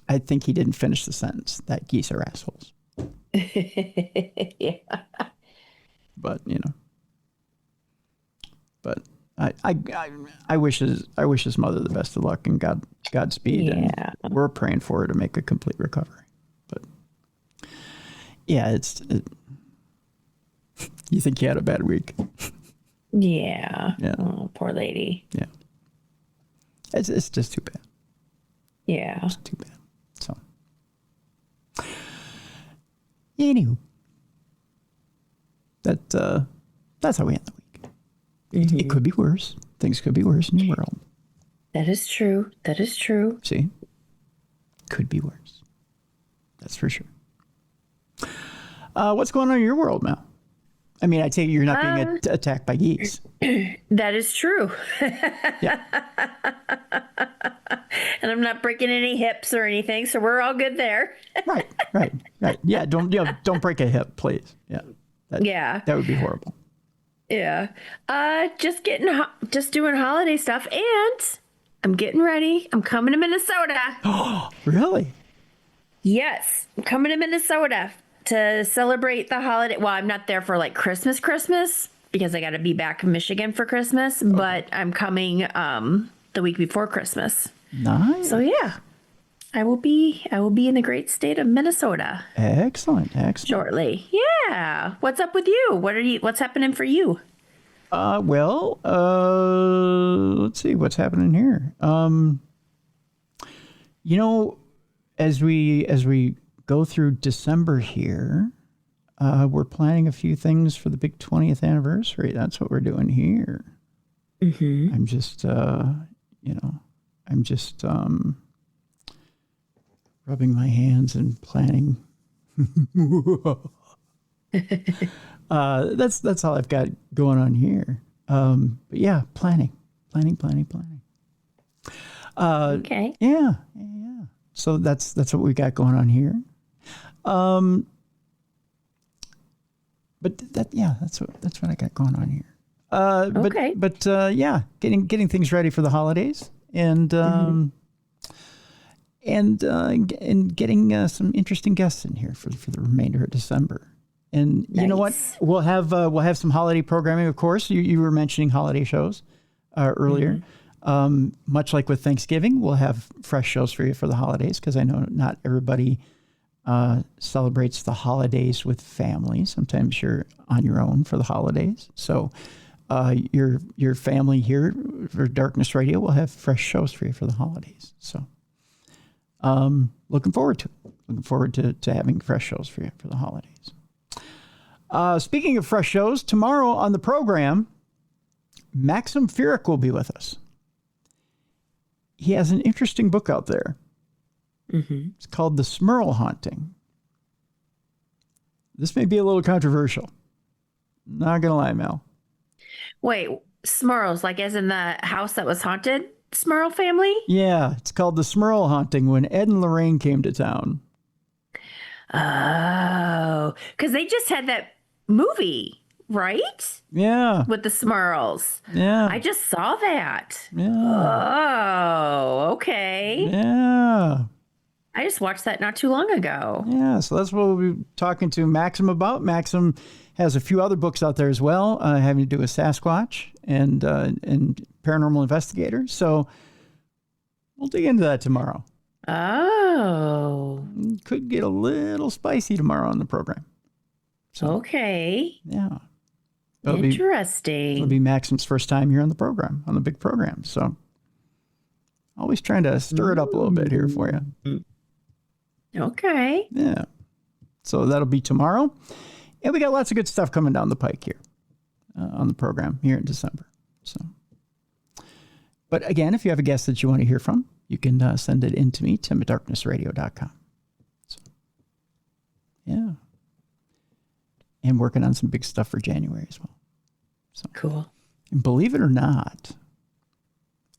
I think he didn't finish the sentence, that geese are assholes. Yeah. But, I wish his mother the best of luck and Godspeed. Yeah. And we're praying for her to make a complete recovery. But yeah, you think he had a bad week? Yeah. Yeah. Oh, poor lady. Yeah. It's just too bad. Yeah. It's too bad. So, anywho, that's how we end the week. Mm-hmm. It could be worse. Things could be worse in your world. That is true. That is true. See? Could be worse. That's for sure. What's going on in your world, Mel? I mean, I take it you're not being attacked by geese. That is true. Yeah. And I'm not breaking any hips or anything, so we're all good there. Right. Yeah, don't break a hip, please. Yeah. That would be horrible. Yeah. Just doing holiday stuff, and I'm getting ready. I'm coming to Minnesota. Oh, really? Yes, I'm coming to Minnesota to celebrate the holiday. Well, I'm not there for like Christmas because I got to be back in Michigan for Christmas, but I'm coming the week before Christmas. Nice. So yeah, I will be in the great state of Minnesota. Excellent. Shortly. Yeah. What's up with you? What's happening for you? Let's see what's happening here. As we go through December here, we're planning a few things for the big 20th anniversary. That's what we're doing here. Mm-hmm. I'm just rubbing my hands and planning. That's all I've got going on here. But yeah, planning. Okay. Yeah. So that's what we got going on here. But that's what I got going on here. Okay. But yeah, getting things ready for the holidays and getting some interesting guests in here for the remainder of December. And you know what? We'll have some holiday programming, of course. You were mentioning holiday shows earlier. Mm-hmm. Much like with Thanksgiving, we'll have fresh shows for you for the holidays because I know not everybody celebrates the holidays with family. Sometimes you're on your own for the holidays. So your family here for Darkness Radio will have fresh shows for you for the holidays. So looking forward to it. Looking forward to having fresh shows for you for the holidays. Speaking of fresh shows, tomorrow on the program, Maxim Furyk will be with us. He has an interesting book out there. Mm-hmm. It's called The Smurl Haunting. This may be a little controversial. Not going to lie, Mel. Wait, Smurls, like as in the house that was haunted? Smurl family? Yeah, it's called The Smurl Haunting when Ed and Lorraine came to town. Oh, because they just had that movie, right? Yeah. With the Smurls. Yeah. I just saw that. Yeah. Oh, okay. Yeah. I just watched that not too long ago. Yeah, so that's what we'll be talking to Maxim about. Maxim has a few other books out there as well, having to do with Sasquatch and paranormal investigators. So We'll dig into that tomorrow. Oh. Could get a little spicy tomorrow on the program. So, okay. Yeah. Interesting. It'll be Maxim's first time here on the program, on the big program. So always trying to stir it up a little bit here for you. Okay. Yeah. So that'll be tomorrow. And we got lots of good stuff coming down the pike here on the program here in December. So, but again, if you have a guest that you want to hear from, you can send it in to me, tim@darknessradio.com. So, yeah. And working on some big stuff for January as well. So cool. And believe it or not,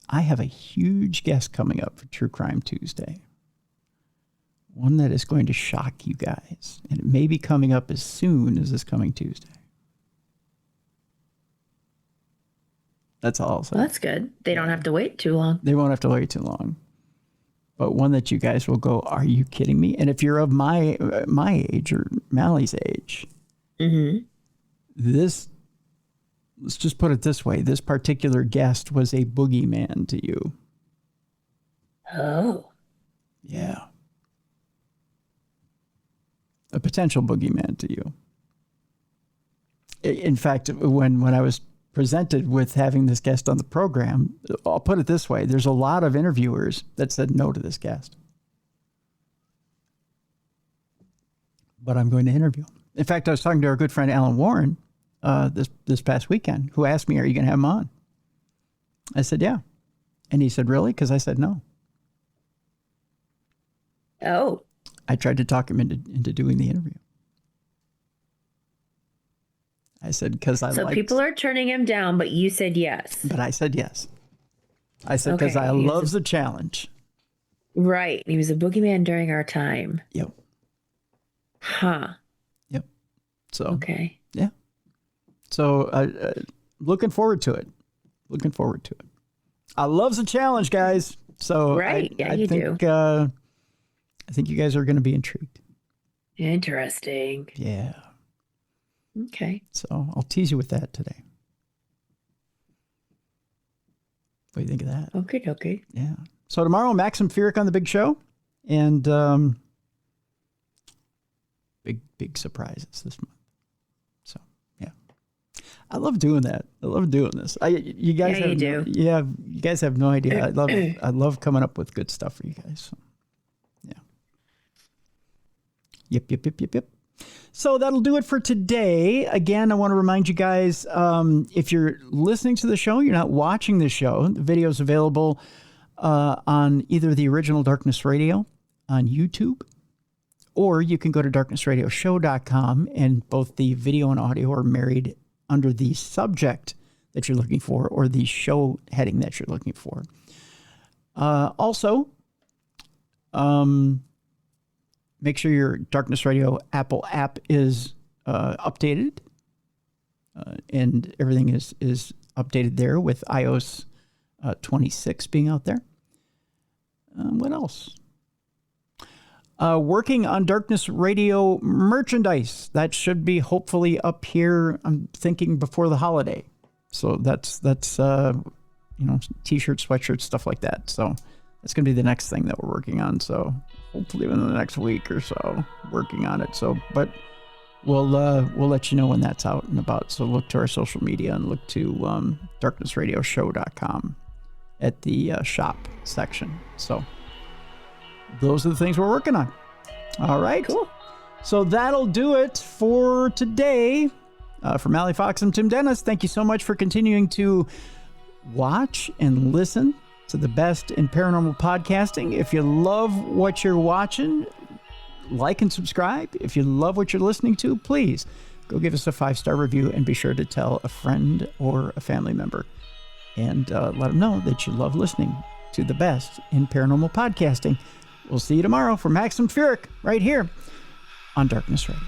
I have a huge guest coming up for True Crime Tuesday. One that is going to shock you guys. And it may be coming up as soon as this coming Tuesday. That's all I'll say. Well, that's good. They don't have to wait too long. They won't have to wait too long. But one that you guys will go, are you kidding me? And if you're of my age or Mallie's age, let's just put it this way. This particular guest was a boogeyman to you. Oh. Yeah. A potential boogeyman to you. In fact, when I was presented with having this guest on the program, I'll put it this way. There's a lot of interviewers that said no to this guest. But I'm going to interview him. In fact, I was talking to our good friend Alan Warren this past weekend, who asked me, are you going to have him on? I said, yeah. And he said, really? Because I said no. Oh. I tried to talk him into doing the interview. I said, because I So people are turning him down, but you said yes. But I said yes. I said, because I love the challenge. Right. He was a boogeyman during our time. Yep. Huh. Yep. So. Okay. Yeah. So looking forward to it. Looking forward to it. I love the challenge, guys. So right. I think you guys are going to be intrigued. Interesting. Yeah. Okay. So I'll tease you with that today. What do you think of that? Okay. Yeah. So tomorrow, Maxim Fierick on the big show. And big surprises this month. So, yeah. I love doing that. I love doing this. You guys have no idea. I love coming up with good stuff for you guys. So, yeah. Yep. So that'll do it for today. Again, I want to remind you guys, if you're listening to the show, you're not watching the show, the video is available on either the original Darkness Radio on YouTube, or you can go to darknessradioshow.com, and both the video and audio are married under the subject that you're looking for or the show heading that you're looking for. Also, make sure your Darkness Radio Apple app is updated, and everything is updated there with iOS 26 being out there. What else? Working on Darkness Radio merchandise. That should be hopefully up here, I'm thinking, before the holiday. So that's T-shirts, sweatshirts, stuff like that. So that's going to be the next thing that we're working on. So hopefully within the next week or so, working on it. So, but we'll let you know when that's out and about. So look to our social media and look to darknessradioshow.com at the shop section. So those are the things we're working on. All right. Cool. So that'll do it for today. For Mallie Fox and Tim Dennis, thank you so much for continuing to watch and listen to the best in paranormal podcasting. If you love what you're watching, like and subscribe. If you love what you're listening to, please go give us a 5-star review and be sure to tell a friend or a family member and let them know that you love listening to the best in paranormal podcasting. We'll see you tomorrow for Maxim Fierick right here on Darkness Radio.